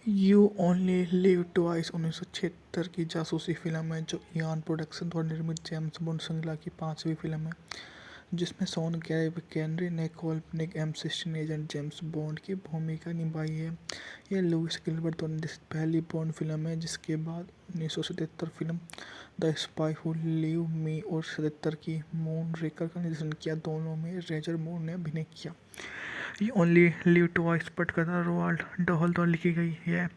You only live twice 1976 की जासूसी film है जो इयान प्रोडक्शन द्वारा निर्मित जेम्स बॉन्ड श्रृंखला की पांचवी फिल्म है, जिसमें शॉन केनरी ने काल्पनिक M16 एजेंट जेम्स बॉन्ड की भूमिका निभाई है। यह लुइस गिलबर्ट द्वारा निर्देशित पहली बॉन्ड फिल्म है, जिसके बाद 1977 film the spy who live मी और 77 की मून रेकर का निर्देशन किया। दोनों में रोजर मूर ने अभिनय किया। ये ओनली लिव ट्वाइस पटकथा रोवाल्ड डहल द्वारा लिखी गई है।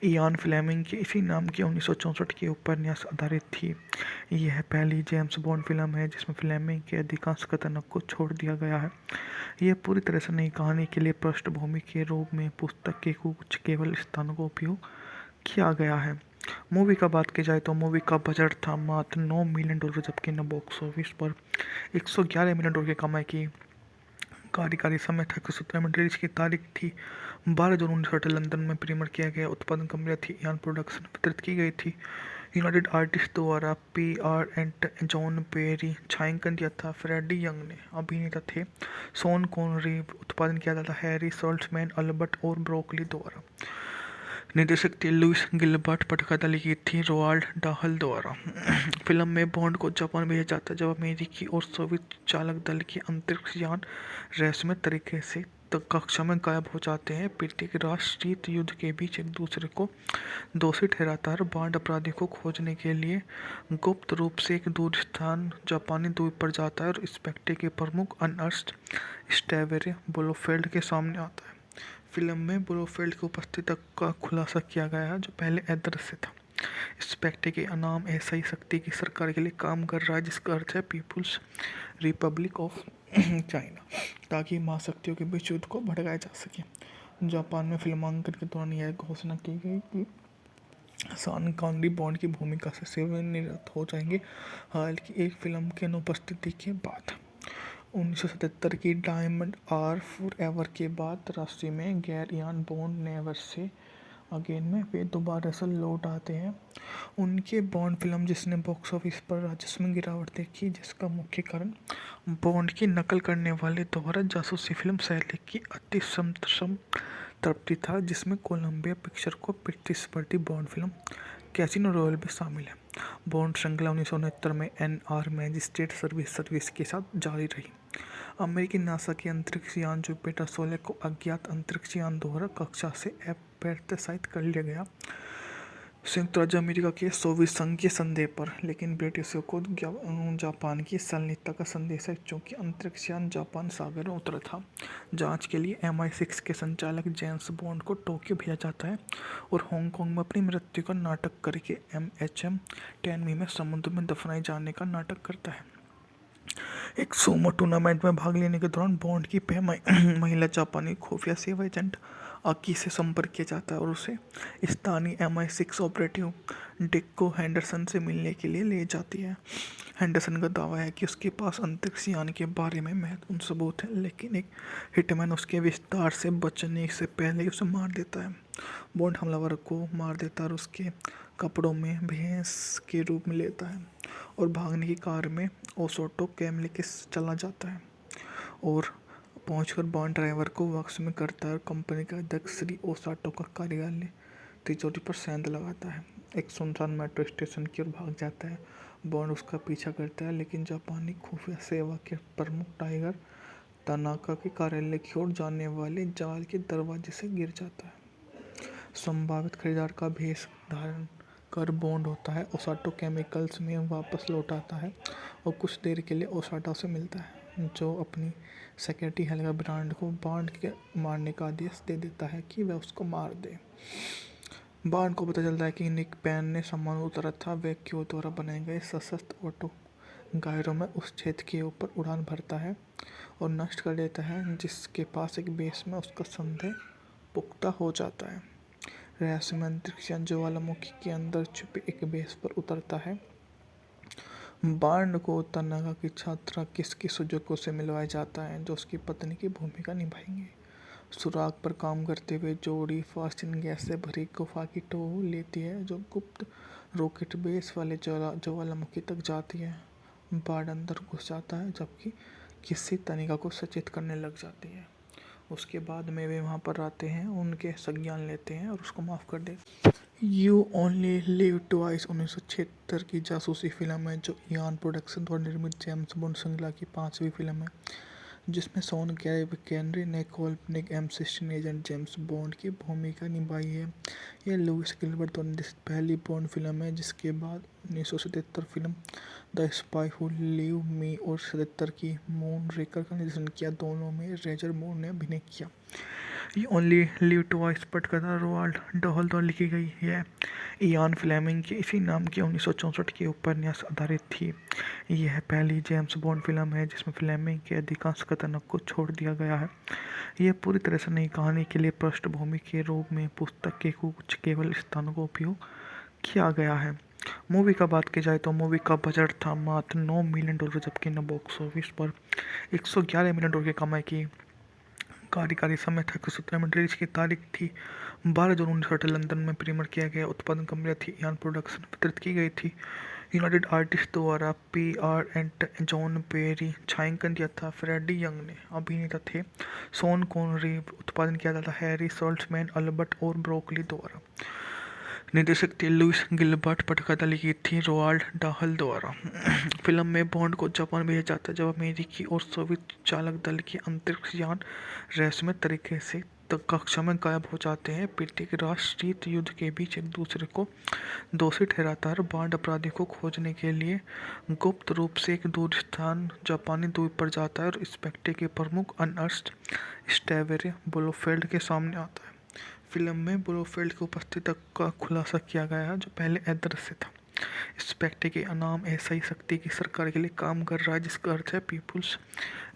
इयान फ्लेमिंग के इसी नाम के 1964 के उपन्यास आधारित थी। यह पहली जेम्स बॉन्ड फिल्म है जिसमें फ्लेमिंग के अधिकांश कथनों को छोड़ दिया गया है। यह पूरी तरह से नई कहानी के लिए पृष्ठभूमि के रूप में पुस्तक के कुछ केवल स्थानों का उपयोग किया गया है। मूवी का बात की जाए तो मूवी का बजट था मात्र $9 मिलियन, जबकि न बॉक्स ऑफिस पर $111 मिलियन की कमाई की। कार्यकारी समय था 117 में। रिलीज की तारीख थी 12 जून 1960। लंदन में प्रीमियर किया गया। उत्पादन कंपनी थी इयान प्रोडक्शन। वितरित की गई थी यूनाइटेड आर्टिस्ट द्वारा। PR and John Perry. छायांकन दिया था फ्रेडी यंग ने। अभिनेता थे शॉन कॉनरी। उत्पादन किया जाता हैरी सॉल्ट्समैन, अल्बर्ट और ब्रोकली द्वारा। निर्देशक थे लुइस गिलबर्ट। पटकथा लिखी थी रोवाल्ड डाहल द्वारा। फिल्म में बॉन्ड को जापान भेजा जाता है जब अमेरिकी और सोवियत चालक दल के अंतरिक्ष यान रहस्यमय तरीके से कक्षा में गायब हो जाते हैं। प्रत्येक राष्ट्र शीत युद्ध के बीच एक दूसरे को दोषी ठहराता है और बॉन्ड अपराधी को खोजने के लिए गुप्त रूप से एक दूर स्थान जापानी द्वीप पर जाता है और इंस्पेक्टर के प्रमुख अर्नस्ट स्टेवेरे ब्लोफेल्ड के सामने आता है। फिल्म में ब्लोफेल्ड की उपस्थिति का खुलासा किया गया है, जो पहले अदृश्य था। इंस्पेक्टर के नाम ऐसा ही शक्ति की सरकार के लिए काम कर रहा है, जिसका अर्थ है पीपुल्स रिपब्लिक ऑफ चाइना, ताकि महाशक्तियों के बीच युद्ध को भड़काया जा सके। जापान में फिल्मांकन के दौरान यह घोषणा की गई कि शॉन कॉनरी बॉन्ड की भूमिका से सेवानिवृत्त हो जाएंगे। हालांकि एक फिल्म की अनुपस्थिति के बाद 1977 की डायमंड आर फॉरएवर के बाद राशि में गैर Ian bond never say again में वे दोबारा से लौट आते हैं। उनके बॉन्ड फिल्म जिसने बॉक्स ऑफिस पर राजस्व में गिरावट देखी, जिसका मुख्य कारण बॉन्ड की नकल करने वाले द्वारा जासूसी फिल्म शैली की अति संतृप्ति था, जिसमें कोलंबिया पिक्चर को प्रतिस्पर्धी बॉन्ड फिल्म कैसीनो रॉयल भी शामिल है। बॉन्ड श्रृंखला 1969 में NR मैजिस्ट्रेट सर्विस के साथ जारी रही। अमेरिकी नासा के अंतरिक्ष यान जुपिटर 16 को अज्ञात अंतरिक्ष यान द्वारा कक्षा से अप्रत्याशित कर लिया गया संयुक्त राज्य अमेरिका के सोवियत संघ के संदेह पर, लेकिन ब्रिटिशों को जापान की संलिप्तता का संदेश है, क्योंकि अंतरिक्ष यान जापान सागर में उतरा था। जांच के लिए MI6 के संचालक जेम्स बॉन्ड को टोक्यो भेजा जाता है और हांगकांग में अपनी मृत्यु का नाटक करके MHM टेनमी में समुद्र में दफनाए जाने का नाटक करता है। एक सूमो टूर्नामेंट में भाग लेने के दौरान बॉन्ड की महिला जापानी खुफिया सेवा एजेंट आकी से संपर्क किया जाता है और उसे स्थानीय MI6 ऑपरेटिव डिक्को हैंडरसन से मिलने के लिए ले जाती है। हैंडरसन का दावा है कि उसके पास अंतरिक्ष यान के बारे में महत्वपूर्ण सबूत है, लेकिन एक हिटमैन उसके विस्तार से बचने से पहले उसे मार देता है। बॉन्ड हमलावर को मार देता है और उसके कपड़ों में भैंस के रूप में लेता है और भागने की कार में ओसोटो कैम लेके चला जाता है और पहुंचकर बॉन्ड ड्राइवर को वक्स में करता है और कंपनी के अध्यक्ष श्री ओसाटो का कार्यालय तिजोरी पर सेंध लगाता है। एक सुनसान मेट्रो स्टेशन की ओर भाग जाता है। बॉन्ड उसका पीछा करता है, लेकिन जापानी खुफिया सेवा के प्रमुख टाइगर तनाका के कार्यालय की ओर जाने वाले जाल के दरवाजे से गिर जाता है। संभावित खरीदार का भेष धारण कर बॉन्ड होता है ओसाटो केमिकल्स में वापस लौट आता है और कुछ देर के लिए ओसाटो से मिलता है, जो अपनी सेक्रेटरी हेल्गा ब्रांड को बॉन्ड के मारने का आदेश दे देता है कि वह उसको मार दे। बॉन्ड को पता चलता है कि निक पैन ने सामान उतारा था। वह क्यू द्वारा बनाए गए सशस्त्र ऑटो गायरों में उस क्षेत्र के ऊपर उड़ान भरता है और नष्ट कर देता है, जिसके पास एक बेस में उसका संदेह पुख्ता हो जाता है। रहस्यमय अंतरिक्ष यान ज्वालामुखी के अंदर छुपे एक बेस पर उतरता है। बॉन्ड को तनाका की छात्रा किसकी सुजुको से मिलवाया जाता है, जो उसकी पत्नी की भूमिका निभाएंगे। सुराग पर काम करते हुए जोड़ी फास्टिन गैस से भरी गुफा की टो लेती है, जो गुप्त रॉकेट बेस वाले ज्वालामुखी तक जाती है। बॉन्ड अंदर घुस जाता है, जबकि किसी तनिका को सचेत करने लग जाती है। उसके बाद में वे वहाँ पर आते हैं, उनके संज्ञान लेते हैं और उसको माफ़ कर देते। यू ओनली लिव ट्वाइस 1976 की जासूसी फिल्म है जो इयान प्रोडक्शन द्वारा निर्मित जेम्स बॉन्ड श्रृंखला की 5वीं फिल्म है, जिसमें शॉन केनरी ने काल्पनिक M16 एजेंट जेम्स बॉन्ड की भूमिका निभाई है। यह लुइस गिलबर्ट द्वारा निर्देशित पहली बॉन्ड फिल्म है, जिसके बाद 1977 film the spy who live मी और 77 की मून रेकर का निर्देशन किया। दोनों में रोजर मूर ने अभिनय किया। ये ओनली लिव ट्वाइस पटकथा रोवाल्ड डहल द्वारा लिखी गई है। इयान फ्लेमिंग के इसी नाम के 1964 के उपन्यास आधारित थी। यह पहली जेम्स बॉन्ड फिल्म है जिसमें फ्लेमिंग के अधिकांश कथनों को छोड़ दिया गया है। यह पूरी तरह से नई कहानी के लिए पृष्ठभूमि के रूप में पुस्तक के कुछ केवल स्थानों का उपयोग किया गया है। मूवी का बात की जाए तो मूवी का बजट था मात्र $9 मिलियन, जबकि न बॉक्स ऑफिस पर $111 मिलियन की कमाई की। कार्यकारी समय था 117 मिनट। रिलीज की तारीख थी 12 जून 1960 लंदन में प्रीमियर किया गया। उत्पादन कंपनी थी इयान प्रोडक्शन, वितरित की गई थी यूनाइटेड आर्टिस्ट द्वारा। PR एंड जॉन पेरी छायांकन दिया था। फ्रेडी यंग ने अभिनेता थे। शॉन कॉनरी उत्पादन किया जाता। हैरी सॉल्ट्समैन, अल्बर्ट और ब्रोकली द्वारा निर्देशक थे। लुइस गिलबर्ट पटकथा लिखी थी रोवाल्ड डाहल द्वारा। फिल्म में बॉन्ड को जापान भेजा जाता है जब अमेरिकी और सोवियत चालक दल के अंतरिक्ष यान रहस्यमय तरीके से कक्षा में गायब हो जाते हैं। प्रत्येक राष्ट्र शीत युद्ध के बीच एक दूसरे को दोषी ठहराता है। बॉन्ड अपराधी को खोजने के लिए गुप्त रूप से एक दूर स्थान जापानी द्वीप पर जाता है और इंस्पेक्टर के प्रमुख अर्नस्ट स्टेवेरे ब्लोफेल्ड के सामने आता है। फिल्म में ब्लोफेल्ड की उपस्थिति का खुलासा किया गया है, जो पहले अदृश्य था। इंस्पेक्टर के नाम ऐसी शक्ति की सरकार के लिए काम कर रहा है जिसका अर्थ है पीपुल्स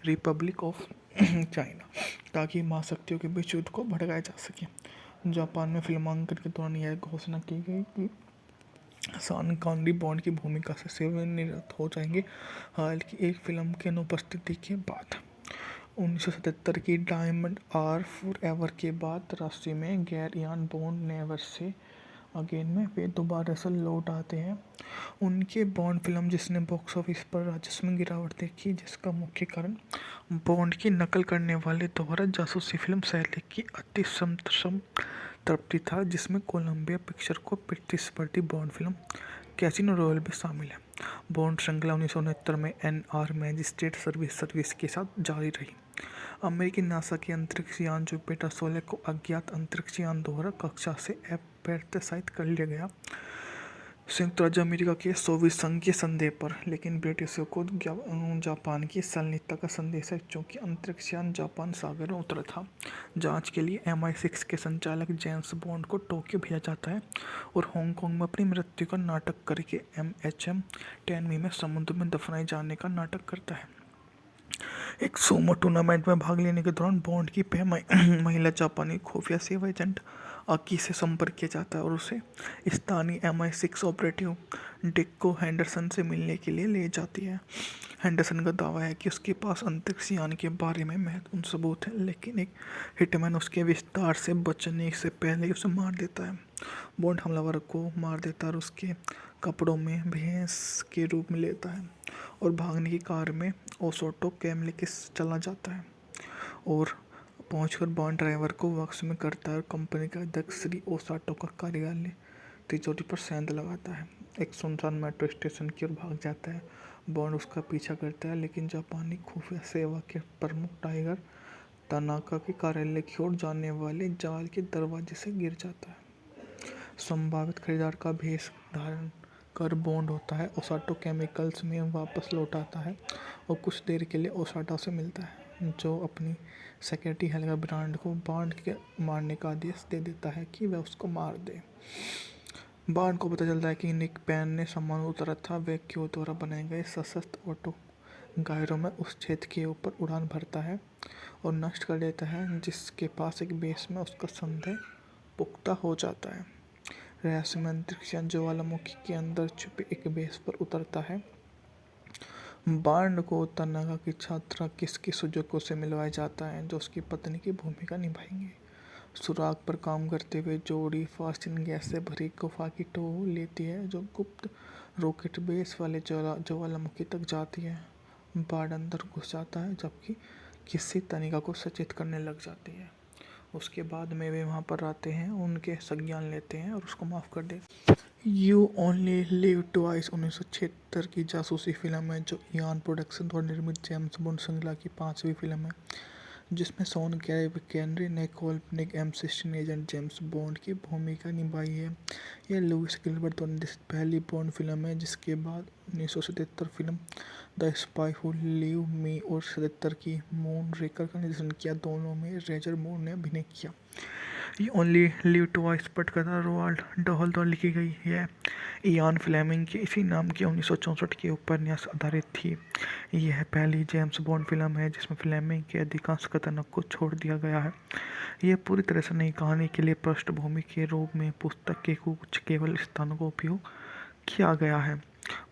रिपब्लिक ऑफ चाइना, ताकि महाशक्तियों के बीच युद्ध को भड़काया जा सके। जापान में फिल्मांकन के दौरान यह घोषणा की गई कि शॉन कॉनरी बॉन्ड की भूमिका से सेवानिवृत्त हो जाएंगे। हालांकि एक फिल्म की अनुपस्थिति के बाद 1977 की डायमंड आर फॉरएवर के बाद राशि में गैर Ian bond never say again में वे दोबारा से लौट आते हैं। उनके बॉन्ड फिल्म जिसने बॉक्स ऑफिस पर राजस्व में गिरावट देखी, जिसका मुख्य कारण बॉन्ड की नकल करने वाले द्वारा जासूसी फिल्म शैली की अति संतृप्ति था, जिसमें कोलंबिया पिक्चर को प्रतिस्पर्धी बॉन्ड फिल्म कैसीनो रॉयल भी शामिल है। बॉन्ड श्रृंखला 1969 में NR मैजिस्ट्रेट सर्विस के साथ जारी रही। अमेरिकी नासा के अंतरिक्ष यान जुपिटर 16 को अज्ञात अंतरिक्ष यान द्वारा कक्षा से अप्रत्याशित कर लिया गया संयुक्त राज्य अमेरिका के सोवियत संघ के संदेह पर, लेकिन ब्रिटिशों को जापान की संलिप्तता का संदेश है क्योंकि अंतरिक्ष यान जापान सागर में उतरा था। जांच के लिए MI6 के संचालक जेम्स बॉन्ड को टोक्यो भेजा जाता है और हांगकांग में अपनी मृत्यु का नाटक करके MHM टेनमी में समुद्र में दफनाए जाने का नाटक करता है। एक सूमो टूर्नामेंट में भाग लेने के दौरान बॉन्ड की महिला जापानी खुफिया सेवा एजेंट आकी से संपर्क किया जाता है और उसे स्थानीय MI6 ऑपरेटिव डिक्को हैंडरसन से मिलने के लिए ले जाती है। हैंडरसन का दावा है कि उसके पास अंतरिक्ष यान के बारे में महत्वपूर्ण सबूत है, लेकिन एक हिटमैन उसके विस्तार से बचने से पहले ही उसे मार देता है। बॉन्ड हमलावर को मार देता है और उसके कपड़ों में भैंस के रूप में लेता है और भागने की कार में ओसोटो कैमले के चला जाता है और पहुंचकर बॉन्ड ड्राइवर को वक्स में करता है और कंपनी के अध्यक्ष श्री ओसाटो का कार्यालय तिजोरी पर सेंध लगाता है। एक सुनसान मेट्रो स्टेशन की ओर भाग जाता है। बॉन्ड उसका पीछा करता है, लेकिन जापानी खुफिया सेवा के प्रमुख टाइगर तनाका के कार्यालय की ओर जाने वाले जाल के दरवाजे से गिर जाता है। संभावित खरीदार का भेष धारण कर बॉन्ड होता है ओसाटो केमिकल्स में वापस लौट आता है और कुछ देर के लिए ओसाटो से मिलता है, जो अपनी सेक्रेटरी हेल्गा ब्रांड को बॉन्ड के मारने का आदेश दे देता है कि वह उसको मार दे। बॉन्ड को पता चलता है कि निक पैन ने सामान उतारा था। वह क्यों द्वारा बनाए गए सशस्त्र ऑटो गायरों में उस क्षेत्र के ऊपर उड़ान भरता है और नष्ट कर देता है, जिसके पास एक बेस में उसका संदेह पुख्ता हो जाता है। रहस्यमय अंतरिक्ष यान ज्वालामुखी के अंदर छुपे एक बेस पर उतरता है। बॉन्ड को तनाका की छात्रा किसकी सुजुको से मिलवाया जाता है, जो उसकी पत्नी की भूमिका निभाएंगे। सुराग पर काम करते हुए जोड़ी फास्टिन गैस से भरी गुफा की टो लेती है, जो गुप्त रॉकेट बेस वाले ज्वालामुखी तक जाती है। बॉन्ड अंदर घुस जाता है, जबकि किसी तनिका को सचेत करने लग जाती है। उसके बाद में वे वहाँ पर आते हैं, उनके संज्ञान लेते हैं और उसको माफ़ कर देते। यू ओनली लिव ट्वाइस 1976 की जासूसी फिल्म है जो इयान प्रोडक्शन द्वारा निर्मित जेम्स बॉन्ड श्रृंखला की 5वीं फिल्म है, जिसमें शॉन केनरी ने काल्पनिक M16 एजेंट जेम्स बॉन्ड की भूमिका निभाई है। यह लुइस गिलबर्ट द्वारा निर्देशित पहली बॉन्ड फिल्म है, जिसके बाद 1977 film the spy who live मी और 77 की मून रेकर का निर्देशन किया। दोनों में रोजर मूर ने अभिनय किया। ये ओनली लिव ट्वाइस पटकथा रोवाल्ड डहल द्वारा लिखी गई है। इयान फ्लेमिंग के इसी नाम के 1964 के उपन्यास आधारित थी। यह पहली जेम्स बॉन्ड फिल्म है जिसमें फ्लेमिंग के अधिकांश कथनों को छोड़ दिया गया है। यह पूरी तरह से नई कहानी के लिए पृष्ठभूमि के रूप में पुस्तक के कुछ केवल स्थानों का उपयोग किया गया है।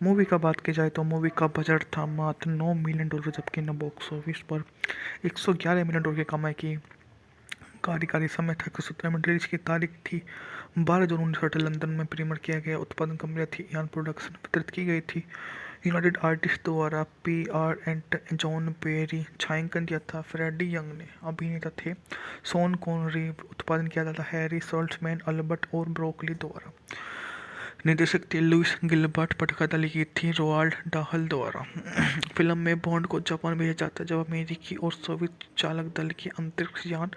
मूवी का बात की जाए तो मूवी का बजट था मात्र $9 मिलियन, जबकि न बॉक्स ऑफिस पर $111 मिलियन की कमाई की। कार्यकारी समय था 117 मिनट। रिलीज की तारीख थी 12 जून 1960 लंदन में प्रीमियर किया गया। उत्पादन कंपनी थी इयान प्रोडक्शन। वितरित की गई थी यूनाइटेड आर्टिस्ट द्वारा। PR एंड जॉन बेरी छायांकन दिया था। फ्रेडी यंग ने अभिनेता थे। Sean Connery. उत्पादन किया जाता हैरी सॉल्ट्समैन, अल्बर्ट और ब्रोकली द्वारा। निर्देशक थे लुइस गिलबर्ट। पटकथा लिखी थी रोवाल्ड डाहल द्वारा। फिल्म में बॉन्ड को जापान भेजा जाता है जब अमेरिकी और सोवियत चालक दल के अंतरिक्ष यान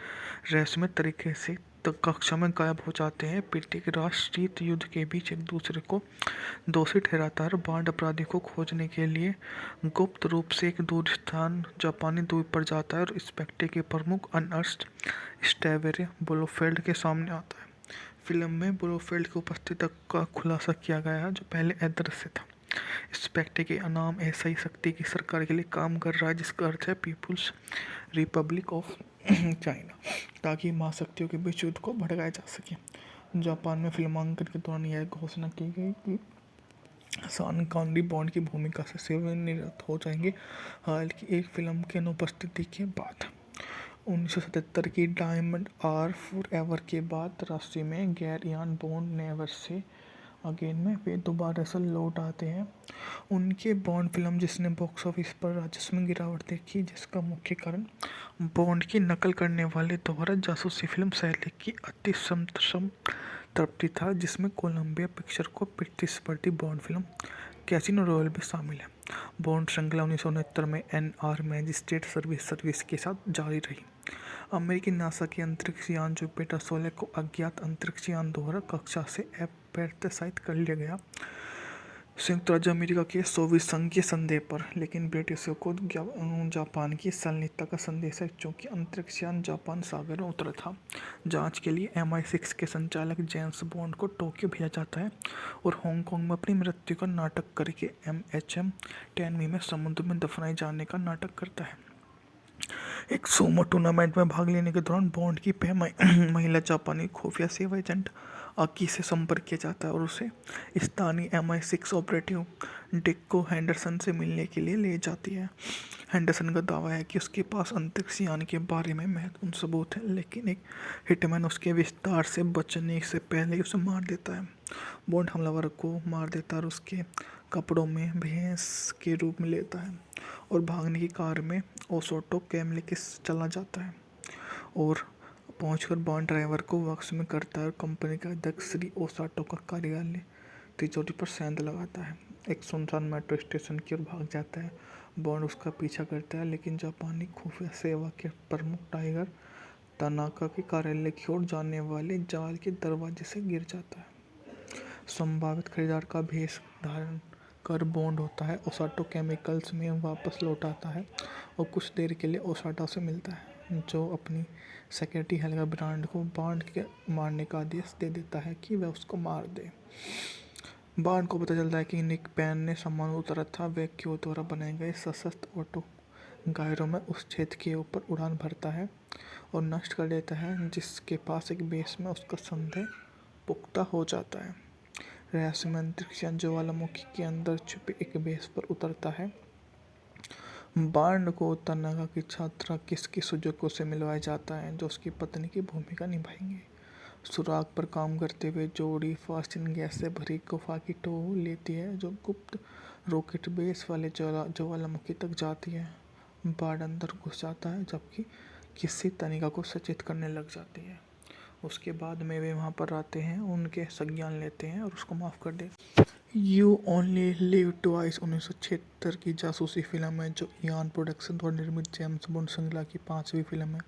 रहस्यमय तरीके से कक्षा में गायब हो जाते हैं। प्रत्येक राष्ट्र शीत युद्ध के बीच एक दूसरे को दोषी ठहराता है और बॉन्ड अपराधी को खोजने के लिए गुप्त रूप से एक दूर स्थान जापानी द्वीप पर जाता है और इंस्पेक्टर के प्रमुख अर्नस्ट स्टेवेरे ब्लोफेल्ड के सामने आता है। फिल्म में ब्लोफेल्ड की उपस्थिति का खुलासा किया गया है, जो पहले अदृश्य था। इंस्पेक्टर के नाम ऐसा ही शक्ति की सरकार के लिए काम कर रहा है, जिसका अर्थ है पीपुल्स रिपब्लिक ऑफ चाइना, ताकि महाशक्तियों के बीच युद्ध को भड़काया जा सके। जापान में फिल्मांकन के दौरान यह घोषणा की गई कि शॉन कॉनरी बॉन्ड की भूमिका से सेवानिवृत्त हो जाएंगे। हालांकि एक फिल्म की अनुपस्थिति के बाद 1977 की डायमंड आर फॉरएवर के बाद राशि में गैर Ian bond never say again में वे दोबारा से लौट आते हैं। उनके बॉन्ड फिल्म जिसने बॉक्स ऑफिस पर राजस्व में गिरावट देखी, जिसका मुख्य कारण बॉन्ड की नकल करने वाले द्वारा जासूसी फिल्म शैली की अति तृप्ति था, जिसमें कोलंबिया पिक्चर को प्रतिस्पर्धी बॉन्ड फिल्म कैसीनो रॉयल भी शामिल है। बॉन्ड श्रृंखला 1969 में NR मैजिस्ट्रेट सर्विस के साथ जारी रही। अमेरिकी नासा के अंतरिक्ष यान जुपिटर 16 को अज्ञात अंतरिक्ष यान द्वारा कक्षा से अप्रत्याशित कर लिया गया संयुक्त राज्य अमेरिका के सोवियत संघ के संदेह पर, लेकिन ब्रिटिशों को जापान की संलिप्तता का संदेश है, क्योंकि अंतरिक्ष यान जापान सागर में उतरा था। जांच के लिए MI6 के संचालक जेम्स बॉन्ड को टोक्यो भेजा जाता है और हांगकांग में अपनी मृत्यु का नाटक करके MHM टेनमी में समुद्र में दफनाए जाने का नाटक करता है। एक सूमो टूर्नामेंट में भाग लेने के दौरान बॉन्ड की महिला जापानी खुफिया सेवा एजेंट आकी से संपर्क किया जाता है और उसे स्थानीय MI6 ऑपरेटिव डिक्को हैंडरसन से मिलने के लिए ले जाती है। हैंडरसन का दावा है कि उसके पास अंतरिक्ष यान के बारे में महत्वपूर्ण सबूत है, लेकिन एक हिटमैन उसके विस्तार से बचने से पहले उसे मार देता है। बॉन्ड हमलावर को मार देता है और उसके कपड़ों में भैंस के रूप में लेता है और भागने की कार में ओसोटो कैमले के चला जाता है और पहुंचकर बॉन्ड ड्राइवर को वापस में करता है और कंपनी का अध्यक्ष श्री ओसाटो का कार्यालय तिजोरी पर सेंध लगाता है। एक सुनसान मेट्रो स्टेशन की ओर भाग जाता है। बॉन्ड उसका पीछा करता है, लेकिन जापानी खुफिया सेवा के प्रमुख टाइगर तनाका के कार्यालय की ओर जाने वाले जाल के दरवाजे से गिर जाता है। संभावित खरीदार का भेष धारण कर बॉन्ड होता है, ओसाटो केमिकल्स में वापस लौट आता है और कुछ देर के लिए ओसाटो से मिलता है, जो अपनी सेक्रेटरी हेल्गा ब्रांड को बॉन्ड के मारने का आदेश दे देता है कि वह उसको मार दे। बॉन्ड को पता चलता है कि निक पैन ने सामान उतारा था। वह क्यों द्वारा बनाए गए सशस्त्र ऑटो गायरों में उस क्षेत्र के ऊपर उड़ान भरता है और नष्ट कर देता है, जिसके पास एक बेस में उसका संदेह पुख्ता हो जाता है। रहस्यमय अंतरिक्ष यान ज्वालामुखी के अंदर छुपे एक बेस पर उतरता है। बॉन्ड को तनाका की छात्रा किसकी सुजुको से मिलवाया जाता है, जो उसकी पत्नी की भूमिका निभाएंगे। सुराग पर काम करते हुए जोड़ी फास्टिन गैस से भरी गुफा की टो लेती है, जो गुप्त रॉकेट बेस वाले ज्वालामुखी तक जाती है। बार्ड अंदर घुस जाता है जबकि किसी तनिका को सचेत करने लग जाती है। उसके बाद में वे वहाँ पर आते हैं, उनके संज्ञान लेते हैं और उसको माफ़ कर देते हैं। यू ओनली लिव ट्वाइस 1976 की जासूसी फिल्म है जो इयान प्रोडक्शन द्वारा निर्मित जेम्स बॉन्ड श्रृंखला की 5वीं फिल्म है,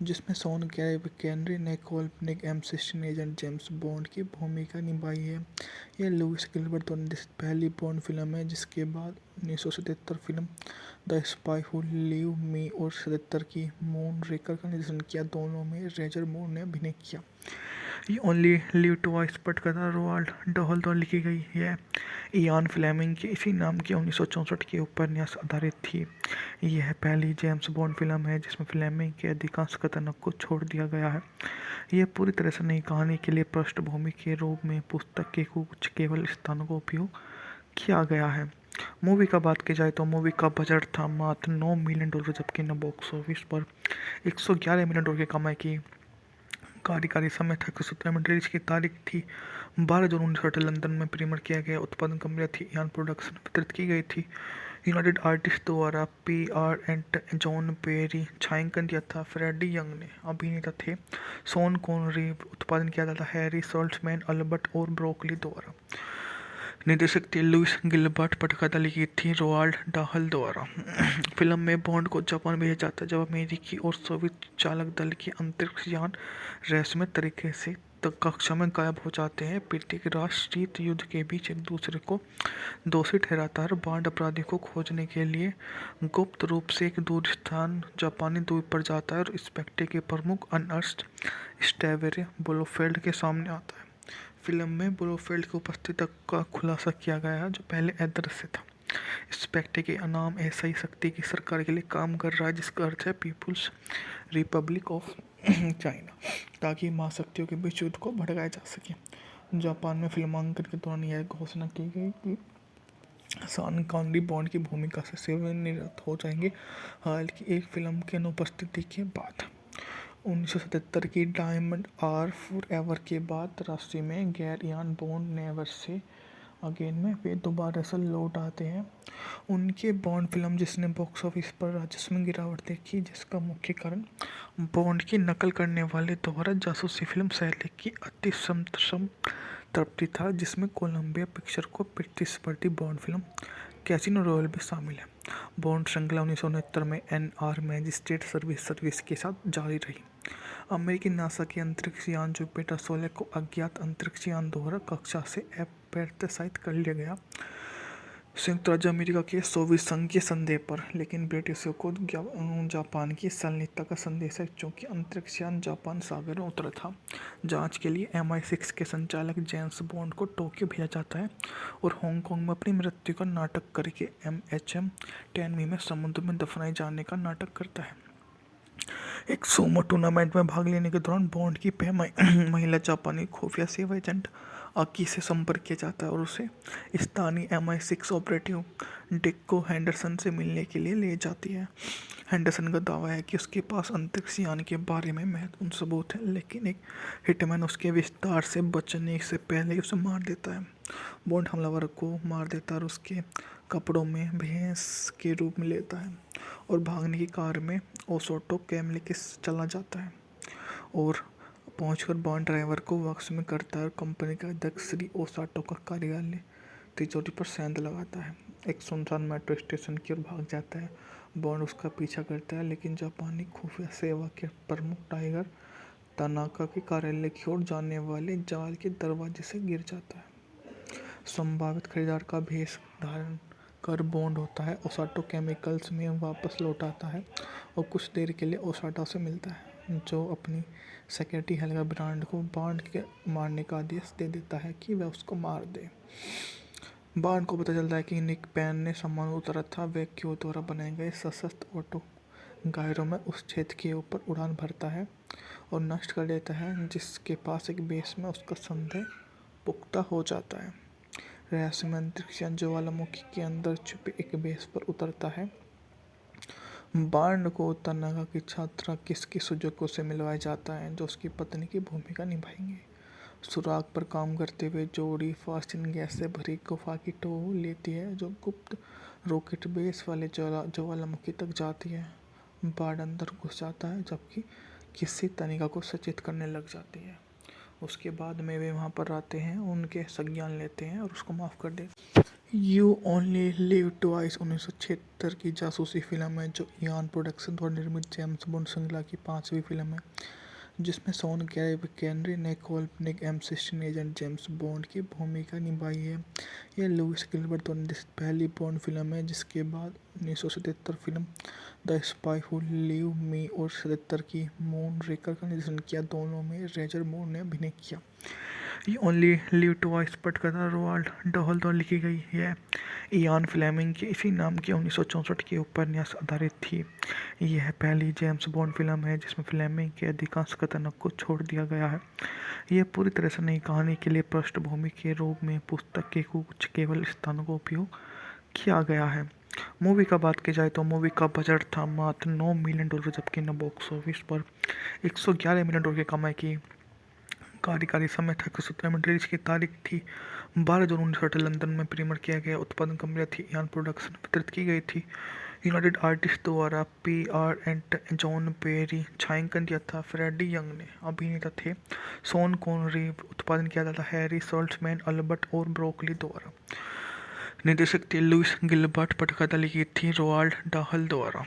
जिसमें शॉन केनरी ने काल्पनिक M16 एजेंट जेम्स बॉन्ड की भूमिका निभाई है। यह लुइस गिलबर्ट द्वारा निर्देशित पहली बॉन्ड फिल्म है, जिसके बाद 1977 film the spy who live मी और 77 की मून रेकर का निर्देशन किया। दोनों में रोजर मूर ने अभिनय किया। ये ओनली लिव ट्वाइस पटकथा रोवाल्ड डहल द्वारा लिखी गई है। इयान फ्लेमिंग के इसी नाम के 1964 के उपन्यास आधारित थी। यह पहली जेम्स बॉन्ड फिल्म है जिसमें फ्लेमिंग के अधिकांश कथनों को छोड़ दिया गया है। यह पूरी तरह से नई कहानी के लिए पृष्ठभूमि के रूप में पुस्तक के कुछ केवल स्थानों का उपयोग किया गया है। मूवी का बात की जाए तो मूवी का बजट था मात्र $9 मिलियन, जबकि न बॉक्स ऑफिस पर 111 मिलियन डॉलर की कमाई की। कार्यकारी समय था 117 मिनट। रिलीज की तारीख थी 12 जून 1960 लंदन में प्रीमियर किया गया। उत्पादन कंपनी थी इयान प्रोडक्शन। वितरित की गई थी यूनाइटेड आर्टिस्ट द्वारा। PR एंड जॉन पेरी छायांकन दिया था। फ्रेडी यंग ने अभिनेता थे। Sean Connery. उत्पादन किया जाता हैरी सॉल्ट्समैन, अल्बर्ट और ब्रोकली द्वारा। निर्देशक थे लुइस गिलबर्ट। पटकथा लिखी थी रोवाल्ड डाहल द्वारा। फिल्म में बॉन्ड को जापान भेजा जाता है जब अमेरिकी और सोवियत चालक दल के अंतरिक्ष यान रहस्यमय तरीके से कक्षा में गायब हो जाते हैं। प्रत्येक राष्ट्र शीत युद्ध के बीच एक दूसरे को दोषी ठहराता है। बॉन्ड अपराधी को खोजने के लिए गुप्त रूप से एक दूर स्थान जापानी द्वीप पर जाता है और स्पेक्टे के प्रमुख अर्नस्ट स्टेवेरे ब्लोफेल्ड के सामने आता है। फिल्म में ब्लोफेल्ड की उपस्थिति का खुलासा किया गया है जो पहले अदृश्य था। स्पेक्टे के नाम ऐसा ही शक्ति की सरकार के लिए काम कर रहा है जिसका अर्थ है पीपुल्स रिपब्लिक ऑफ चाइना, ताकि महाशक्तियों के बीच युद्ध को भड़काया जा सके। जापान में फिल्मांकन के दौरान यह घोषणा की गई कि शॉन कॉनरी बॉन्ड की भूमिका से सेवानिवृत्त हो जाएंगे। हालांकि एक फिल्म की अनुपस्थिति के बाद 1977 की डायमंड आर फॉरएवर के बाद राशि में गैर Ian bond never say again में वे दोबारा से लौट आते हैं। उनके बॉन्ड फिल्म जिसने बॉक्स ऑफिस पर राजस्व में गिरावट देखी, जिसका मुख्य कारण बॉन्ड की नकल करने वाले द्वारा जासूसी फिल्म शैली की अति संतृप्ति था, जिसमें कोलंबिया पिक्चर को प्रतिस्पर्धी बॉन्ड फिल्म कैसीनो रॉयल भी शामिल है। बॉन्ड श्रृंखला 1969 में NR मैजिस्ट्रेट सर्विस के साथ जारी रही। अमेरिकी नासा के अंतरिक्ष यान जुपिटर 16 को अज्ञात अंतरिक्ष यान द्वारा कक्षा से अप्रत्याशित कर लिया गया संयुक्त राज्य अमेरिका के सोवियत संघ के संदेह पर, लेकिन ब्रिटिशों को जापान की संलिप्तता का संदेश है क्योंकि अंतरिक्ष यान जापान सागर में उतरा था। जांच के लिए MI6 के संचालक जेम्स बॉन्ड को टोक्यो भेजा जाता है और हांगकांग में अपनी मृत्यु का नाटक करके MHM टेनमी में समुद्र में दफनाए जाने का नाटक करता है। एक सूमो टूर्नामेंट में भाग लेने के दौरान बॉन्ड की महिला जापानी खुफिया सेवा एजेंट आकी से संपर्क किया जाता है और उसे स्थानीय MI6 ऑपरेटिव डिक्को हेंडरसन से मिलने के लिए ले जाती है। हेंडरसन का दावा है कि उसके पास अंतरिक्ष यान के बारे में महत्वपूर्ण सबूत है, लेकिन एक हिटमैन उसके विस्तार से बचने से पहले ही उसे मार देता है। बॉन्ड हमलावर को मार देता है और उसके कपड़ों में भैंस के रूप में लेता है और भागने की कार में ओसोटो कैमले के चला जाता है और पहुंचकर बॉन्ड ड्राइवर को वापस में करता है और कंपनी का अध्यक्ष श्री ओसाटो का कार्यालय तिजोरी पर सेंध लगाता है। एक सुनसान मेट्रो स्टेशन की ओर भाग जाता है। बॉन्ड उसका पीछा करता है, लेकिन जापानी खुफिया सेवा के प्रमुख टाइगर तनाका के कार्यालय की ओर जाने वाले जाल के दरवाजे से गिर जाता है। संभावित खरीदार का भेष धारण कर बॉन्ड होता है, ओसाटो केमिकल्स में वापस लौट आता है और कुछ देर के लिए ओसाटो से मिलता है, जो अपनी सेक्रेटरी हेल्गा ब्रांड को बॉन्ड के मारने का आदेश दे देता है कि वह उसको मार दे। बॉन्ड को पता चलता है कि निक पैन ने सामान उतारा था। वह क्यू द्वारा बनाए गए सशस्त्र ऑटो गायरों में उस क्षेत्र के ऊपर उड़ान भरता है और नष्ट कर देता है, जिसके पास एक बेस में उसका संदेह पुख्ता हो जाता है। रहस्यमय अंतरिक्ष यान ज्वालामुखी के अंदर छुपे एक बेस पर उतरता है। बॉन्ड को तनाका की छात्रा किसकी सुजुको से मिलवाया जाता है, जो उसकी पत्नी की भूमिका निभाएंगे। सुराग पर काम करते हुए जोड़ी फास्टिन गैस से भरी गुफा की टो लेती है जो गुप्त रॉकेट बेस वाले ज्वालामुखी तक जाती है। बार्ड अंदर घुस जाता है जबकि किसी तनिका को सचेत करने लग जाती है। उसके बाद में वे वहाँ पर आते हैं, उनके संज्ञान लेते हैं और उसको माफ़ कर देते। यू ओनली लिव ट्वाइस 1976 की जासूसी फिल्म है जो इयान प्रोडक्शन द्वारा निर्मित जेम्स बॉन्ड श्रृंखला की 5वीं फिल्म है जिसमें शॉन केनरी ने काल्पनिक M16 एजेंट जेम्स बॉन्ड की भूमिका निभाई है। यह लुइस गिलबर्ट द्वारा निर्देशित पहली बॉन्ड फिल्म है जिसके बाद 1977 film the spy who live मी और 77 की मून रेकर का निर्देशन किया। दोनों में रोजर मूर ने अभिनय किया। ये ओनली लिव ट्वाइस पटकथा रोवाल्ड डहल द्वारा लिखी गई है। इयान फ्लेमिंग के इसी नाम के 1964 के उपन्यास आधारित थी। यह पहली जेम्स बॉन्ड फिल्म है जिसमें फ्लेमिंग के अधिकांश कथनों को छोड़ दिया गया है। यह पूरी तरह से नई कहानी के लिए पृष्ठभूमि के रूप में पुस्तक के कुछ केवल स्थानों का उपयोग किया गया है। मूवी का बात की जाए तो मूवी का बजट था मात्र $9 मिलियन जबकि न बॉक्स ऑफिस पर 111 मिलियन डॉलर की कमाई की। कार्यकारी समय था 117 मिनट। रिलीज की तारीख थी 12 जून 1960 लंदन में प्रीमियर किया गया। उत्पादन कंपनी थी इयान प्रोडक्शन। वितरित की गई थी यूनाइटेड आर्टिस्ट द्वारा। PR and John Perry. छायांकन दिया था फ्रेडी यंग ने। अभिनेता थे शॉन कॉनरी। उत्पादन किया जाता हैरी सॉल्ट्समैन, अल्बर्ट और ब्रोकली द्वारा। निर्देशक थे लुइस गिलबर्ट। पटकथा लिखी थी रोवाल्ड डाहल द्वारा।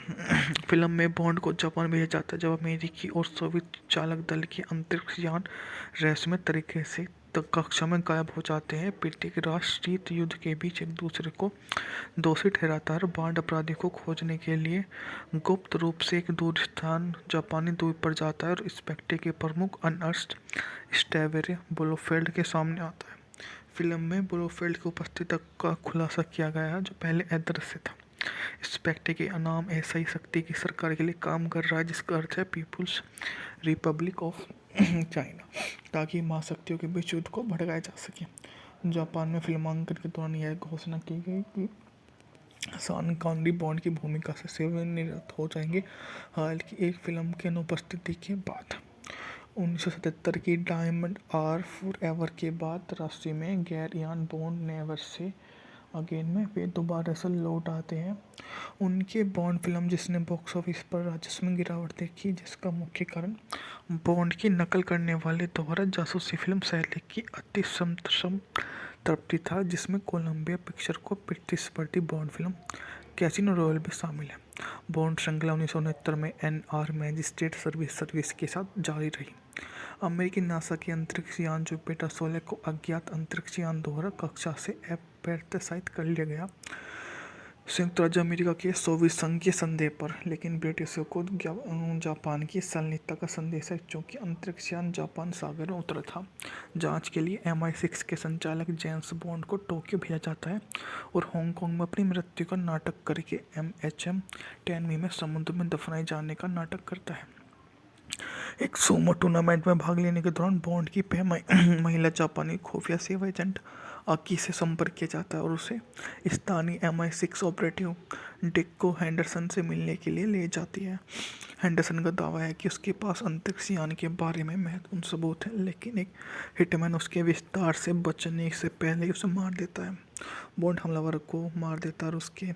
फिल्म में बॉन्ड को जापान भेजा जाता है जब अमेरिकी और सोवियत चालक दल के अंतरिक्ष यान रहस्यमय तरीके से कक्षा में गायब हो जाते हैं। प्रत्येक राष्ट्र शीत युद्ध के बीच एक दूसरे को दोषी ठहराता है। बॉन्ड अपराधी को खोजने के लिए गुप्त रूप से एक दूर स्थान जापानी द्वीप पर जाता है और स्पेक्ट्रे के प्रमुख अर्नस्ट स्टेवेरे ब्लोफेल्ड के सामने आता है। फिल्म में ब्लोफेल्ड की उपस्थिति का खुलासा किया गया है जो पहले अदृश्य था। स्पेक्ट्रे के नाम ऐसा ही शक्ति की सरकार के लिए काम कर रहा है जिसका अर्थ है पीपुल्स रिपब्लिक ऑफ चाइना, ताकि महाशक्तियों के बीच युद्ध को भड़काया जा सके। जापान में फिल्मांकन के दौरान यह घोषणा की गई कि शॉन कॉनरी बॉन्ड की भूमिका से सेवानिवृत्त हो जाएंगे। हालांकि एक फिल्म की अनुपस्थिति के बाद 1977 की डायमंड आर फॉरएवर के बाद राशि में गैर Ian bond never say again में वे दोबारा से लौट आते हैं। उनके बॉन्ड फिल्म जिसने बॉक्स ऑफिस पर राजस्व में गिरावट देखी जिसका मुख्य कारण बॉन्ड की नकल करने वाले द्वारा जासूसी फिल्म शैली की अति संतृप्ति था जिसमें कोलंबिया पिक्चर को प्रतिस्पर्धी बॉन्ड फिल्म कैसीनो रॉयल भी शामिल है। बॉन्ड श्रृंखला 1969 में NR मैजिस्ट्रेट सर्विस के साथ जारी रही। अमेरिकी नासा के अंतरिक्ष यान जुपिटर 16 को अज्ञात अंतरिक्ष यान द्वारा कक्षा से अप्रत्याशित कर लिया गया संयुक्त राज्य अमेरिका के सोवियत संघ के संदेह पर, लेकिन ब्रिटिशों को जापान की संलिप्तता का संदेश है क्योंकि अंतरिक्ष यान जापान सागर में उतरा था। जांच के लिए MI6 के संचालक जेम्स बॉन्ड को टोक्यो भेजा जाता है और हांगकांग में अपनी मृत्यु का नाटक करके MHM टेनमी में समुद्र में दफनाए जाने का नाटक करता है। एक सूमो टूर्नामेंट में भाग लेने के दौरान बॉन्ड की महिला जापानी खुफिया सेवा एजेंट आकी से संपर्क किया जाता है और उसे स्थानीय MI6 ऑपरेटिव डिक्को हेंडरसन से मिलने के लिए ले जाती है। हेंडरसन का दावा है कि उसके पास अंतरिक्ष यान के बारे में महत्वपूर्ण सबूत है, लेकिन एक हिटमैन उसके विस्तार से बचने से पहले ही उसे मार देता है। बॉन्ड हमलावर को मार देता है और उसके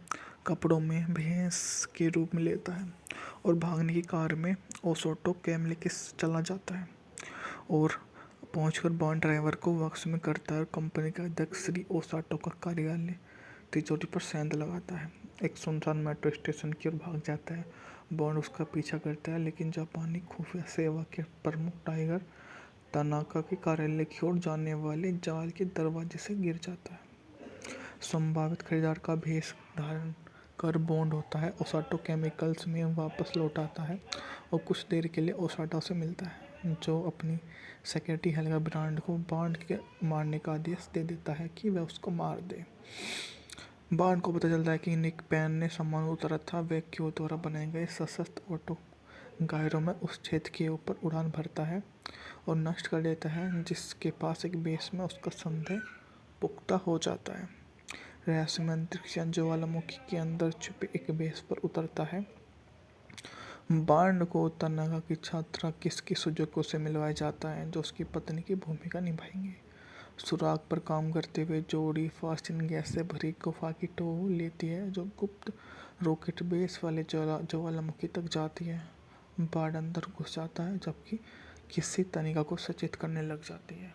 कपड़ों में भैंस के रूप में लेता है और भागने की कार में ओसोटो कैमले के चला जाता है और पहुंचकर बॉन्ड ड्राइवर को वापस में करता है और कंपनी का अध्यक्ष श्री ओसाटो का कार्यालय तिजोरी पर सेंध लगाता है। एक सुनसान मेट्रो स्टेशन की ओर भाग जाता है। बॉन्ड उसका पीछा करता है लेकिन जापानी खुफिया सेवा के प्रमुख टाइगर तनाका के कार्यालय की ओर जाने वाले जाल के दरवाजे से गिर जाता है। संभावित खरीदार का भेष धारण कर बॉन्ड होता है ओसाटो केमिकल्स में वापस लौट आता है और कुछ देर के लिए ओसाटो से मिलता है जो अपनी सेक्रेटरी हेल्गा ब्रांड को बॉन्ड के मारने का आदेश दे देता है कि वह उसको मार दे। बॉन्ड को पता चलता है कि निक पैन ने सामान उतारा था। वह क्यू द्वारा बनाए गए सशस्त्र ऑटो गायरों में उस क्षेत्र के ऊपर उड़ान भरता है और नष्ट कर देता है जिसके पास एक बेस में उसका संदेह पुख्ता हो जाता है। रहस्यमय अंतरिक्ष यान ज्वालामुखी के अंदर छुपे एक बेस पर उतरता है बांड को तनागा की छात्रा किसकी सुजुको से मिलवाया जाता है जो उसकी पत्नी की भूमिका निभाएंगे। सुराग पर काम करते हुए जोड़ी फास्टिन गैस से भरी गुफा की टो लेती है जो गुप्त रॉकेट बेस वाले ज्वालामुखी तक जाती है। बाढ़ अंदर घुस जाता है जबकि किसी तनिका को सचेत करने लग जाती है।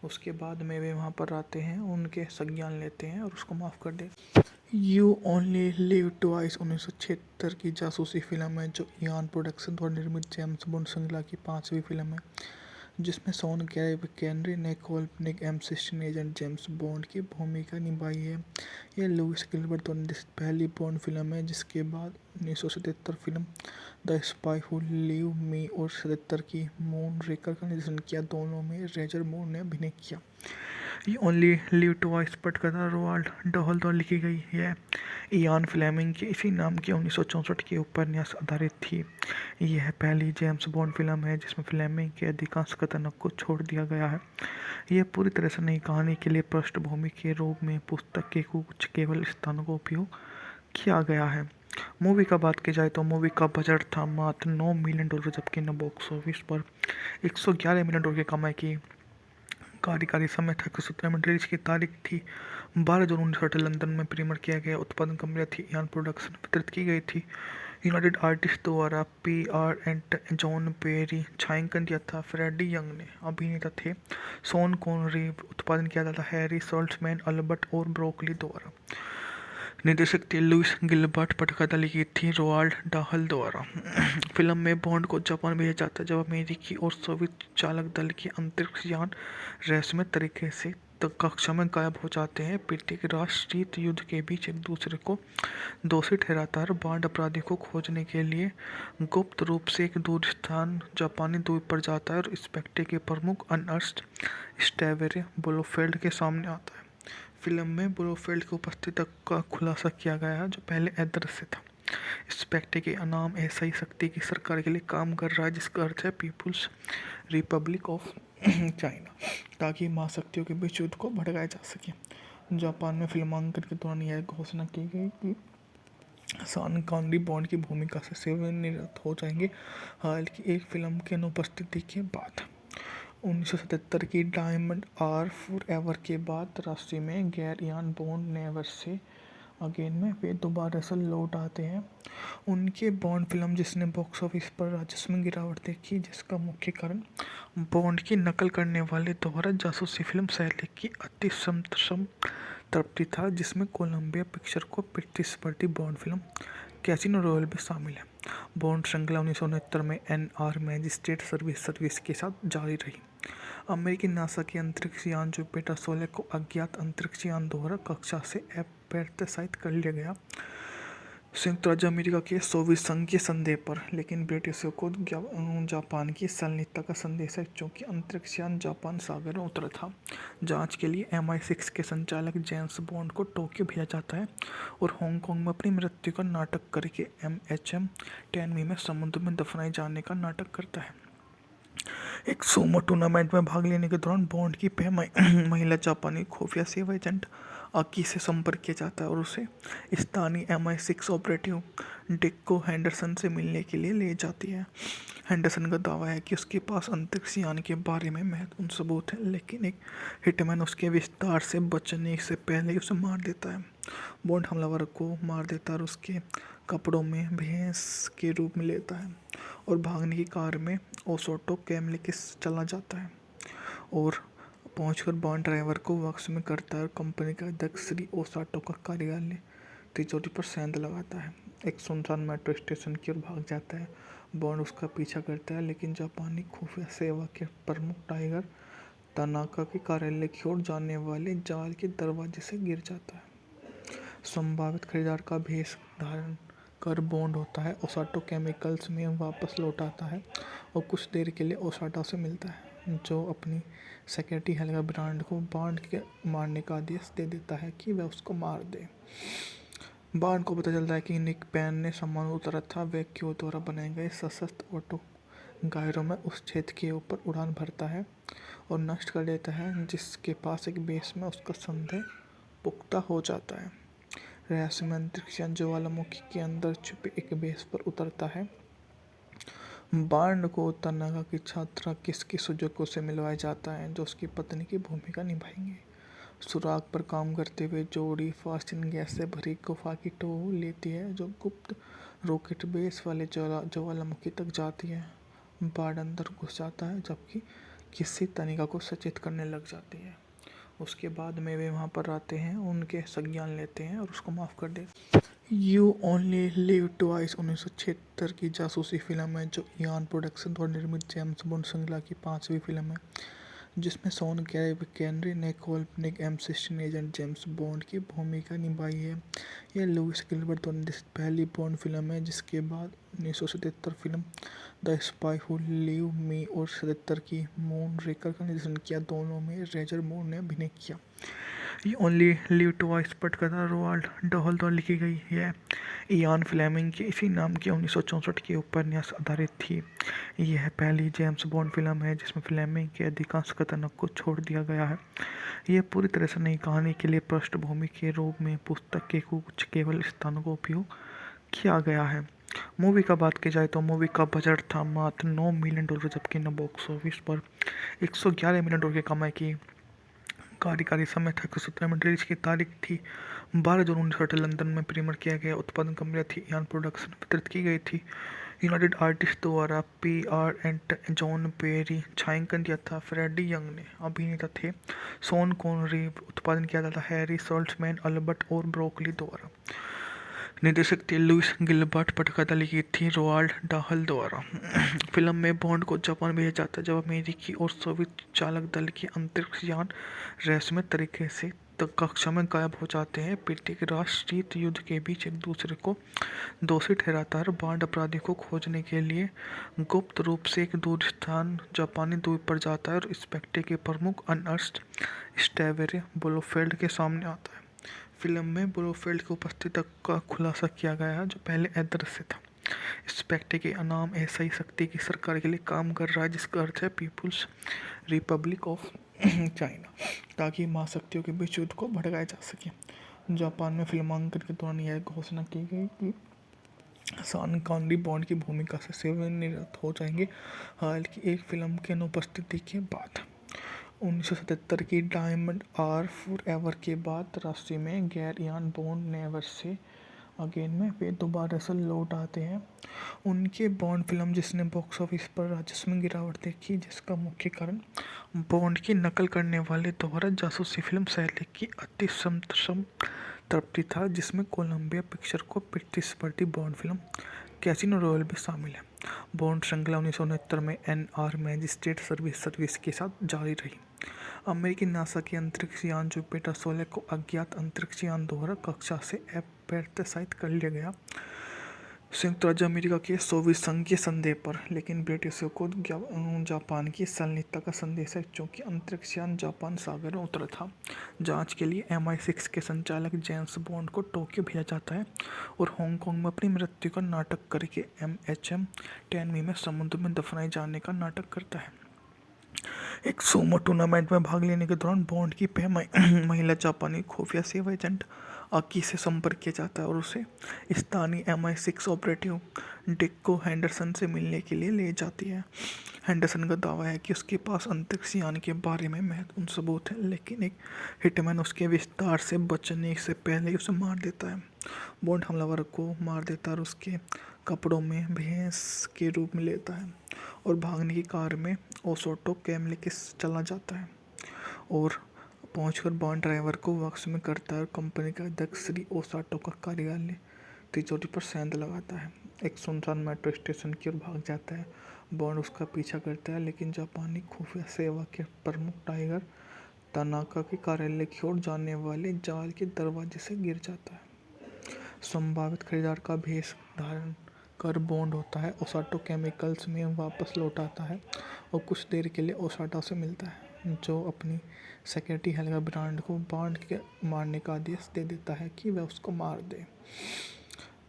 उसके बाद में वे वहाँ पर आते हैं, उनके संज्ञान लेते हैं और उसको माफ़ कर देते। यू ओनली लिव ट्वाइस 1976 की जासूसी फिल्म है जो इयान प्रोडक्शन द्वारा निर्मित जेम्स बॉन्ड श्रृंखला की 5वीं फिल्म है जिसमें शॉन केनरी ने काल्पनिक M16 एजेंट जेम्स बॉन्ड की भूमिका निभाई है। यह लुइस गिलबर्ट द्वारा निर्देशित पहली बॉन्ड फिल्म है जिसके बाद 1977 film the spy who live मी और 77 की मून रेकर का निर्देशन किया। दोनों में रोजर मूर ने अभिनय किया। ये ओनली लिव ट्वाइस पटकथा रोवाल्ड डहल द्वारा लिखी गई है। इयान फ्लेमिंग के इसी नाम के 1964 के उपन्यास आधारित थी। यह पहली जेम्स बॉन्ड फिल्म है जिसमें फ्लेमिंग के अधिकांश कथनों को छोड़ दिया गया है। यह पूरी तरह से नई कहानी के लिए पृष्ठभूमि के रूप में पुस्तक के कुछ केवल स्थानों का उपयोग किया गया है। मूवी का बात की जाए तो मूवी का बजट था मात्र $9 मिलियन जबकि न बॉक्स ऑफिस पर $111 मिलियन की कमाई की। कार्यकारी समय था 17 में रिलीज की तारीख थी 12 जून 1960 लंदन में प्रीमियर किया गया। उत्पादन कंपनी थी इयान प्रोडक्शन, वितरित की गई थी यूनाइटेड आर्टिस्ट द्वारा। PR एंड जॉन पेरी छायांकन दिया था। फ्रेडी यंग ने अभिनेता थे। शॉन कॉनरी उत्पादन किया जाता हैरी सॉल्ट्समैन अल्बर्ट और ब्रोकली द्वारा। निर्देशक थे लुइस गिलबर्ट, पटकथा लिखी थी रोवाल्ड डाहल द्वारा। फिल्म में बॉन्ड को जापान भेजा जाता है जब अमेरिकी और सोवियत चालक दल के अंतरिक्ष यान रहस्यमय तरीके से कक्षा में गायब हो जाते हैं। प्रत्येक राष्ट्र शीत युद्ध के बीच एक दूसरे को दोषी ठहराता है। बॉन्ड अपराधी को खोजने के लिए गुप्त रूप से एक दूर स्थान जापानी द्वीप पर जाता है और स्पेक्ट्रे के प्रमुख अर्नस्ट स्टेवेरे ब्लोफेल्ड के सामने आता है। फिल्म में ब्लोफेल्ड की उपस्थिति का खुलासा किया गया है जो पहले अदृश्य था। स्पेक्ट्रे के नाम ऐसा ही शक्ति की सरकार के लिए काम कर रहा है जिसका अर्थ है पीपुल्स रिपब्लिक ऑफ चाइना, ताकि महाशक्तियों के बीच युद्ध को भड़काया जा सके। जापान में फिल्मांकन के दौरान यह घोषणा की गई कि शॉन कॉनरी बॉन्ड की भूमिका से सेवानिवृत्त हो जाएंगे। हालांकि एक फिल्म की अनुपस्थिति के बाद 1977 की डायमंड आर फॉरएवर के बाद राशि में गैर Ian bond never say again में वे दोबारा से लौट आते हैं। उनके बॉन्ड फिल्म जिसने बॉक्स ऑफिस पर राजस्व में गिरावट देखी, जिसका मुख्य कारण बॉन्ड की नकल करने वाले द्वारा जासूसी फिल्म शैली की अति संतृप्ति था, जिसमें कोलंबिया पिक्चर को प्रतिस्पर्धी बॉन्ड फिल्म कैसीनो रॉयल भी शामिल है। बॉन्ड श्रृंखला 1969 में NR मैजिस्ट्रेट सर्विस के साथ जारी रही। अमेरिकी नासा के अंतरिक्ष यान जुपिटर 16 को अज्ञात अंतरिक्ष यान द्वारा कक्षा से अप्रत्याशित कर लिया गया संयुक्त राज्य अमेरिका के सोवियत संघ के संदेह पर, लेकिन ब्रिटिशों को जापान की संलिप्तता का संदेश है क्योंकि अंतरिक्ष यान जापान सागर में उतरा था। जांच के लिए MI6 के संचालक जेम्स बॉन्ड को टोक्यो भेजा जाता है और हांगकांग में अपनी मृत्यु का नाटक करके MHM टेनवी में समुद्र में दफनाए जाने का नाटक करता है। एक सूमो टूर्नामेंट में भाग लेने के दौरान बॉन्ड की महिला जापानी खुफिया सेवा एजेंट आकी से संपर्क किया जाता है और उसे स्थानीय MI6 ऑपरेटिव डिक्को हैंडरसन से मिलने के लिए ले जाती है। हैंडरसन का दावा है कि उसके पास अंतरिक्ष यान के बारे में महत्वपूर्ण सबूत है, लेकिन एक हिटमैन उसके विस्तार से बचने से पहले ही उसे मार देता है। बॉन्ड हमलावर को मार देता है और उसके कपड़ों में भैंस के रूप में लेता है और भागने की कार में ओसोटो कैम लेके चला जाता है और पहुंचकर बॉन्ड ड्राइवर को वक्स में करता है और कंपनी का अध्यक्ष श्री ओसाटो का कार्यालय तिजोरी पर सेंध लगाता है। एक सुनसान मेट्रो स्टेशन की ओर भाग जाता है। बॉन्ड उसका पीछा करता है, लेकिन जापानी खुफिया सेवा के प्रमुख टाइगर तनाका के कार्यालय की ओर जाने वाले जाल के दरवाजे से गिर जाता है। संभावित खरीदार का भेष धारण कर बॉन्ड होता है, ओसाटो केमिकल्स में वापस लौट आता है और कुछ देर के लिए ओसाटो से मिलता है, जो अपनी सेक्रेटरी हेल्गा ब्रांड को बॉन्ड के मारने का आदेश दे देता है कि वह उसको मार दे। बॉन्ड को पता चलता है कि निक पैन ने सामान उतारा था। वह क्यों द्वारा बनाए गए सशस्त्र ऑटो गायरों में उस क्षेत्र के ऊपर उड़ान भरता है और नष्ट कर देता है, जिसके पास एक बेस में उसका संदेह पुख्ता हो जाता है। रहस्यमय अंतरिक्ष यान ज्वालामुखी के अंदर छुपे एक बेस पर उतरता है बांड को तनागा की छात्रा किसकी सुजुको से मिलवाया जाता है जो उसकी पत्नी की भूमिका निभाएंगे। सुराग पर काम करते हुए जोड़ी फास्टिन गैस से भरी गुफा की टो लेती है जो गुप्त रॉकेट बेस वाले ज्वालामुखी तक जाती है। बांड अंदर घुस जाता है जबकि किसी तनिका को सचेत करने लग जाती है। उसके बाद में वे वहाँ पर आते हैं, उनके संज्ञान लेते हैं और उसको माफ़ कर देते। यू ओनली लिव ट्वाइस 1976 की जासूसी फिल्म है जो इयान प्रोडक्शन द्वारा निर्मित जेम्स बॉन्ड श्रृंखला की 5वीं फिल्म है जिसमें शॉन केनरी ने काल्पनिक M16 एजेंट जेम्स बॉन्ड की भूमिका निभाई है। यह लुइस गिलबर्ट द्वारा निर्देशित पहली बॉन्ड फिल्म है जिसके बाद 1977 film the spy who live मी और 77 की मून रेकर का निर्देशन किया। दोनों में रोजर मूर ने अभिनय किया। ये ओनली लिव ट्वाइस पटकथा रोवाल्ड डहल द्वारा लिखी गई है। इयान फ्लेमिंग के इसी नाम के 1964 के उपन्यास आधारित थी। यह पहली जेम्स बॉन्ड फिल्म है जिसमें फ्लेमिंग के अधिकांश कथनों को छोड़ दिया गया है। यह पूरी तरह से नई कहानी के लिए पृष्ठभूमि के रूप में पुस्तक के कुछ केवल स्थानों का उपयोग किया गया है। मूवी का बात की जाए तो मूवी का बजट था मात्र $9 मिलियन जबकि न बॉक्स ऑफिस पर $111 मिलियन की कमाई की। कार्यकारी समय था 117 में रिलीज की तारीख थी 12 जून 1960 लंदन में प्रीमियर किया गया। उत्पादन कंपनियां थी इयान प्रोडक्शन वितरित की गई थी। यूनाइटेड आर्टिस्ट द्वारा PR एंड जॉन पेरी छायांकन दिया था। फ्रेडी यंग ने अभिनेता थे। शॉन कॉनरी उत्पादन किया जाता हैरी सॉल्ट्समैन अल्बर्ट और ब्रोकली द्वारा निर्देशक थे। लुइस गिलबर्ट पटकथा लिखी थी रोवाल्ड डाहल द्वारा। फिल्म में बॉन्ड को जापान भेजा जाता है जब अमेरिकी और सोवियत चालक दल के अंतरिक्ष यान रहस्यमय तरीके से कक्षा में गायब हो जाते हैं। प्रत्येक राष्ट्र शीत युद्ध के बीच एक दूसरे को दोषी ठहराता है। बॉन्ड अपराधी को खोजने के लिए गुप्त रूप से एक दूर स्थान जापानी द्वीप पर जाता है और इंस्पेक्टर के प्रमुख अर्नस्ट स्टेवेरे ब्लोफेल्ड के सामने आता है। फिल्म में ब्लोफेल्ड की उपस्थिति का खुलासा किया गया है जो पहले अदृश्य था। इंस्पेक्टर के नाम ऐसा ही शक्ति की सरकार के लिए काम कर रहा है जिसका अर्थ है पीपुल्स रिपब्लिक ऑफ चाइना, ताकि महाशक्तियों के बीच युद्ध को भड़काया जा सके। जापान में फिल्मांकन के दौरान यह घोषणा की गई कि शॉन कॉनरी बॉन्ड की भूमिका से सेवानिवृत्त हो जाएंगे। हालांकि एक फिल्म की अनुपस्थिति के बाद 1977 की डायमंड आर फॉरएवर के बाद राशि में गैर Ian bond never say again में वे दोबारा से लौट आते हैं। उनके बॉन्ड फिल्म जिसने बॉक्स ऑफिस पर राजस्व में गिरावट देखी जिसका मुख्य कारण बॉन्ड की नकल करने वाले द्वारा जासूसी फिल्म शैली की अति संतृप्ति था जिसमें कोलंबिया पिक्चर को प्रतिस्पर्धी बॉन्ड फिल्म कैसीनो रॉयल भी शामिल है। बॉन्ड श्रृंखला 1969 में NR मैजिस्ट्रेट सर्विस के साथ जारी रही। अमेरिकी नासा के अंतरिक्ष यान जुपिटर 16 को अज्ञात अंतरिक्ष यान द्वारा कक्षा से अप्रत्याशित कर लिया गया संयुक्त राज्य अमेरिका के सोवियत संघ के संदेह पर, लेकिन ब्रिटिशों को जापान की संलिप्तता का संदेश है क्योंकि अंतरिक्ष यान जापान सागर में उतरा था। जांच के लिए MI6 के संचालक जेम्स बॉन्ड को टोक्यो भेजा जाता है और हांगकांग में अपनी मृत्यु का नाटक करके MHM टेनमी में समुद्र में दफनाए जाने का नाटक करता है। एक सूमो टूर्नामेंट में भाग लेने के दौरान बॉन्ड की महिला जापानी खुफिया सेवा एजेंट आकी से संपर्क किया जाता है और उसे स्थानीय MI6 ऑपरेटिव डिक्को हैंडरसन से मिलने के लिए ले जाती है। हैंडरसन का दावा है कि उसके पास अंतरिक्ष यान के बारे में महत्वपूर्ण सबूत है, लेकिन एक हिटमैन उसके विस्तार से बचने से पहले ही उसे मार देता है। बॉन्ड हमलावर को मार देता है और उसके कपड़ों में भैंस के रूप में लेता है और भागने की कार में ओसोटो कैमले के चला जाता है और पहुंचकर बॉन्ड ड्राइवर को वक्स में करता है और कंपनी के अध्यक्ष श्री ओसाटो का कार्यालय तिजोरी पर सेंध लगाता है। एक सुनसान मेट्रो स्टेशन की ओर भाग जाता है। बॉन्ड उसका पीछा करता है लेकिन जापानी खुफिया सेवा के प्रमुख टाइगर तनाका के कार्यालय की ओर जाने वाले जाल के दरवाजे से गिर जाता है। संभावित खरीदार का भेष धारण कर बॉन्ड होता है ओसाटो केमिकल्स में वापस लौट आता है और कुछ देर के लिए ओसाटो से मिलता है जो अपनी सेक्रेटरी हेल्गा ब्रांड को बॉन्ड के मारने का आदेश दे देता है कि वह उसको मार दे।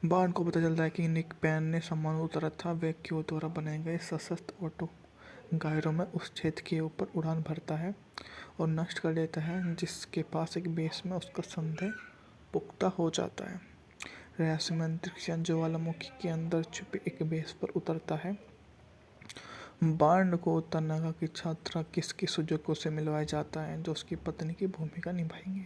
बॉन्ड को पता चलता है कि निक पैन ने सामान उतारा था। वह क्यू द्वारा बनाए गए सशस्त्र ऑटो गायरों में उस क्षेत्र के ऊपर उड़ान भरता है और नष्ट कर देता है जिसके पास एक बेस में उसका संदेह पुख्ता हो जाता है। रहस्यमय अंतरिक्ष यान ज्वालामुखी के अंदर छुपे एक बेस पर उतरता है बांड को तनागा की छात्रा किसकी सुजुको से मिलवाया जाता है जो उसकी पत्नी की भूमिका निभाएंगे।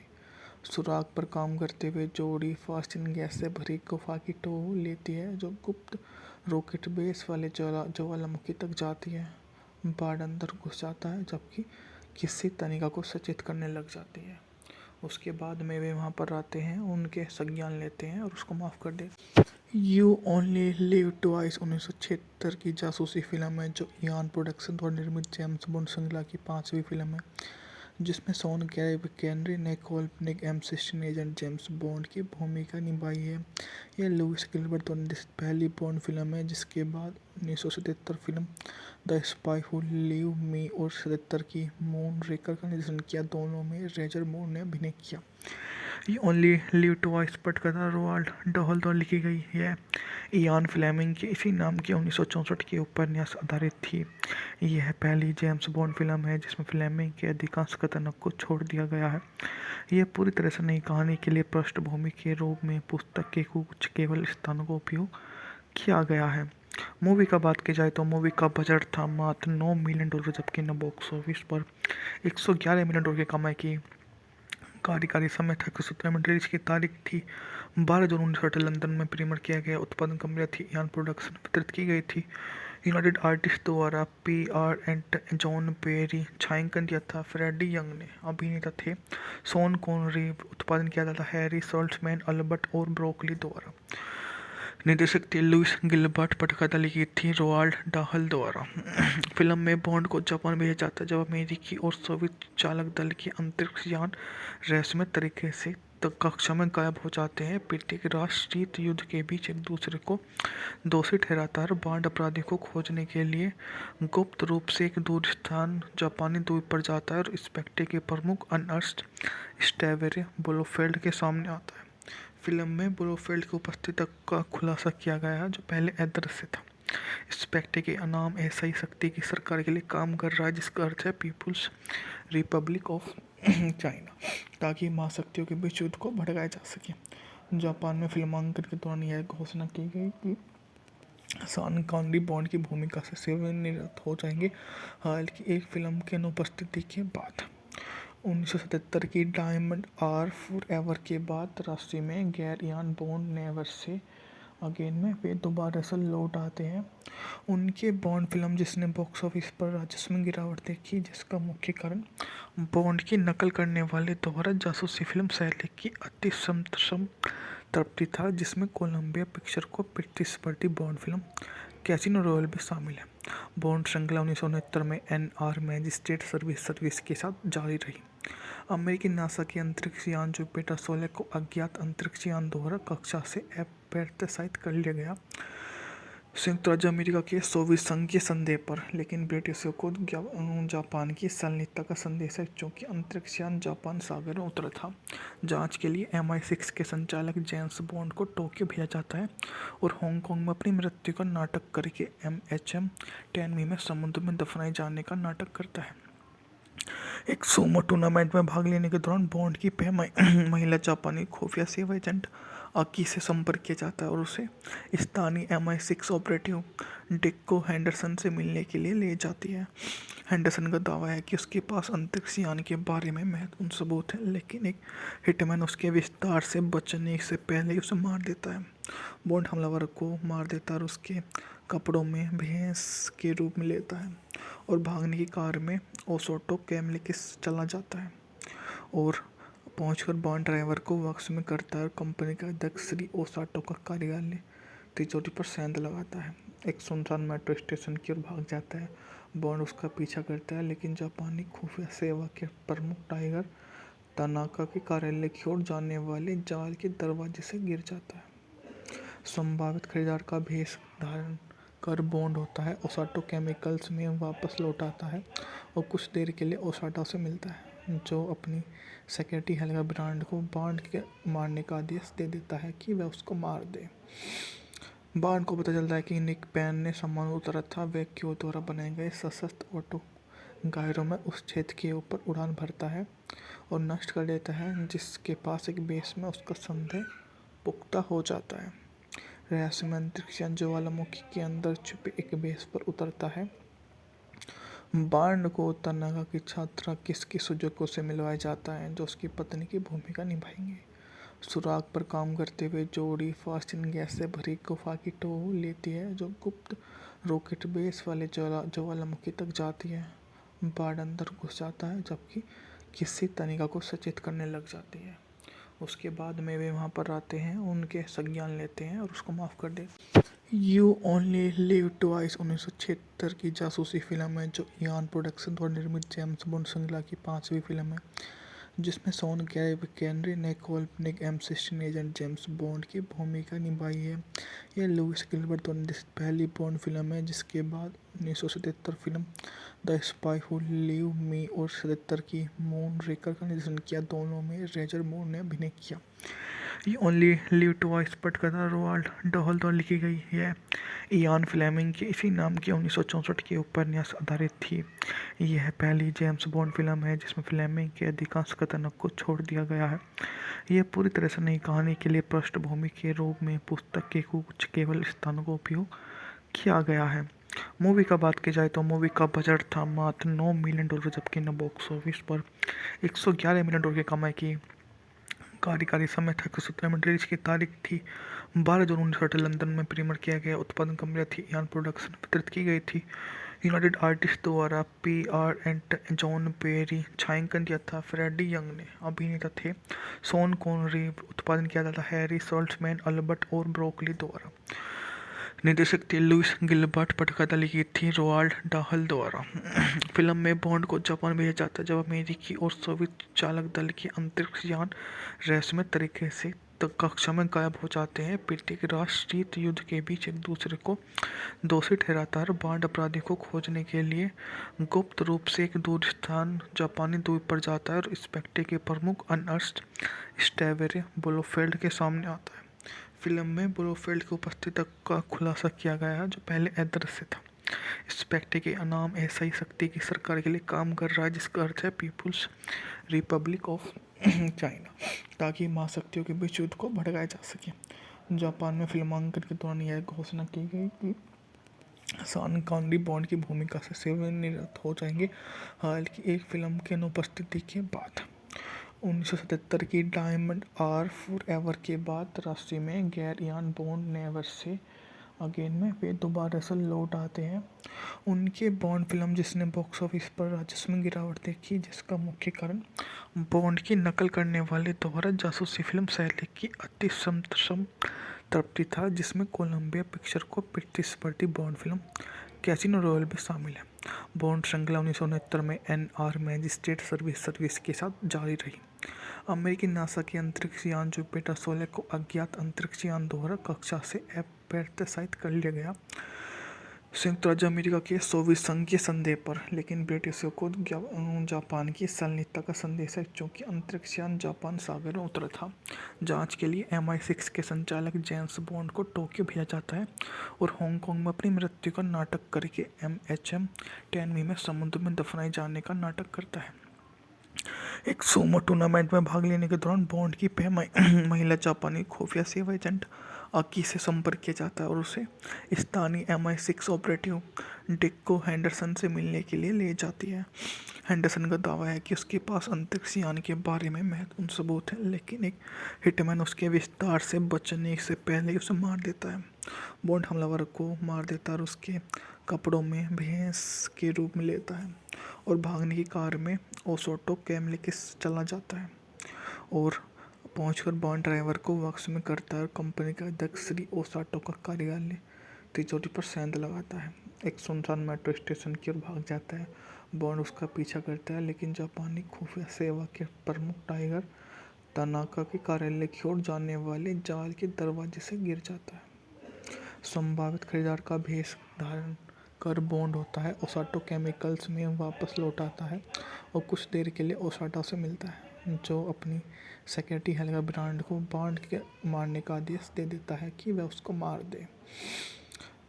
सुराग पर काम करते हुए जोड़ी फास्टिन गैस से भरी गुफा की टो लेती है जो गुप्त रॉकेट बेस वाले ज्वालामुखी तक जाती है। बांड अंदर घुस जाता है जबकि किसी तनिका को सचेत करने लग जाती है। उसके बाद में वे वहाँ पर आते हैं, उनके संज्ञान लेते हैं और उसको माफ़ कर देते हैं। यू ओनली लिव ट्वाइस 1976 की जासूसी फिल्म है जो इयान प्रोडक्शन द्वारा निर्मित जेम्स बॉन्ड श्रृंखला की 5वीं फिल्म है जिसमें शॉन केनरी ने काल्पनिक M16 एजेंट जेम्स बॉन्ड की भूमिका निभाई है। यह लुइस गिलबर्ट द्वारा निर्देशित पहली बॉन्ड फिल्म है जिसके बाद 1977 film the spy who live मी और 77 की मून रेकर का निर्देशन किया। दोनों में रोजर मूर ने अभिनय किया। ये ओनली लिव ट्वाइस पटकथा रोवाल्ड डहल द्वारा लिखी गई है। इयान फ्लेमिंग के इसी नाम के 1964 के उपन्यास आधारित थी। यह पहली जेम्स बॉन्ड फिल्म है जिसमें फ्लेमिंग के अधिकांश कथनों को छोड़ दिया गया है। यह पूरी तरह से नई कहानी के लिए पृष्ठभूमि के रूप में पुस्तक के कुछ केवल स्थानों का उपयोग किया गया है। मूवी का बात की जाए तो मूवी का बजट था मात्र $9 मिलियन जबकि न बॉक्स ऑफिस पर $111 मिलियन की कमाई की। कार्यकारी समय था 117 मिनट। रिलीज की तारीख थी 12 जून 1960 लंदन में प्रीमियर किया गया। उत्पादन कंपनी थी इयान प्रोडक्शन। वितरित की गई थी यूनाइटेड आर्टिस्ट द्वारा। PR एंड जॉन पेरी छायांकन दिया था। फ्रेडी यंग ने अभिनेता थे। Sean Connery. उत्पादन किया जाता हैरी सॉल्ट्समैन अल्बर्ट और ब्रोकली द्वारा। निर्देशक थे लुइस गिलबर्ट। पटकथा लिखी थी रोवाल्ड डाहल द्वारा। फिल्म में बॉन्ड को जापान भेजा जाता है जब अमेरिकी और सोवियत चालक दल के अंतरिक्ष यान रहस्यमय तरीके से कक्षा में गायब हो जाते हैं। प्रत्येक राष्ट्र शीत युद्ध के बीच एक दूसरे को दोषी ठहराता है। बॉन्ड अपराधी को खोजने के लिए गुप्त रूप से एक दूर स्थान जापानी द्वीप पर जाता है और स्पेक्टे के प्रमुख अर्नस्ट स्टेवेरे ब्लोफेल्ड के सामने आता है। फिल्म में ब्लोफेल्ड की उपस्थिति का खुलासा किया गया है जो पहले अदृश्य था। स्पेक्टे के नाम ऐसा ही शक्ति की सरकार के लिए काम कर रहा है जिसका अर्थ है पीपुल्स रिपब्लिक ऑफ चाइना, ताकि महाशक्तियों के बीच युद्ध को भड़काया जा सके। जापान में फिल्मांकन के दौरान यह घोषणा की गई कि शॉन कॉनरी बॉन्ड की भूमिका से सेवानिवृत्त हो जाएंगे। हालांकि एक फिल्म की अनुपस्थिति के बाद 1977 की डायमंड आर फॉरएवर के बाद राशि में गैर Ian bond never say again में वे दोबारा से लौट आते हैं। उनके बॉन्ड फिल्म जिसने बॉक्स ऑफिस पर राजस्व में गिरावट देखी जिसका मुख्य कारण बॉन्ड की नकल करने वाले द्वारा जासूसी फिल्म शैली की अति संतृप्ति था जिसमें कोलंबिया पिक्चर को प्रतिस्पर्धी बॉन्ड फिल्म कैसीनो रॉयल भी शामिल है। बॉन्ड श्रृंखला 1969 में NR मैजिस्ट्रेट सर्विस के साथ जारी रही। अमेरिकी नासा के अंतरिक्ष यान जुपिटर 16 को अज्ञात अंतरिक्ष यान द्वारा कक्षा से अप्रत्याशित कर लिया गया संयुक्त राज्य अमेरिका के सोवियत संघ के संदेह पर, लेकिन ब्रिटिशों को जापान की संलिप्तता का संदेश है क्योंकि अंतरिक्ष यान जापान सागर में उतरा था। जांच के लिए MI6 के संचालक जेम्स बॉन्ड को टोक्यो भेजा जाता है और हांगकांग में अपनी मृत्यु का नाटक करके MHM टेनमी में समुद्र में दफनाए जाने का नाटक करता है। एक सूमो टूर्नामेंट में भाग लेने के दौरान बॉन्ड की महिला जापानी खुफिया सेवा एजेंट आकी से संपर्क किया जाता है और उसे स्थानीय MI6 ऑपरेटिव डिक्को हैंडरसन से मिलने के लिए ले जाती है। हैंडरसन का दावा है कि उसके पास अंतरिक्ष यान के बारे में महत्वपूर्ण सबूत है, लेकिन एक हिटमैन उसके विस्तार से बचने से पहले ही उसे मार देता है। बॉन्ड हमलावर को मार देता है और उसके कपड़ों में भैंस के रूप में लेता है और भागने की कार में ओसोटो कैमले के चला जाता है और पहुंचकर बॉन्ड ड्राइवर को वक्स में करता है और कंपनी के अध्यक्ष श्री ओसाटो का कार्यालय तिजोरी पर सेंध लगाता है। एक सुनसान मेट्रो स्टेशन की ओर भाग जाता है। बॉन्ड उसका पीछा करता है लेकिन जापानी खुफिया सेवा के प्रमुख टाइगर तनाका के कार्यालय की ओर जाने वाले जाल के दरवाजे से गिर जाता है। संभावित खरीदार का भेष धारण कर बॉन्ड होता है, ओसाटो केमिकल्स में वापस लौट आता है और कुछ देर के लिए ओसाटो से मिलता है जो अपनी सेक्रेटरी हेल्गा ब्रांड को बॉन्ड के मारने का आदेश दे देता है कि वह उसको मार दे। बॉन्ड को पता चलता है कि निक पैन ने सामान उतारा था। वह क्यू द्वारा बनाए गए सशस्त्र ऑटो गायरों में उस क्षेत्र के ऊपर उड़ान भरता है और नष्ट कर देता है जिसके पास एक बेस में उसका संदेह पुख्ता हो जाता है। रहस्यमय अंतरिक्ष यान ज्वालामुखी के अंदर छुपे एक बेस पर उतरता है बांड को तनागा की छात्रा किसकी सुजुको से मिलवाया जाता है जो उसकी पत्नी की भूमिका निभाएंगे। सुराग पर काम करते हुए जोड़ी फास्टिन गैस से भरी गुफा की टो लेती है जो गुप्त रॉकेट बेस वाले ज्वालामुखी तक जाती है। बांड अंदर घुस जाता है जबकि किसी तनिका को सचेत करने लग जाती है। उसके बाद में वे वहाँ पर आते हैं, उनके संज्ञान लेते हैं और उसको माफ़ कर देते हैं। यू ओनली लिव ट्वाइस 1976 की जासूसी फिल्म है जो इयान प्रोडक्शन द्वारा निर्मित जेम्स बॉन्ड श्रृंखला की 5वीं फिल्म है जिसमें शॉन केनरी ने काल्पनिक M16 एजेंट जेम्स बॉन्ड की भूमिका निभाई है। यह लुइस गिलबर्ट द्वारा निर्देशित पहली बॉन्ड फिल्म है जिसके बाद 1977 film the spy who live मी और 77 की मून रेकर का निर्देशन किया। दोनों में रोजर मूर ने अभिनय किया। ये ओनली लिव ट्वाइस पटकथा रोआल्ड डहल द्वारा लिखी गई है। इयान फ्लेमिंग के इसी नाम के 1964 के उपन्यास आधारित थी। यह पहली जेम्स बॉन्ड फिल्म है जिसमें फ्लेमिंग के अधिकांश कथनों को छोड़ दिया गया है। यह पूरी तरह से नई कहानी के लिए पृष्ठभूमि के रूप में पुस्तक के कुछ केवल स्थानों का उपयोग किया गया है। मूवी का बात की जाए तो मूवी का बजट था मात्र $9 मिलियन जबकि न बॉक्स ऑफिस पर 111 मिलियन डॉलर की कमाई की। कार्यकारी समय था 117 मिनट। रिलीज की तारीख थी 12 जून 1960 लंदन में प्रीमियर किया गया। उत्पादन कंपनी थी इयान प्रोडक्शन। वितरित की गई थी यूनाइटेड आर्टिस्ट द्वारा। PR एंड जॉन पेरी छायांकन दिया था। फ्रेडी यंग ने अभिनेता थे। Sean Connery. उत्पादन किया जाता हैरी सॉल्ट्समैन अल्बर्ट और ब्रोकली द्वारा। निर्देशक थे लुइस गिलबर्ट। पटकथा लिखी थी रोआल्ड डाहल द्वारा। फिल्म में बॉन्ड को जापान भेजा जाता जब अमेरिकी और सोवियत चालक दल के अंतरिक्ष यान रहस्यमय तरीके से कक्षा में गायब हो जाते हैं। प्रत्येक राष्ट्र शीत युद्ध के बीच एक दूसरे को दोषी ठहराता है। बॉन्ड अपराधी को खोजने के लिए गुप्त रूप से एक दूर स्थान जापानी द्वीप पर जाता है और स्पेक्टे के प्रमुख अर्नस्ट स्टेवेरे ब्लोफेल्ड के सामने आता है। फिल्म में ब्लोफेल्ड की उपस्थिति का खुलासा किया गया है जो पहले अदृश्य था। स्पेक्टे के नाम ऐसा ही शक्ति की सरकार के लिए काम कर रहा है जिसका अर्थ है पीपुल्स रिपब्लिक ऑफ चाइना, ताकि महाशक्तियों के बीच युद्ध को भड़काया जा सके। जापान में फिल्मांकन के दौरान यह घोषणा की गई कि शॉन कॉनरी बॉन्ड की भूमिका से सेवानिवृत्त हो जाएंगे। हालांकि एक फिल्म की अनुपस्थिति के बाद 1977 की डायमंड आर फॉरएवर के बाद राशि में गैर Ian bond never say again में वे दोबारा से लौट आते हैं। उनके बॉन्ड फिल्म जिसने बॉक्स ऑफिस पर राजस्व में गिरावट देखी जिसका मुख्य कारण बॉन्ड की नकल करने वाले द्वारा जासूसी फिल्म शैली की अति संतृप्ति था जिसमें कोलंबिया पिक्चर को प्रतिस्पर्धी बॉन्ड फिल्म कैसीनो रॉयल भी शामिल है। बॉन्ड श्रृंखला 1969 में NR मैजिस्ट्रेट सर्विस के साथ जारी रही। अमेरिकी नासा के अंतरिक्ष यान जुपिटर 16 को अज्ञात अंतरिक्ष यान द्वारा कक्षा से अप्रत्याशित कर लिया गया संयुक्त राज्य अमेरिका के सोवियत संघ के संदेह पर, लेकिन ब्रिटिशों को जापान की संलिप्तता का संदेश है क्योंकि अंतरिक्ष यान जापान सागर में उतरा था। जांच के लिए MI6 के संचालक जेम्स बॉन्ड को टोक्यो भेजा जाता है और हांगकांग में अपनी मृत्यु का नाटक करके MHM टेनमी में समुद्र में दफनाए जाने का नाटक करता है। एक सूमो टूर्नामेंट में भाग लेने के दौरान बॉन्ड की महिला जापानी खुफिया सेवा एजेंट आकी से संपर्क किया जाता है और उसे स्थानीय MI6 ऑपरेटिव डिक्को हेंडरसन से मिलने के लिए ले जाती है। हेंडरसन का दावा है कि उसके पास अंतरिक्ष यान के बारे में महत्वपूर्ण सबूत है, लेकिन एक हिटमैन उसके विस्तार से बचने से पहले ही उसे मार देता है। बॉन्ड हमलावर को मार देता है और उसके कपड़ों में भैंस के रूप में लेता है और भागने की कार में ओसोटो कैमले के चला जाता है और पहुंचकर बॉन्ड ड्राइवर को वापस में करता है और कंपनी के अध्यक्ष श्री ओसाटो का कार्यालय तिजोरी पर सेंध लगाता है। एक सुनसान मेट्रो स्टेशन की ओर भाग जाता है। बॉन्ड उसका पीछा करता है लेकिन जापानी खुफिया सेवा के प्रमुख टाइगर तनाका के कार्यालय की ओर जाने वाले जाल के दरवाजे से गिर जाता है। संभावित खरीदार का भेष धारण कर बॉन्ड होता है ओसाटो केमिकल्स में वापस लौट आता है और कुछ देर के लिए ओसाटो से मिलता है जो अपनी सेक्रेटरी हेल्गा ब्रांड को बॉन्ड के मारने का आदेश दे देता है कि वह उसको मार दे।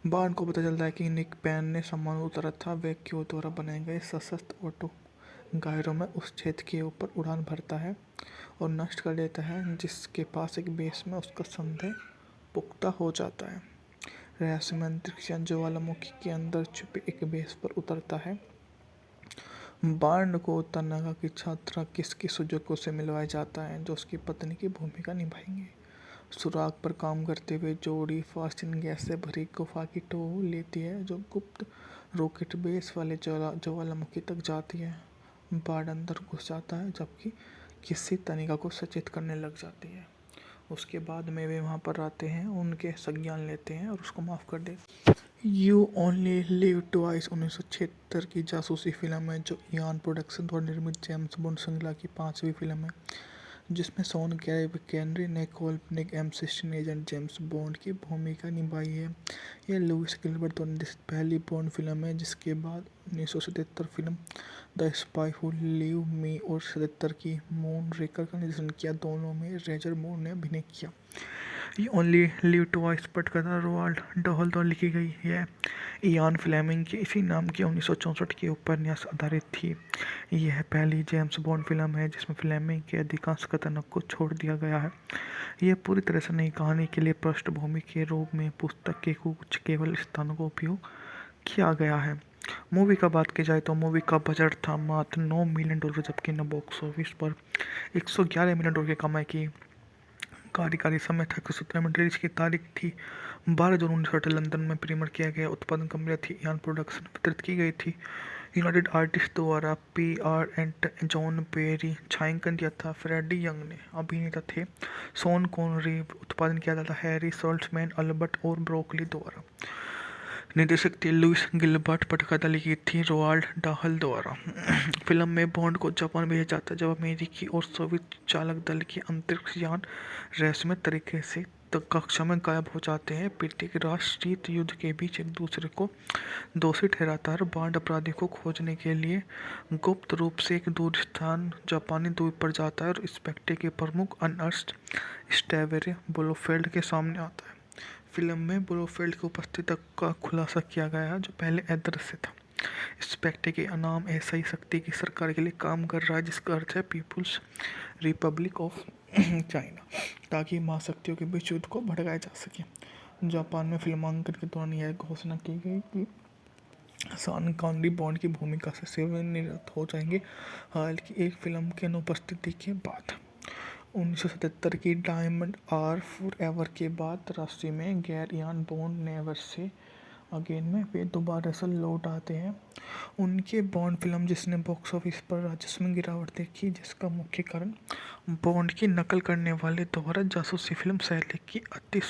बॉन्ड को पता चलता है कि निक पैन ने सामान उतारा था। वह क्यू द्वारा बनाए गए सशस्त्र ऑटो गायरों में उस क्षेत्र के ऊपर उड़ान भरता है और नष्ट कर देता है जिसके पास एक बेस में उसका संदेह पुख्ता हो जाता है। रहस्यमय अंतरिक्ष यान ज्वालामुखी के अंदर छुपे एक बेस पर उतरता है बांड को तनागा की छात्रा किसकी सुजुको से मिलवाया जाता है जो उसकी पत्नी की भूमिका निभाएंगे। सुराग पर काम करते हुए जोड़ी फास्टिन गैस से भरी गुफा की टो लेती है जो गुप्त रॉकेट बेस वाले ज्वालामुखी तक जाती है। बाढ़ अंदर घुस जाता है जबकि किसी तनिका को सचेत करने लग जाती है। उसके बाद में वे वहाँ पर आते हैं, उनके संज्ञान लेते हैं और उसको माफ़ कर देते हैं। यू ओनली लिव ट्वाइस 1976 की जासूसी फिल्म है जो इयान प्रोडक्शन द्वारा निर्मित जेम्स बॉन्ड श्रृंखला की 5वीं फिल्म है जिसमें शॉन केनरी ने काल्पनिक M16 एजेंट जेम्स बॉन्ड की भूमिका निभाई है। यह लुइस गिलबर्ट द्वारा निर्देशित पहली बॉन्ड फिल्म है जिसके बाद 1977 film the spy who live मी और 77 की मून रेकर का निर्देशन किया। दोनों में रोजर मूर ने अभिनय किया। ये ओनली लिव ट्वाइस पटकथा रोवाल्ड डहल द्वारा लिखी गई है। इयान फ्लेमिंग के इसी नाम के 1964 के उपन्यास आधारित थी। यह पहली जेम्स बॉन्ड फिल्म है जिसमें फ्लेमिंग के अधिकांश कथनों को छोड़ दिया गया है। यह पूरी तरह से नई कहानी के लिए पृष्ठभूमि के रूप में पुस्तक के कुछ केवल स्थानों का उपयोग किया गया है। मूवी का बात की जाए तो मूवी का बजट था मात्र $9 मिलियन जबकि न बॉक्स ऑफिस पर 111 मिलियन डॉलर की कमाई की। कार्यकारी समय था 117 मिनट। रिलीज की तारीख थी 12 जून 1960 लंदन में प्रीमियर किया गया। उत्पादन कंपनी थी इयान प्रोडक्शन। वितरित की गई थी यूनाइटेड आर्टिस्ट द्वारा। PR एंड जॉन पेरी छायांकन दिया था। फ्रेडी यंग ने अभिनेता थे। Sean Connery. उत्पादन किया जाता हैरी सॉल्ट्समैन अल्बर्ट और ब्रोकली द्वारा। निर्देशक थे लुइस गिलबर्ट। पटकथा लिखी थी रोवाल्ड डाहल द्वारा। फिल्म में बॉन्ड को जापान भेजा जाता है जब अमेरिकी और सोवियत चालक दल के अंतरिक्ष यान रहस्यमय तरीके से कक्षा में गायब हो जाते हैं। प्रत्येक राष्ट्र शीत युद्ध के बीच एक दूसरे को दोषी ठहराता है। बॉन्ड अपराधी को खोजने के लिए गुप्त रूप से एक दूर स्थान जापानी द्वीप पर जाता है और स्पेक्टे के प्रमुख अर्नस्ट स्टेवेरे ब्लोफेल्ड के सामने आता है। फिल्म में ब्लोफेल्ड की उपस्थिति का खुलासा किया गया है जो पहले अदृश्य था। स्पेक्टे के नाम ऐसा ही शक्ति की सरकार के लिए काम कर रहा है जिसका अर्थ है पीपुल्स रिपब्लिक ऑफ चाइना, ताकि महाशक्तियों के बीच युद्ध को भड़काया जा सके। जापान में फिल्मांकन के दौरान यह घोषणा की गई कि शॉन कॉनरी बॉन्ड की भूमिका से सेवानिवृत्त हो जाएंगे। हालांकि एक फिल्म की अनुपस्थिति के बाद 1977 की डायमंड आर फॉरएवर के बाद राशि में गैर Ian bond never say again में वे दोबारा से लौट आते हैं। उनके बॉन्ड फिल्म जिसने बॉक्स ऑफिस पर राजस्व में गिरावट देखी जिसका मुख्य कारण बॉन्ड की नकल करने वाले द्वारा जासूसी फिल्म शैली की अति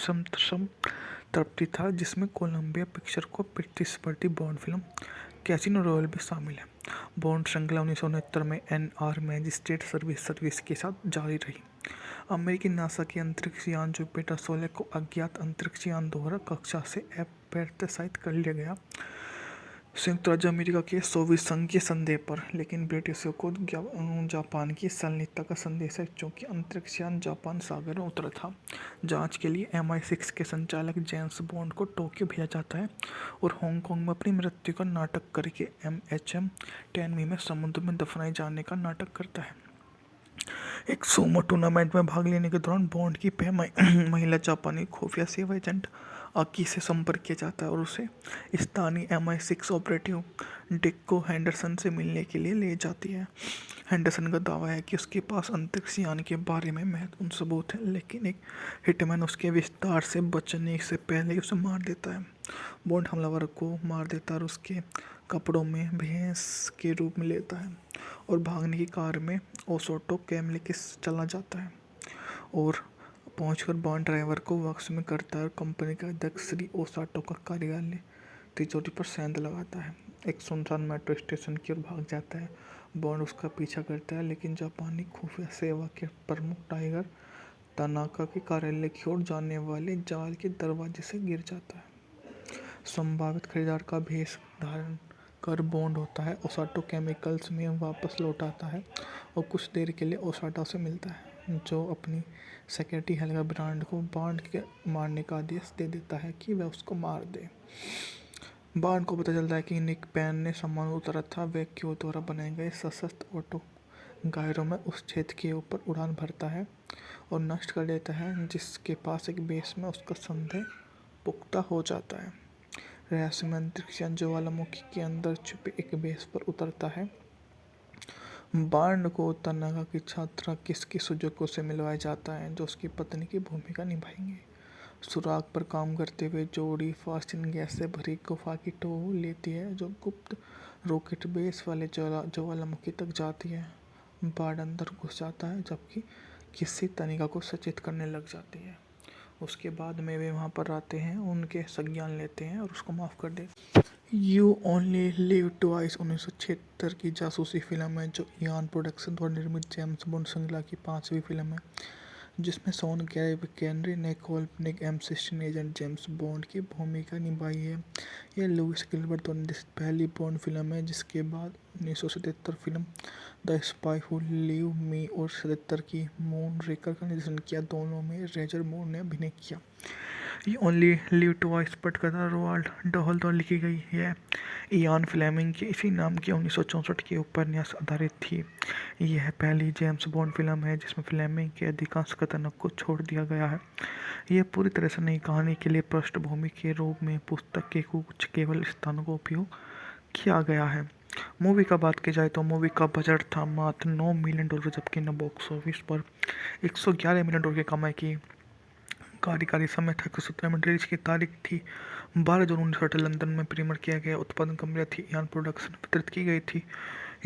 तृप्ति था जिसमें कोलंबिया पिक्चर को प्रतिस्पर्धी बॉन्ड फिल्म कैसीनो रॉयल भी शामिल है। बॉन्ड श्रृंखला 1969 में NR मैजिस्ट्रेट सर्विस के साथ जारी रही। अमेरिकी नासा के अंतरिक्ष यान जुपिटर 16 को अज्ञात अंतरिक्ष यान द्वारा कक्षा से अप्रत्याशित कर लिया गया संयुक्त राज्य अमेरिका के सोवियत संघ के संदेह पर, लेकिन ब्रिटिशों को जापान की संलिप्तता का संदेश है क्योंकि अंतरिक्ष यान जापान सागर में उतरा था। जांच के लिए MI6 के संचालक जेम्स बॉन्ड को टोक्यो भेजा जाता है और हांगकांग में अपनी मृत्यु का नाटक करके MHM टेनमी में समुद्र में दफनाए जाने का नाटक करता है। एक सूमो टूर्नामेंट में भाग लेने के दौरान बॉन्ड की महिला जापानी खुफिया सेवा एजेंट आकी से संपर्क किया जाता है और उसे स्थानीय MI6 ऑपरेटिव डिक्को हैंडरसन से मिलने के लिए ले जाती है। हैंडरसन का दावा है कि उसके पास अंतरिक्ष यान के बारे में महत्वपूर्ण सबूत है, लेकिन एक हिटमैन उसके विस्तार से बचने से पहले उसे मार देता है। बॉन्ड हमलावर को मार देता है और उसके कपड़ों में भैंस के रूप में लेता है और भागने की कार में ओसोटो कैमले के चला जाता है और पहुंचकर बॉन्ड ड्राइवर को वापस में करता है और कंपनी के अध्यक्ष श्री ओसाटो का कार्यालय तिजोरी पर सेंध लगाता है। एक सुनसान मेट्रो स्टेशन की ओर भाग जाता है। बॉन्ड उसका पीछा करता है लेकिन जापानी खुफिया सेवा के प्रमुख टाइगर तनाका के कार्यालय की ओर जाने वाले जाल के दरवाजे से गिर जाता है। संभावित खरीदार का भेष धारण कर बॉन्ड होता है, ओसाटो केमिकल्स में वापस लौट आता है और कुछ देर के लिए ओसाटो से मिलता है जो अपनी सेक्रेटरी हेल्गा ब्रांड को बॉन्ड के मारने का आदेश दे देता है कि वह उसको मार दे। बॉन्ड को पता चलता है कि निक पैन ने सामान उतारा था। वह क्यू द्वारा बनाए गए सशस्त्र ऑटो गायरों में उस क्षेत्र के ऊपर उड़ान भरता है और नष्ट कर देता है जिसके पास एक बेस में उसका संदेह पुख्ता हो जाता है। रहस्यमय अंतरिक्ष यान ज्वालामुखी के अंदर छुपे एक बेस पर उतरता है बांड को तनागा की छात्रा किसकी सुजुको से मिलवाया जाता है जो उसकी पत्नी की भूमिका निभाएंगे। सुराग पर काम करते हुए जोड़ी फास्टिन गैस से भरी गुफा की टो लेती है जो गुप्त रॉकेट बेस वाले ज्वालामुखी तक जाती है। बांड अंदर घुस जाता है जबकि किसी तनिका को सचेत करने लग जाती है। उसके बाद में वे वहाँ पर आते हैं, उनके संज्ञान लेते हैं और उसको माफ़ कर देते। यू ओनली लिव ट्वाइस 1976 की जासूसी फिल्म है जो इयान प्रोडक्शन द्वारा निर्मित जेम्स बॉन्ड श्रृंखला की 5वीं फिल्म है जिसमें शॉन केनरी ने काल्पनिक M16 एजेंट जेम्स बॉन्ड की भूमिका निभाई है। यह लुइस गिलबर्ट द्वारा निर्देशित पहली बॉन्ड फिल्म है जिसके बाद 1977 film the spy who live मी और 77 की मून रेकर का निर्देशन किया। दोनों में रोजर मूर ने अभिनय किया। ये ओनली लिव ट्वाइस पटकथा रोवाल्ड डहल द्वारा लिखी गई है। इयान फ्लेमिंग के इसी नाम के 1964 के उपन्यास आधारित थी। यह पहली जेम्स बॉन्ड फिल्म है जिसमें फ्लेमिंग के अधिकांश कथनों को छोड़ दिया गया है। यह पूरी तरह से नई कहानी के लिए पृष्ठभूमि के रूप में पुस्तक के कुछ केवल स्थानों का उपयोग किया गया है। मूवी का बात की जाए तो मूवी का बजट था मात्र $9 मिलियन जबकि न बॉक्स ऑफिस पर 111 मिलियन डॉलर की कमाई की। कार्यकारी समय था 117 मिनट। रिलीज की तारीख थी 12 जून 1960 लंदन में प्रीमियर किया गया। उत्पादन कंपनी थी इयान प्रोडक्शन। वितरित की गई थी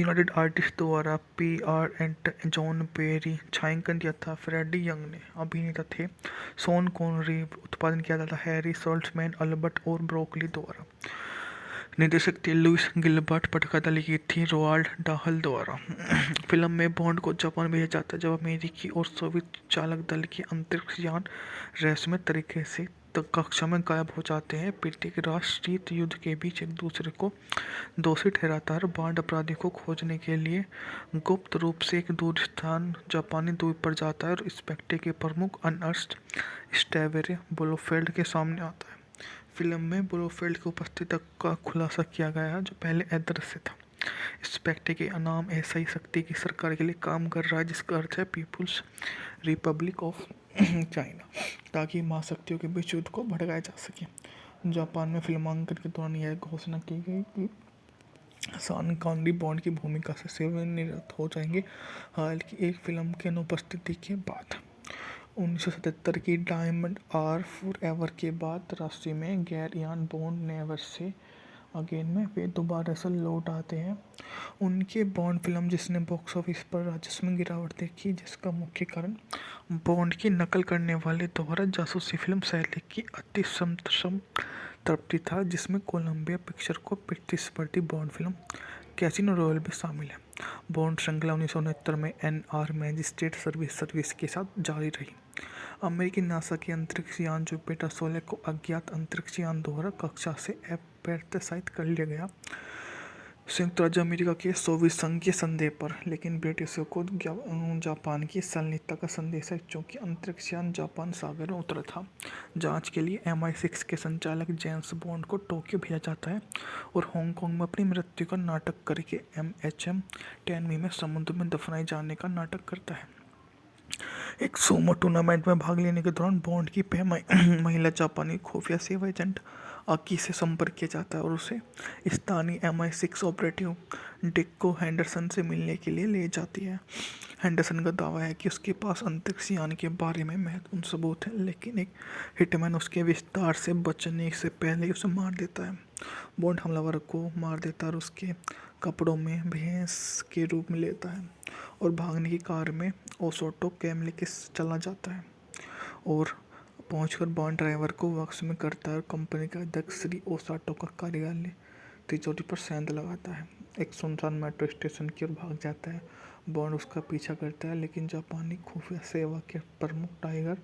यूनाइटेड आर्टिस्ट द्वारा। PR एंड जॉन पेरी छायांकन दिया था। फ्रेडी यंग ने अभिनेता थे। Sean Connery. उत्पादन किया जाता हैरी सॉल्ट्समैन अल्बर्ट और ब्रोकली द्वारा। निर्देशक थे लुइस गिलबर्ट। पटकथा लिखी थी रोवाल्ड डाहल द्वारा। फिल्म में बॉन्ड को जापान भेजा जाता है जब अमेरिकी और सोवियत चालक दल के अंतरिक्ष यान रहस्यमय तरीके से कक्षा में गायब हो जाते हैं। प्रत्येक राष्ट्र शीत युद्ध के बीच एक दूसरे को दोषी ठहराता है। बॉन्ड अपराधी को खोजने के लिए गुप्त रूप से एक दूर स्थान जापानी द्वीप पर जाता है और स्पेक्टे के प्रमुख अर्नस्ट स्टेवेरे ब्लोफेल्ड के सामने आता है। फिल्म में ब्लोफेल्ड की उपस्थिति का खुलासा किया गया है जो पहले अदृश्य था। स्पेक्टे के नाम ऐसा ही शक्ति की सरकार के लिए काम कर रहा है जिसका अर्थ है पीपुल्स रिपब्लिक ऑफ चाइना, ताकि महाशक्तियों के बीच युद्ध को भड़काया जा सके। जापान में फिल्मांकन के दौरान यह घोषणा की गई कि शॉन कॉनरी बॉन्ड की भूमिका से सेवानिवृत्त हो जाएंगे। हालांकि एक फिल्म की अनुपस्थिति के बाद 1977 की डायमंड आर फॉरएवर के बाद राशि में गैर Ian bond never say again में वे दोबारा से लौट आते हैं। उनके बॉन्ड फिल्म जिसने बॉक्स ऑफिस पर राजस्व में गिरावट देखी जिसका मुख्य कारण बॉन्ड की नकल करने वाले द्वारा जासूसी फिल्म शैली की अति संतृप्ति था जिसमें कोलंबिया पिक्चर को प्रतिस्पर्धी बॉन्ड फिल्म कैसीनो रॉयल भी शामिल है। बॉन्ड श्रृंखला 1969 में NR मैजिस्ट्रेट सर्विस के साथ जारी रही। अमेरिकी नासा के अंतरिक्ष यान जुपिटर 16 को अज्ञात अंतरिक्ष यान द्वारा कक्षा से अप्रत्याशित कर लिया गया संयुक्त राज्य अमेरिका के सोवियत संघ के संदेह पर, लेकिन ब्रिटिशों को जापान की संलिप्तता का संदेश है क्योंकि अंतरिक्ष यान जापान सागर में उतरा था। जांच के लिए MI6 के संचालक जेम्स बॉन्ड को टोक्यो भेजा जाता है और हांगकांग में अपनी मृत्यु का नाटक करके MHM टेनमी में समुद्र में दफनाए जाने का नाटक करता है। एक सूमो टूर्नामेंट में भाग लेने के दौरान बॉन्ड की महिला जापानी खुफिया सेवा एजेंट आकी से संपर्क किया जाता है और उसे स्थानीय MI6 ऑपरेटिव डिक्को हेंडरसन से मिलने के लिए ले जाती है। हेंडरसन का दावा है कि उसके पास अंतरिक्ष यान के बारे में महत्वपूर्ण सबूत है, लेकिन एक हिटमैन उसके विस्तार से बचने से पहले ही उसे मार देता है। बॉन्ड हमलावर को मार देता है और उसके कपड़ों में भैंस के रूप में लेता है और भागने की कार में ओसोटो कैमले के चला जाता है और पहुंचकर बॉन्ड ड्राइवर को वापस में करता है और कंपनी का अध्यक्ष श्री ओसाटो का कार्यालय तिजोरी पर सेंध लगाता है। एक सुनसान मेट्रो स्टेशन की ओर भाग जाता है। बॉन्ड उसका पीछा करता है लेकिन जापानी खुफिया सेवा के प्रमुख टाइगर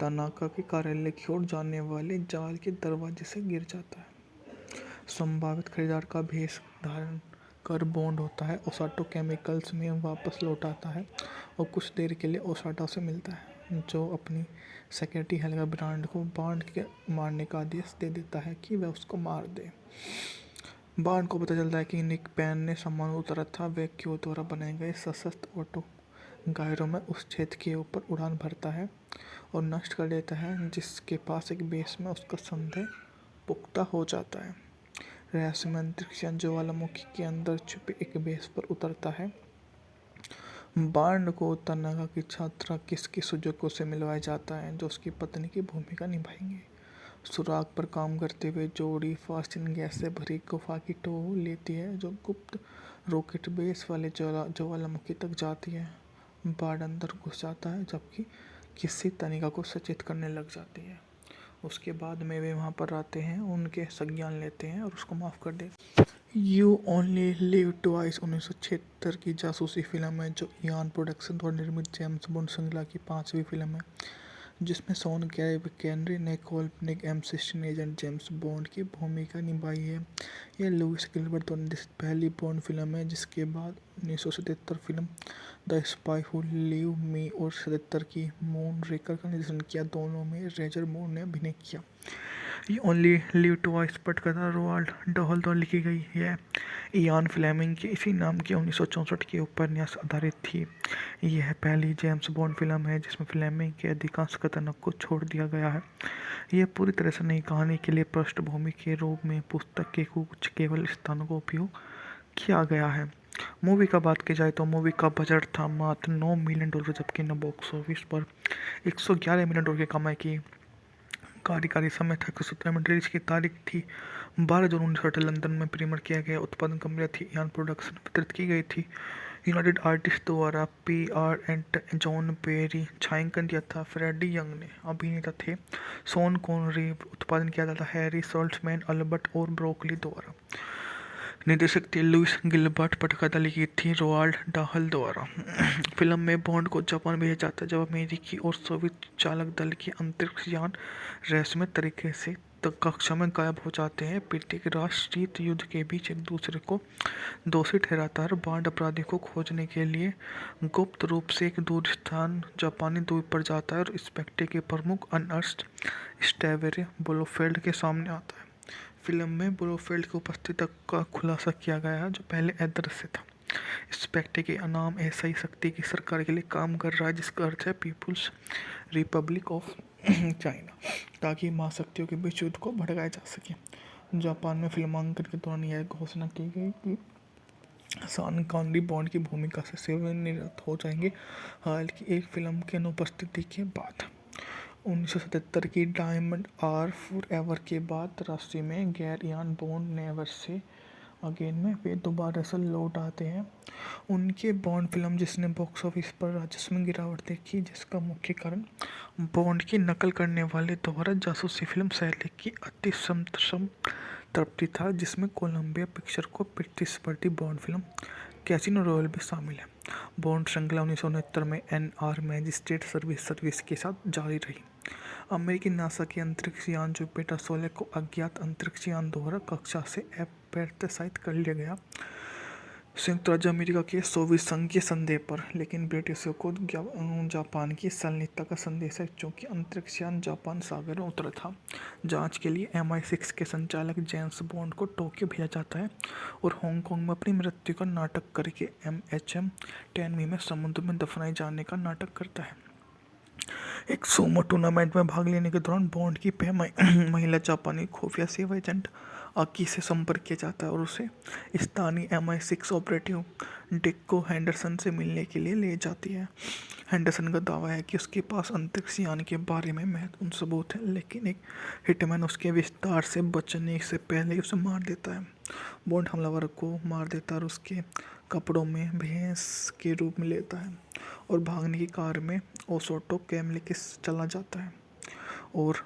तनाका के कार्यालय की ओर जाने वाले जाल के दरवाजे से गिर जाता है। संभावित खरीदार का भेष धारण कर बॉन्ड होता है ओसाटो केमिकल्स में वापस लौट आता है और कुछ देर के लिए ओसाटो से मिलता है जो अपनी सेक्रेटरी हेल्गा ब्रांड को बॉन्ड के मारने का आदेश दे देता है कि वह उसको मार दे। बॉन्ड को पता चलता है कि निक पैन ने सामान उतारा था। वह क्यू द्वारा बनाए गए सशस्त्र ऑटो गायरों में उस क्षेत्र के ऊपर उड़ान भरता है और नष्ट कर देता है जिसके पास एक बेस में उसका संदेह पुख्ता हो जाता है। रहस्यमय अंतरिक्ष यान ज्वालामुखी के अंदर छुपे एक बेस पर उतरता है बांड को तनागा की छात्रा किसकी सुजुको से मिलवाया जाता है जो उसकी पत्नी की भूमिका निभाएंगे। सुराग पर काम करते हुए जोड़ी फास्टिन गैस से भरी गुफा की टो लेती है जो गुप्त रॉकेट बेस वाले ज्वालामुखी तक जाती है। बाढ़ अंदर घुस जाता है जबकि किसी तनिका को सचेत करने लग जाती है। उसके बाद में वे वहाँ पर आते हैं, उनके संज्ञान लेते हैं और उसको माफ़ कर देते। यू ओनली लिव ट्वाइस 1976 की जासूसी फिल्म है जो इयान प्रोडक्शन द्वारा निर्मित जेम्स बॉन्ड श्रृंखला की 5वीं फिल्म है जिसमें शॉन केनरी ने काल्पनिक M16 एजेंट जेम्स बॉन्ड की भूमिका निभाई है। यह लुइस गिलबर्ट द्वारा निर्देशित पहली बॉन्ड फिल्म है जिसके बाद 1977 film the spy who live मी और 77 की मून रेकर का निर्देशन किया। दोनों में रोजर मूर ने अभिनय किया। ये ओनली लिव ट्वाइस पटकथा रोवाल्ड डहल द्वारा लिखी गई है। इयान फ्लेमिंग के इसी नाम के 1964 के उपन्यास आधारित थी। यह पहली जेम्स बॉन्ड फिल्म है जिसमें फ्लेमिंग के अधिकांश कथनों को छोड़ दिया गया है। यह पूरी तरह से नई कहानी के लिए पृष्ठभूमि के रूप में पुस्तक के कुछ केवल स्थानों का उपयोग किया गया है। मूवी का बात की जाए तो मूवी का बजट था मात्र $9 मिलियन जबकि न बॉक्स ऑफिस पर $111 मिलियन की कमाई की। कार्यकारी समय था 117 मिनट। रिलीज की तारीख थी 12 जून 1960 लंदन में प्रीमियर किया गया। उत्पादन कंपनी थी इयान प्रोडक्शन। वितरित की गई थी यूनाइटेड आर्टिस्ट द्वारा। PR and John Perry. छायांकन दिया था फ्रेडी यंग ने। अभिनेता थे शॉन कॉनरी। उत्पादन किया था हैरी सॉल्ट्समैन, अल्बर्ट और ब्रोकली द्वारा। निर्देशक थे लुइस गिलबर्ट। पटकथा लिखी थी रोवाल्ड डाहल द्वारा। फिल्म में बॉन्ड को जापान भेजा जाता है जब अमेरिकी और सोवियत चालक दल के अंतरिक्ष यान रहस्यमय तरीके से कक्षा में गायब हो जाते हैं। प्रत्येक राष्ट्र शीत युद्ध के बीच एक दूसरे को दोषी ठहराता है। बॉन्ड अपराधी को खोजने के लिए गुप्त रूप से एक दूर स्थान जापानी द्वीप पर जाता है और स्पेक्ट्रे के प्रमुख अर्नस्ट स्टेवेरे ब्लोफेल्ड के सामने आता है। फिल्म में ब्लोफेल्ड की उपस्थिति का खुलासा किया गया है जो पहले अदृश्य था। स्पेक्ट्रे के नाम ऐसा ही शक्ति की सरकार के लिए काम कर रहा है जिसका अर्थ है पीपुल्स रिपब्लिक ऑफ चाइना, ताकि महाशक्तियों के बीच युद्ध को भड़काया जा सके। जापान में फिल्मांकन के दौरान यह घोषणा की गई कि शॉन कॉनरी बॉन्ड की भूमिका से सेवानिवृत्त हो जाएंगे। हालांकि एक फिल्म की अनुपस्थिति के बाद 1977 की डायमंड आर फॉरएवर के बाद राशि में गैर Ian bond never say again में वे दोबारा से लौट आते हैं। उनके बॉन्ड फिल्म जिसने बॉक्स ऑफिस पर राजस्व में गिरावट देखी जिसका मुख्य कारण बॉन्ड की नकल करने वाले द्वारा जासूसी फिल्म शैली की अति संतृप्ति था जिसमें कोलंबिया पिक्चर को प्रतिस्पर्धी बॉन्ड फिल्म कैसीनो रॉयल भी शामिल है। बॉन्ड श्रृंखला 1969 में NR मैजिस्ट्रेट सर्विस के साथ जारी रही। अमेरिकी नासा के अंतरिक्ष यान जुपिटर 16 को अज्ञात अंतरिक्ष यान द्वारा कक्षा से अप्रत्याशित कर लिया गया संयुक्त राज्य अमेरिका के सोवियत संघ के संदेह पर, लेकिन ब्रिटिशों को जापान की संलिप्तता का संदेश है क्योंकि अंतरिक्ष यान जापान सागर में उतरा था। जांच के लिए MI6 के संचालक जेम्स बॉन्ड को टोक्यो भेजा जाता है और हांगकांग में अपनी मृत्यु का नाटक करके MHM टेनमी में समुद्र में दफनाए जाने का नाटक करता है। एक सूमो टूर्नामेंट में भाग लेने के दौरान बॉन्ड की महिला जापानी खुफिया सेवा एजेंट आकी से संपर्क किया जाता है और उसे स्थानीय MI6 ऑपरेटिव डिक्को हैंडरसन से मिलने के लिए ले जाती है। हैंडरसन का दावा है कि उसके पास अंतरिक्ष यान के बारे में महत्वपूर्ण सबूत है, लेकिन एक हिटमैन उसके विस्तार से बचने से पहले ही उसे मार देता है। बॉन्ड हमलावर को मार देता है और उसके कपड़ों में भैंस के रूप में लेता है और भागने की कार में ओसोटो कैमले के चला जाता है और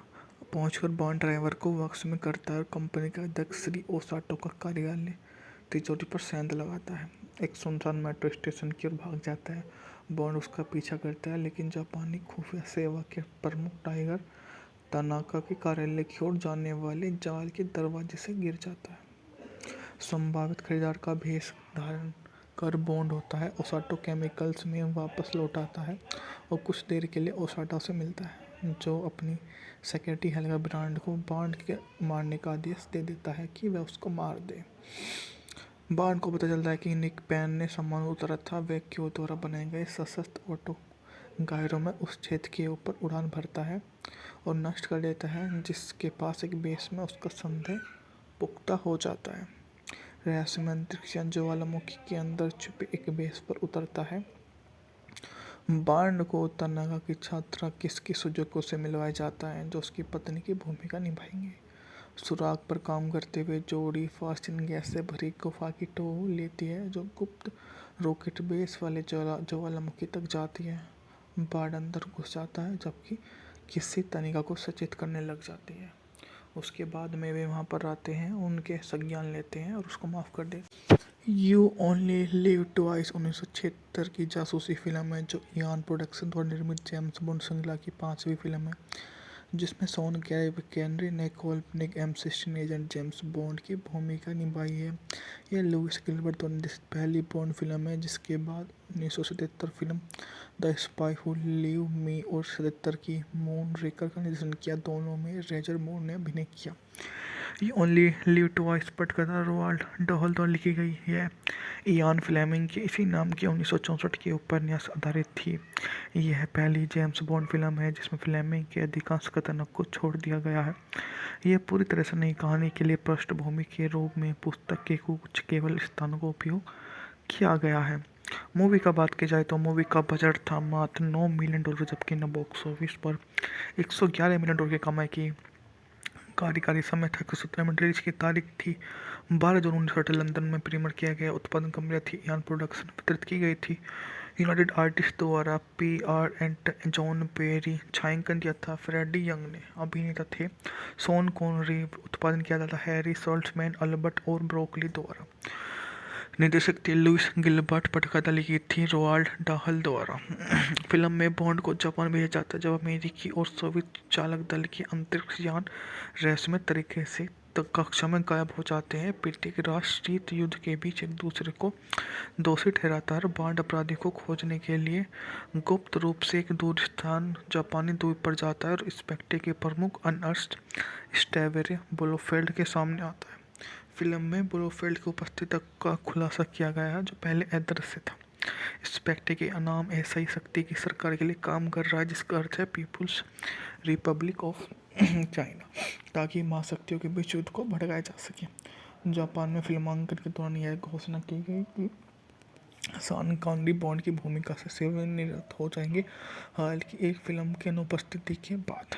पहुंचकर बॉन्ड ड्राइवर को वक्स में करता है और कंपनी का अध्यक्ष श्री ओसाटो का कार्यालय तिजोरी पर सेंध लगाता है। एक सुनसान मेट्रो स्टेशन की ओर भाग जाता है। बॉन्ड उसका पीछा करता है लेकिन जापानी खुफिया सेवा के प्रमुख टाइगर तनाका के कार्यालय की ओर जाने वाले जाल के दरवाजे से गिर जाता है। संभावित खरीदार का भेष धारण कर बॉन्ड होता है, ओसाटो केमिकल्स में वापस लौट आता है और कुछ देर के लिए ओसाटो से मिलता है जो अपनी सेक्रेटरी हेल्गा ब्रांड को बॉन्ड के मारने का आदेश दे देता है कि वह उसको मार दे। बॉन्ड को पता चलता है कि निक पैन ने सामान उतारा था। वह क्यू द्वारा बनाए गए सशस्त्र ऑटो गायरों में उस क्षेत्र के ऊपर उड़ान भरता है और नष्ट कर देता है जिसके पास एक बेस में उसका संदेह पुख्ता हो जाता है। रहस्यमय अंतरिक्ष यान ज्वालामुखी के अंदर छुपे एक बेस पर उतरता है बांड को तनागा की छात्रा किसकी सुजुको से मिलवाया जाता है जो उसकी पत्नी की भूमिका निभाएंगे। सुराग पर काम करते हुए जोड़ी फास्टिन गैस से भरी गुफा की टो लेती है जो गुप्त रॉकेट बेस वाले ज्वालामुखी तक जाती है। बांड अंदर घुस जाता है जबकि किसी तनिका को सचेत करने लग जाती है। उसके बाद में वे वहाँ पर आते हैं, उनके संज्ञान लेते हैं और उसको माफ़ कर देते। यू ओनली लिव ट्वाइस 1976 की जासूसी फिल्म है जो इयान प्रोडक्शन द्वारा निर्मित जेम्स बॉन्ड श्रृंखला की 5वीं फिल्म है जिसमें शॉन केनरी ने काल्पनिक M16 एजेंट जेम्स बॉन्ड की भूमिका निभाई है। यह लुइस गिलबर्ट द्वारा निर्देशित पहली बॉन्ड फिल्म है जिसके बाद 1977 film the spy who live मी और 77 की मून रेकर का निर्देशन किया। दोनों में रोजर मूर ने अभिनय किया। ये ओनली लिव ट्वाइस पटकथा रोवाल्ड डहल द्वारा लिखी गई है। इयान फ्लेमिंग के इसी नाम के 1964 के उपन्यास आधारित थी। यह पहली जेम्स बॉन्ड फिल्म है जिसमें फ्लेमिंग के अधिकांश कथनों को छोड़ दिया गया है। यह पूरी तरह से नई कहानी के लिए पृष्ठभूमि के रूप में पुस्तक के कुछ केवल स्थानों का उपयोग किया गया है। मूवी का बात की जाए तो मूवी का बजट था मात्र $9 मिलियन जबकि न बॉक्स ऑफिस पर $111 मिलियन की कमाई की। कार्यकारी समय था 17 मिनट। रिलीज की तारीख थी 12 जून 1960 लंदन में प्रीमियर किया गया। उत्पादन कंपनी थी इयान प्रोडक्शन। वितरित की गई थी यूनाइटेड आर्टिस्ट द्वारा। PR and John Perry. छायांकन दिया था फ्रेडी यंग ने। अभिनेता थे शॉन कॉनरी। उत्पादन किया जाता हैरी सॉल्ट्समैन, अल्बर्ट और ब्रोकली द्वारा। निर्देशक थे लुइस गिलबर्ट। पटकथा लिखी थी रोवाल्ड डाहल द्वारा। फिल्म में बॉन्ड को जापान भेजा जाता है जब अमेरिकी और सोवियत चालक दल के अंतरिक्ष यान रहस्यमय तरीके से कक्षा में गायब हो जाते हैं। प्रत्येक राष्ट्र शीत युद्ध के बीच एक दूसरे को दोषी ठहराता है। बॉन्ड अपराधी को खोजने के लिए गुप्त रूप से एक दूर स्थान जापानी द्वीप पर जाता है और इंस्पेक्टर के प्रमुख अर्नस्ट स्टेवेरे ब्लोफेल्ड के सामने आता है। फिल्म में ब्लोफेल्ड की उपस्थिति का खुलासा किया गया है जो पहले अदृश्य था। इंस्पेक्टर के नाम ऐसा ही शक्ति की सरकार के लिए काम कर रहा है जिसका अर्थ है पीपुल्स रिपब्लिक ऑफ चाइना, ताकि महाशक्तियों के बीच युद्ध को भड़काया जा सके। जापान में फिल्मांकन के दौरान यह घोषणा की गई कि शॉन कॉनरी बॉन्ड की भूमिका से सेवानिवृत्त हो जाएंगे। हालांकि एक फिल्म के अनुपस्थिति के बाद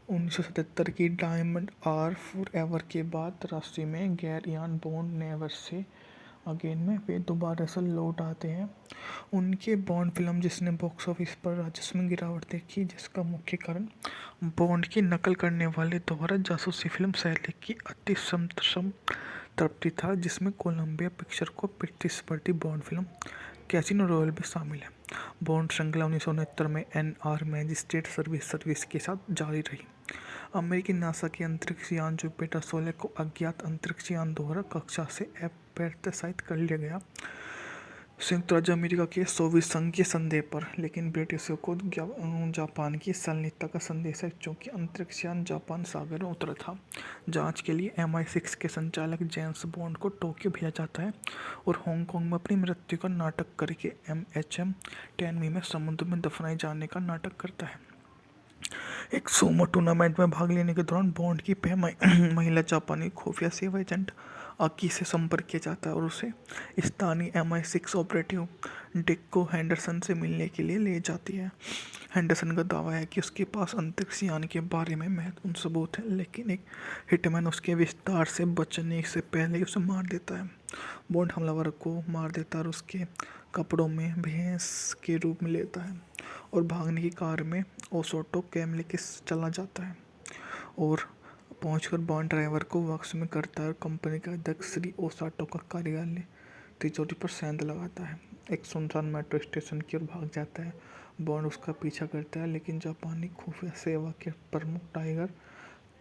1977 की डायमंड आर फॉरएवर के बाद राशि में गैर Ian bond never say again में वे दोबारा से लौट आते हैं। उनके बॉन्ड फिल्म जिसने बॉक्स ऑफिस पर राजस्व में गिरावट देखी जिसका मुख्य कारण बॉन्ड की नकल करने वाले द्वारा जासूसी फिल्म शैली की अति संतृप्ति था जिसमें कोलंबिया पिक्चर को प्रतिस्पर्धी बॉन्ड फिल्म कैसीनो रॉयल भी शामिल है। बॉन्ड श्रृंखला 1969 में NR मैजिस्ट्रेट सर्विस के साथ जारी रही। अमेरिकी नासा के अंतरिक्ष यान जुपिटर 16 को अज्ञात अंतरिक्ष यान द्वारा कक्षा से अप्रत्याशित कर लिया गया संयुक्त राज्य अमेरिका के सोवियत संघ के संदेह पर, लेकिन ब्रिटिशों को जापान की संलिप्तता का संदेश है क्योंकि अंतरिक्ष यान जापान सागर में उतरा था। जांच के लिए MI6 के संचालक जेम्स बॉन्ड को टोक्यो भेजा जाता है और हांगकांग में अपनी मृत्यु का नाटक करके MHM टेनमी में समुद्र में दफनाए जाने का नाटक करता है। एक सूमो टूर्नामेंट में भाग लेने के दौरान बॉन्ड की महिला जापानी खुफिया सेवा एजेंट आकी से संपर्क किया जाता है और उसे स्थानीय MI6 ऑपरेटिव डिक्को हेंडरसन से मिलने के लिए ले जाती है। हेंडरसन का दावा है कि उसके पास अंतरिक्ष यान के बारे में महत्वपूर्ण सबूत है, लेकिन एक हिटमैन उसके विस्तार से बचने से पहले ही उसे मार देता है। बॉन्ड हमलावर को मार देता है और उसके कपड़ों में भैंस के रूप में लेता है और भागने की कार में ओसोटो कैम लेके चला जाता है और पहुंचकर बॉन्ड ड्राइवर को वक्स में करता है और कंपनी का अध्यक्ष श्री ओसाटो का कार्यालय तिजोरी पर सेंध लगाता है। एक सुनसान मेट्रो स्टेशन की ओर भाग जाता है। बॉन्ड उसका पीछा करता है लेकिन जापानी खुफिया सेवा के प्रमुख टाइगर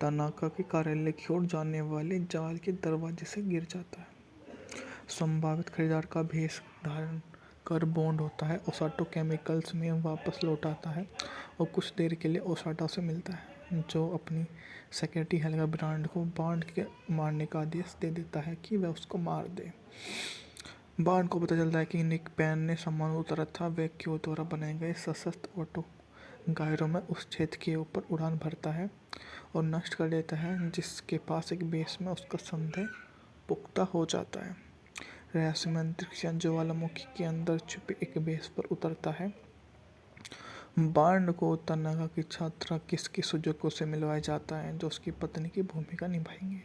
तनाका के कार्यालय की ओर जाने वाले जाल के दरवाजे से गिर जाता है। संभावित खरीदार का भेष धारण कर बॉन्ड होता है ओसाटो केमिकल्स में वापस लौट आता है और कुछ देर के लिए ओसाटो से मिलता है जो अपनी सेक्रेटरी हेल्गा ब्रांड को बॉन्ड के मारने का आदेश दे देता है कि वह उसको मार दे। बॉन्ड को पता चलता है कि निक पैन ने सामान उतारा था। वह क्यों द्वारा बनाए गए सशस्त्र ऑटो गायरों में उस क्षेत्र के ऊपर उड़ान भरता है और नष्ट कर देता है जिसके पास एक बेस में उसका संदेह पुख्ता हो जाता है। रहस्यमय अंतरिक्ष यान ज्वालामुखी के अंदर छुपे एक बेस पर उतरता है बांड को तनागा की छात्रा किसकी सुजुको से मिलवाया जाता है जो उसकी पत्नी की भूमिका निभाएंगे।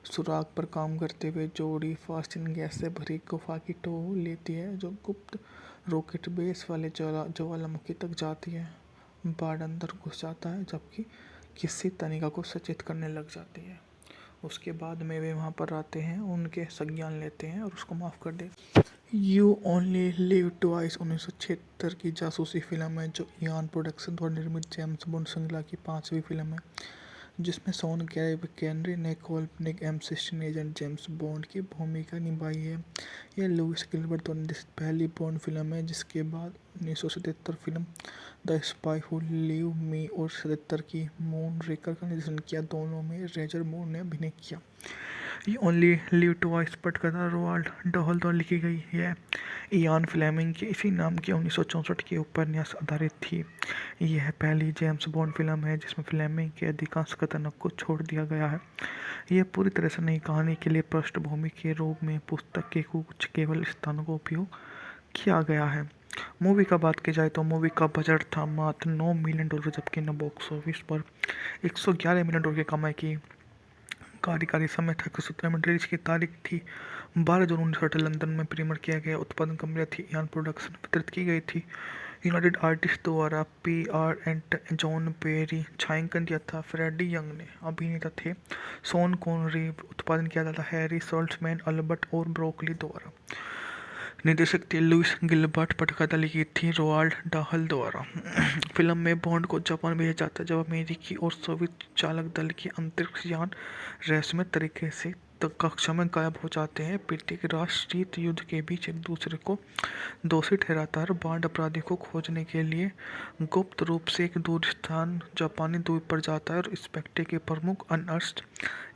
सुराग पर काम करते हुए जोड़ी फास्टिन गैस से भरी गुफा की टो लेती है जो गुप्त रॉकेट बेस वाले ज्वालामुखी तक जाती है। बांड अंदर घुस जाता है जबकि किसी तनिका को सचेत करने लग जाती है। उसके बाद में वे वहाँ पर आते हैं, उनके संज्ञान लेते हैं और उसको माफ़ कर देते हैं। यू ओनली लिव ट्वाइस 1976 की जासूसी फिल्म है जो इयान प्रोडक्शन द्वारा निर्मित जेम्स बॉन्ड श्रृंखला की 5वीं फिल्म है जिसमें शॉन केनरी ने काल्पनिक M16 एजेंट जेम्स बॉन्ड की भूमिका निभाई है। यह लुइस गिलबर्ट द्वारा निर्देशित पहली बॉन्ड फिल्म है जिसके बाद 1977 film the spy who live मी और 77 की मून रेकर का निर्देशन किया। दोनों में रोजर मूर ने अभिनय किया। ये ओनली लिव ट्वाइस पटकथा रोवाल्ड डहल द्वारा लिखी गई है। इयान फ्लेमिंग के इसी नाम के 1964 के उपन्यास आधारित थी। यह पहली जेम्स बॉन्ड फिल्म है जिसमें फ्लेमिंग के अधिकांश कथनों को छोड़ दिया गया है। यह पूरी तरह से नई कहानी के लिए पृष्ठभूमि के रूप में पुस्तक के कुछ केवल स्थानों का उपयोग किया गया है। मूवी का बात की जाए तो मूवी का बजट था मात्र $9 मिलियन जबकि न बॉक्स ऑफिस पर $111 मिलियन की कमाई की। कार्यकारी समय था 117 में रिलीज की तारीख थी 12 जून 1960 लंदन में प्रीमियर किया गया। उत्पादन कंपनी थी इयान प्रोडक्शन, वितरित की गई थी यूनाइटेड आर्टिस्ट द्वारा। PR एंड जॉन पेरी छायांकन दिया था। फ्रेडी यंग ने अभिनेता थे। शॉन कॉनरी उत्पादन किया जाता हैरी सॉल्ट्समैन, अल्बर्ट और ब्रोकली द्वारा। निर्देशक थे लुइस गिलबर्ट, पटकथा लिखी थी रोवाल्ड डाहल द्वारा। फिल्म में बॉन्ड को जापान भेजा जाता है जब अमेरिकी और सोवियत चालक दल के अंतरिक्ष यान रहस्यमय तरीके से कक्षा में गायब हो जाते हैं। प्रत्येक राष्ट्र शीत युद्ध के बीच एक दूसरे को दोषी ठहराता है। बॉन्ड अपराधी को खोजने के लिए गुप्त रूप से एक दूर स्थान जापानी द्वीप पर जाता है और इंस्पेक्टर के प्रमुख अर्नस्ट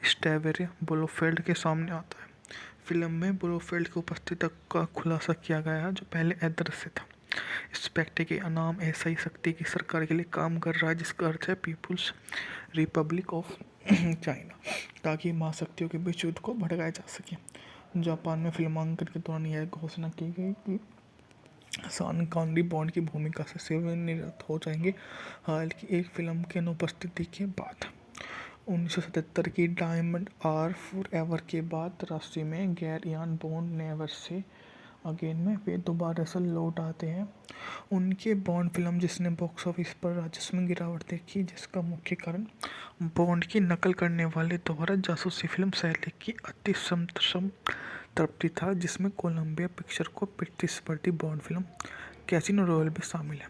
स्टेवेरे ब्लोफेल्ड के सामने आता है। फिल्म में ब्लोफेल्ड की उपस्थिति का खुलासा किया गया है जो पहले अदृश्य था। इंस्पेक्टर के नाम ऐसा ही शक्ति की सरकार के लिए काम कर रहा है जिसका अर्थ है पीपुल्स रिपब्लिक ऑफ चाइना, ताकि महाशक्तियों के बीच युद्ध को भड़काया जा सके। जापान में फिल्मांकन के दौरान यह घोषणा की गई कि शॉन कॉनरी बॉन्ड की भूमिका से सेवानिवृत्त हो जाएंगे। हालांकि एक फिल्म की अनुपस्थिति के बाद 1977 की डायमंड आर फॉरएवर के बाद राशि में गैर Ian bond never say again में वे दोबारा से लौट आते हैं। उनके बॉन्ड फिल्म जिसने बॉक्स ऑफिस पर राजस्व में गिरावट देखी, जिसका मुख्य कारण बॉन्ड की नकल करने वाले द्वारा जासूसी फिल्म शैली की अति तृप्ति था, जिसमें कोलंबिया पिक्चर को प्रतिस्पर्धी बॉन्ड फिल्म कैसीनो रॉयल भी शामिल है।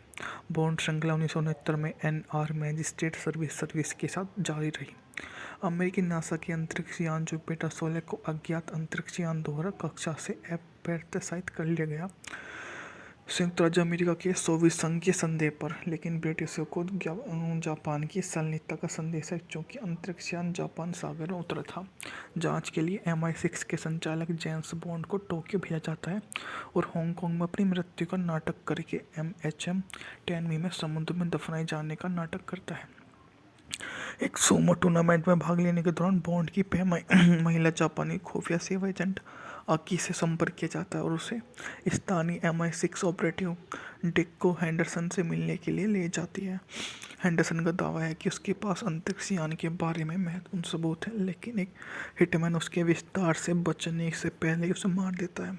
बॉन्ड श्रृंखला 1969 में NR मैजिस्ट्रेट सर्विस के साथ जारी रही। अमेरिकी नासा के अंतरिक्ष यान जुपिटर 16 को अज्ञात अंतरिक्ष यान द्वारा कक्षा से अप्रत्याशित कर लिया गया संयुक्त राज्य अमेरिका के सोवियत संघ के संदेह पर, लेकिन ब्रिटिशों को जापान की संलिप्तता का संदेश है क्योंकि अंतरिक्ष यान जापान सागर में उतरा था। जांच के लिए MI6 के संचालक जेम्स बॉन्ड को टोक्यो भेजा जाता है और हांगकांग में अपनी मृत्यु का नाटक करके MHM टेनमी में समुद्र में दफनाए जाने का नाटक करता है। एक सूमो टूर्नामेंट में भाग लेने के दौरान बॉन्ड की महिला जापानी खुफिया सेवा एजेंट आकी से संपर्क किया जाता है और उसे स्थानीय MI6 ऑपरेटिव डिक्को हैंडरसन से मिलने के लिए ले जाती है। हैंडरसन का दावा है कि उसके पास अंतरिक्ष यान के बारे में महत्वपूर्ण सबूत है, लेकिन एक हिटमैन उसके विस्तार से बचने से पहले उसे मार देता है।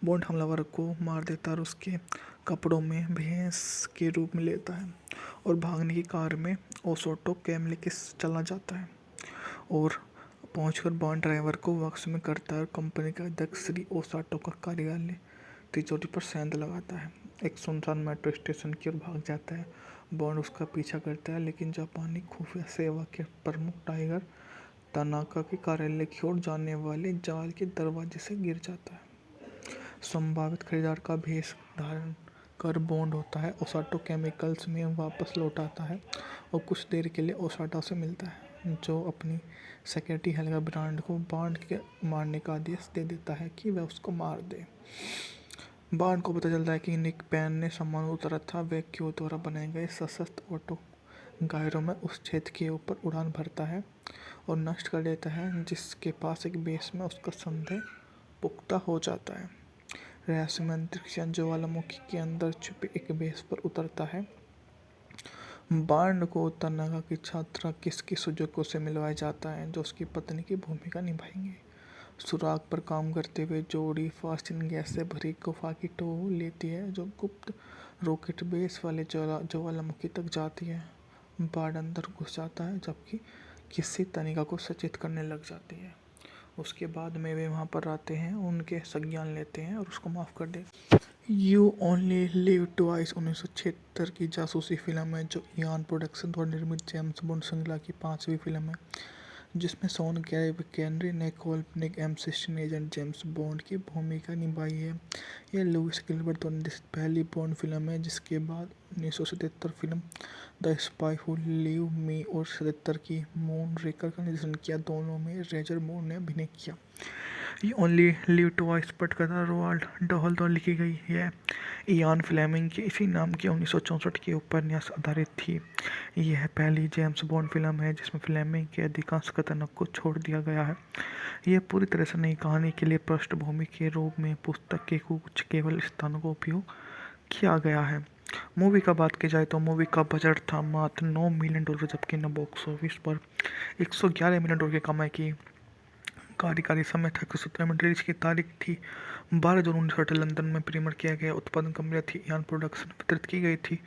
बॉन्ड हमलावर को मार देता है और उसके कपड़ों में भैंस के रूप में लेता है और भागने की कार में ओसोटो कैम लेके चला जाता है और पहुंचकर बॉन्ड ड्राइवर को वापस में करता है और कंपनी का अध्यक्ष श्री ओसाटो का कार्यालय तिजोरी पर सेंध लगाता है। एक सुनसान मेट्रो स्टेशन की ओर भाग जाता है। बॉन्ड उसका पीछा करता है लेकिन जापानी खुफिया सेवा के प्रमुख टाइगर तनाका के कार्यालय की ओर जाने वाले जाल के दरवाजे से गिर जाता है। संभावित खरीदार का भेष धारण कर बॉन्ड होता है ओसाटो केमिकल्स में वापस लौट आता है और कुछ देर के लिए ओसाटो से मिलता है, जो अपनी सेक्रेटरी हेल्गा ब्रांड को बॉन्ड के मारने का आदेश दे देता है कि वह उसको मार दे। बॉन्ड को पता चलता है कि निक पैन ने सामान उतारा था। वह क्यू द्वारा बनाए गए सशस्त्र ऑटो गायरों में उस क्षेत्र के ऊपर उड़ान भरता है और नष्ट कर देता है, जिसके पास एक बेस में उसका संदेह पुख्ता हो जाता है। रहस्यमय अंतरिक्ष यान ज्वालामुखी के अंदर छुपे एक बेस पर उतरता है बांड को तनागा की छात्रा किसकी सुजुको से मिलवाया जाता है जो उसकी पत्नी की भूमिका निभाएंगे। सुराग पर काम करते हुए जोड़ी फास्टिन गैस से भरी गुफा की टो लेती है जो गुप्त रॉकेट बेस वाले ज्वालामुखी तक जाती है। बांड अंदर घुस जाता है जबकि किसी तनिका को सचेत करने लग जाती है। उसके बाद में वे वहाँ पर आते हैं, उनके संज्ञान लेते हैं और उसको माफ़ कर देते हैं। यू ओनली लिव ट्वाइस 1976 की जासूसी फिल्म है जो इयान प्रोडक्शन द्वारा निर्मित जेम्स बॉन्ड श्रृंखला की 5वीं फिल्म है जिसमें शॉन केनरी ने काल्पनिक M16 एजेंट जेम्स बॉन्ड की भूमिका निभाई है। यह लुइस गिलबर्ट द्वारा निर्देशित पहली बॉन्ड फिल्म है जिसके बाद 1977 film the spy who live मी और 77 की मून रेकर का निर्देशन किया। दोनों में रोजर मूर ने अभिनय किया। ये ओनली लिव ट्वाइस पटकथा रोवाल्ड डहल द्वारा लिखी गई है। इयान फ्लेमिंग के इसी नाम के 1964 के उपन्यास आधारित थी। यह पहली जेम्स बॉन्ड फिल्म है जिसमें फ्लेमिंग के अधिकांश कथनों को छोड़ दिया गया है। यह पूरी तरह से नई कहानी के लिए पृष्ठभूमि के रूप में पुस्तक के कुछ केवल स्थानों का उपयोग किया गया है। मूवी का बात की जाए तो मूवी का बजट था मात्र $9 मिलियन जबकि न बॉक्स ऑफिस पर 111 मिलियन डॉलर की कमाई की। कार्यकारी समय था 117 मिनट। रिलीज की तारीख थी 12 जून 1960 लंदन में प्रीमियर किया गया। उत्पादन कंपनी थी इयान प्रोडक्शन। वितरित की गई थी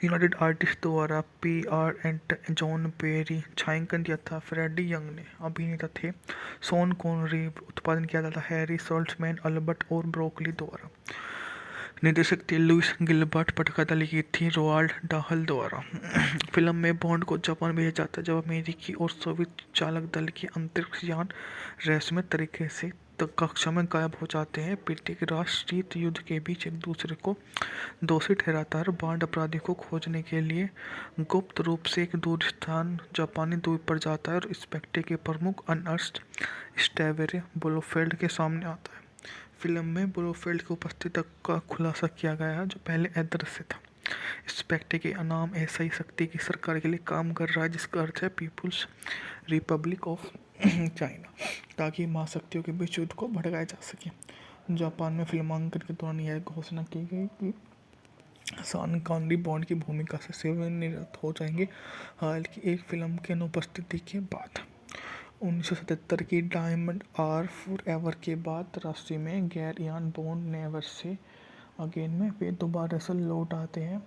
यूनाइटेड आर्टिस्ट द्वारा। PR एंड जॉन पेरी छायांकन दिया था। फ्रेडी यंग ने अभिनेता थे। Sean Connery. उत्पादन किया जाता हैरी सॉल्ट्समैन अल्बर्ट और ब्रोकली द्वारा। निर्देशक थे लुइस गिलबर्ट। पटकथा लिखी थी रोवाल्ड डाहल द्वारा। फिल्म में बॉन्ड को जापान भेजा जाता है जब अमेरिकी और सोवियत चालक दल के अंतरिक्ष यान रहस्यमय तरीके से कक्षा में गायब हो जाते हैं। प्रत्येक राष्ट्र शीत युद्ध के बीच एक दूसरे को दोषी ठहराता है। बॉन्ड अपराधी को खोजने के लिए गुप्त रूप से एक दूर स्थान जापानी द्वीप पर जाता है और स्पेक्टे के प्रमुख अर्नस्ट स्टेवेरे ब्लोफेल्ड के सामने आता है। फिल्म में ब्लोफेल्ड की उपस्थिति का खुलासा किया गया है जो पहले अदृश्य था। स्पेक्टे के नाम ऐसा ही शक्ति की सरकार के लिए काम कर रहा है जिसका अर्थ है पीपुल्स रिपब्लिक ऑफ चाइना, ताकि महाशक्तियों के बीच युद्ध को भड़काया जा सके। जापान में फिल्मांकन के दौरान यह घोषणा की गई कि शॉन कॉनरी बॉन्ड की भूमिका से सेवानिवृत्त हो जाएंगे। हालांकि एक फिल्म की अनुपस्थिति के बाद 1977 की डायमंड आर फॉरएवर के बाद राशि में गैर Ian bond never say again में वे दोबारा से लौट आते हैं।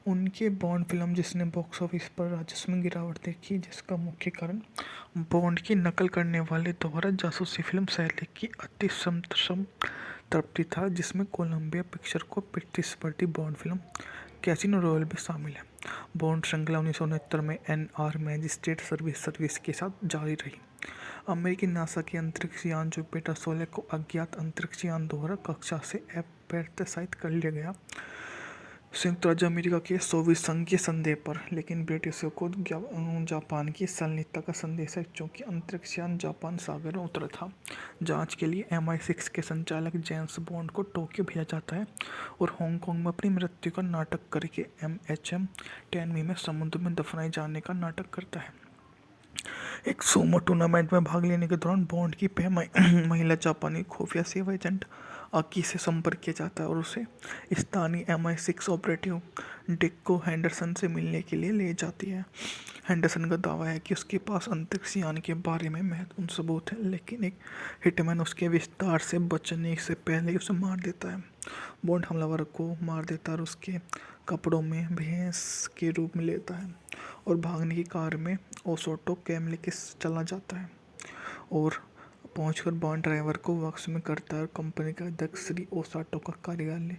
उनके बॉन्ड फिल्म जिसने बॉक्स ऑफिस पर राजस्व में गिरावट देखी जिसका मुख्य कारण बॉन्ड की नकल करने वाले द्वारा जासूसी फिल्म शैली की अति संतृप्ति था जिसमें कोलंबिया पिक्चर को प्रतिस्पर्धी बॉन्ड फिल्म कैसीनो रॉयल भी शामिल है। बॉन्ड श्रृंखला 1969 में NR मैजिस्ट्रेट सर्विस के साथ जारी रही। अमेरिकी नासा के अंतरिक्ष यान जुपिटर 16 को अज्ञात अंतरिक्ष यान द्वारा कक्षा से अप्रत्याशित कर लिया गया संयुक्त राज्य अमेरिका के सोवियत संघ के संदेह पर, लेकिन ब्रिटिशों को जापान की संलिप्तता का संदेश है क्योंकि अंतरिक्ष यान जापान सागर में उतरा था। जांच के लिए MI6 के संचालक जेम्स बॉन्ड को टोक्यो भेजा जाता है और हांगकांग में अपनी मृत्यु का नाटक करके MHM टेनमी में समुद्र में दफनाए जाने का नाटक करता है। एक सूमो टूर्नामेंट में भाग लेने के दौरान बॉन्ड की महिला जापानी खुफिया सेवा एजेंट आकी से संपर्क किया जाता है और उसे स्थानीय MI6 ऑपरेटिव डिक्को हेंडरसन से मिलने के लिए ले जाती है। हेंडरसन का दावा है कि उसके पास अंतरिक्ष यान के बारे में महत्वपूर्ण सबूत है, लेकिन एक हिटमैन उसके विस्तार से बचने से पहले ही उसे मार देता है। बॉन्ड हमलावर को मार देता है और उसके कपड़ों में भैंस के रूप में लेता है और भागने की कार में ओसोटो कैमले के चला जाता है और पहुंचकर बॉन्ड ड्राइवर को वापस में करता है और कंपनी के अध्यक्ष श्री ओसाटो का कार्यालय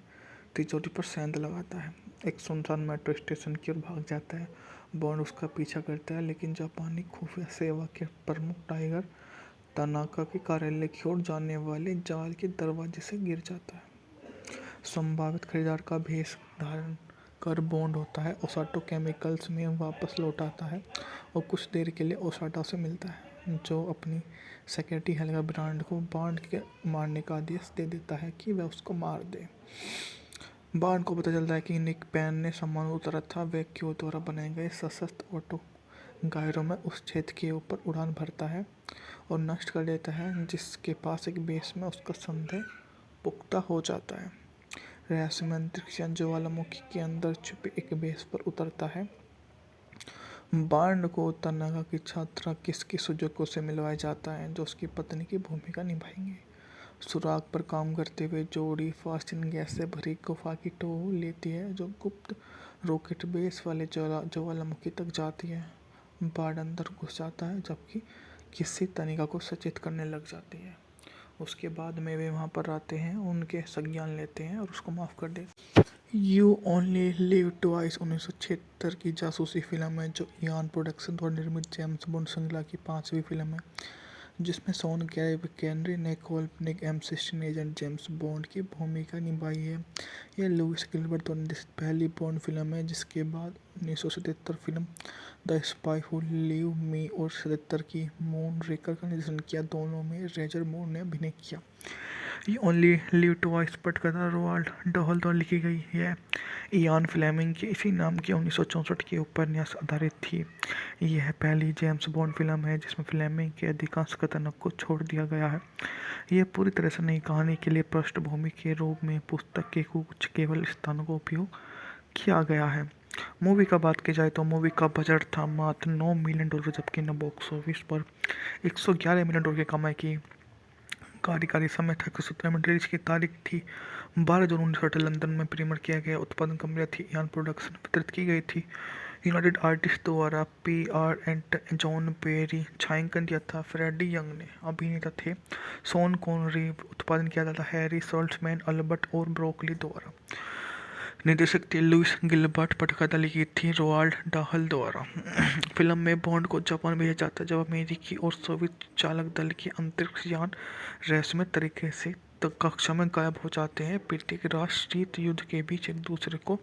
तिजोरी पर सेंध लगाता है। एक सुनसान मेट्रो स्टेशन की ओर भाग जाता है। बॉन्ड उसका पीछा करता है लेकिन जापानी खुफिया सेवा के प्रमुख टाइगर तनाका के कार्यालय की ओर जाने वाले जाल के दरवाजे से गिर जाता है। संभावित खरीदार का भेष धारण कर बॉन्ड होता है, ओसाटो केमिकल्स में वापस लौट आता है और कुछ देर के लिए ओसाटो से मिलता है जो अपनी सेक्रेटरी हेल्गा ब्रांड को बॉन्ड के मारने का आदेश दे देता है कि वह उसको मार दे। बॉन्ड को पता चलता है कि निक पैन ने सामान उतारा था। वह क्यू द्वारा बनाए गए सशस्त्र ऑटो गायरों में उस क्षेत्र के ऊपर उड़ान भरता है और नष्ट कर देता है जिसके पास एक बेस में उसका संदेह पुख्ता हो जाता है। रहस्यमय अंतरिक्ष यान ज्वालामुखी के अंदर छुपे एक बेस पर उतरता है बांड को तनागा की छात्रा किसकी सुजुको से मिलवाया जाता है जो उसकी पत्नी की भूमिका निभाएंगे। सुराग पर काम करते हुए जोड़ी फास्टिन गैस से भरी गुफा की टो लेती है जो गुप्त रॉकेट बेस वाले ज्वालामुखी तक जाती है। बांड अंदर घुस जाता है जबकि किसी तनिका को सचेत करने लग जाती है। उसके बाद में वे वहाँ पर आते हैं, उनके संज्ञान लेते हैं और उसको माफ़ कर देते हैं। यू ओनली लिव ट्वाइस 1976 की जासूसी फिल्म है जो इयान प्रोडक्शन द्वारा निर्मित जेम्स बॉन्ड श्रृंखला की 5वीं फिल्म है जिसमें शॉन केनरी ने काल्पनिक M16 एजेंट जेम्स बॉन्ड की भूमिका निभाई है। यह लुइस गिलबर्ट द्वारा निर्देशित पहली बॉन्ड फिल्म है जिसके बाद 1977 film the spy who live मी और 77 की मून रेकर का निर्देशन किया। दोनों में रोजर मूर ने अभिनय किया। ये ओनली लिव ट्वाइस पटकथा रोवाल्ड डहल द्वारा लिखी गई है। इयान फ्लेमिंग के इसी नाम के 1964 के उपन्यास आधारित थी। यह पहली जेम्स बॉन्ड फिल्म है जिसमें फ्लेमिंग के अधिकांश कथनों को छोड़ दिया गया है। यह पूरी तरह से नई कहानी के लिए पृष्ठभूमि के रूप में पुस्तक के कुछ केवल स्थानों का उपयोग किया गया है। मूवी का बात की जाए तो मूवी का बजट था मात्र $9 मिलियन जबकि न बॉक्स ऑफिस पर $111 मिलियन की कमाई की। कार्यकारी समय था 117 मिनट। रिलीज की तारीख थी 12 जून 1960 लंदन में प्रीमियर किया गया। उत्पादन कंपनी थी इयान प्रोडक्शन। वितरित की गई थी यूनाइटेड आर्टिस्ट द्वारा। PR एंड जॉन पेरी छायांकन दिया था। फ्रेडी यंग ने अभिनेता थे। Sean Connery. उत्पादन किया जाता हैरी सॉल्ट्समैन अल्बर्ट और ब्रोकली द्वारा। निर्देशक थे लुइस गिलबर्ट। पटकथा लिखी थी रोवाल्ड डाहल द्वारा। फिल्म में बॉन्ड को जापान भेजा जाता है जब अमेरिकी और सोवियत चालक दल के अंतरिक्ष यान रहस्यमय तरीके से कक्षा में गायब हो जाते हैं। प्रत्येक राष्ट्र शीत युद्ध के बीच एक दूसरे को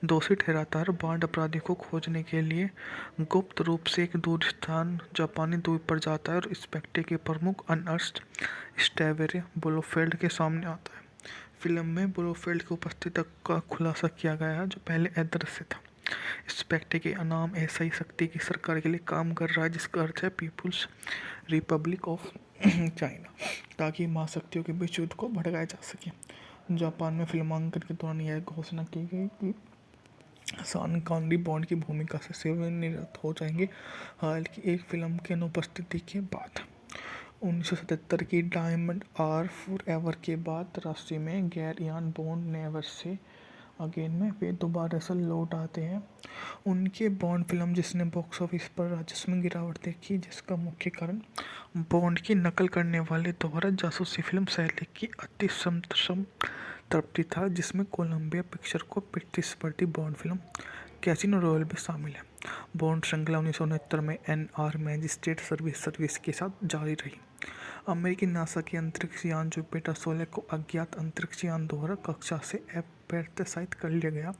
दोषी ठहराता है। बॉन्ड अपराधी को खोजने के लिए गुप्त रूप से एक दूर स्थान जापानी द्वीप पर जाता है और स्पेक्टे के प्रमुख अर्नस्ट स्टेवेरे ब्लोफेल्ड के सामने आता है। फिल्म में ब्लोफेल्ड की उपस्थिति का खुलासा किया गया है जो पहले अदृश्य था। स्पेक्टे के नाम ऐसा ही शक्ति की सरकार के लिए काम कर रहा है जिसका अर्थ है पीपुल्स रिपब्लिक ऑफ चाइना, ताकि महाशक्तियों के बीच युद्ध को भड़काया जा सके। जापान में फिल्मांकन के दौरान यह घोषणा की गई कि शॉन कॉनरी बॉन्ड की भूमिका से सेवानिवृत्त हो जाएंगे। हालांकि एक फिल्म की अनुपस्थिति के बाद 1977 की डायमंड आर फॉरएवर के बाद राशि में गैर Ian bond never say again में वे दोबारा से लौट आते हैं। उनके बॉन्ड फिल्म जिसने बॉक्स ऑफिस पर राजस्व में गिरावट देखी जिसका मुख्य कारण बॉन्ड की नकल करने वाले द्वारा जासूसी फिल्म शैली की अति तृप्ति था जिसमें कोलंबिया पिक्चर को प्रतिस्पर्धी बॉन्ड फिल्म कैसीनो रॉयल भी शामिल है। बॉन्ड श्रृंखला 1969 में NR मैजिस्ट्रेट सर्विस के साथ जारी रही। अमेरिकी नासा के अंतरिक्ष यान जुपिटर 16 को अज्ञात अंतरिक्ष यान द्वारा कक्षा से अप्रत्याशित कर लिया गया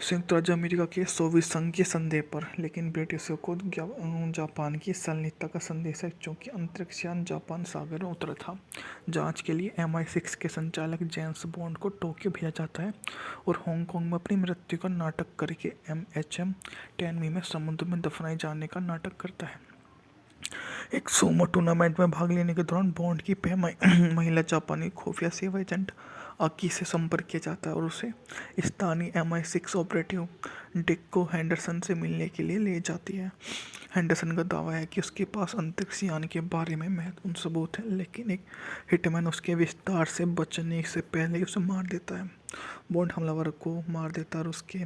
संयुक्त राज्य अमेरिका के सोवियत संघ के संदेह पर, लेकिन ब्रिटिशों को जापान की संलिप्तता का संदेश है क्योंकि अंतरिक्ष यान जापान सागर में उतरा था। जांच के लिए MI6 के संचालक जेम्स बॉन्ड को टोक्यो भेजा जाता है और हांगकांग में अपनी मृत्यु का नाटक करके MHM टेनमी में समुद्र में दफनाए जाने का नाटक करता है। एक सूमो टूर्नामेंट में भाग लेने के दौरान बॉन्ड की महिला जापानी खुफिया सेवा एजेंट आकी से संपर्क किया जाता है और उसे स्थानीय MI6 ऑपरेटिव डिक्को हैंडरसन से मिलने के लिए ले जाती है। हैंडरसन का दावा है कि उसके पास अंतरिक्ष यान के बारे में महत्वपूर्ण सबूत है, लेकिन एक हिटमैन उसके विस्तार से बचने से पहले उसे मार देता है। बॉन्ड हमलावर को मार देता है और उसके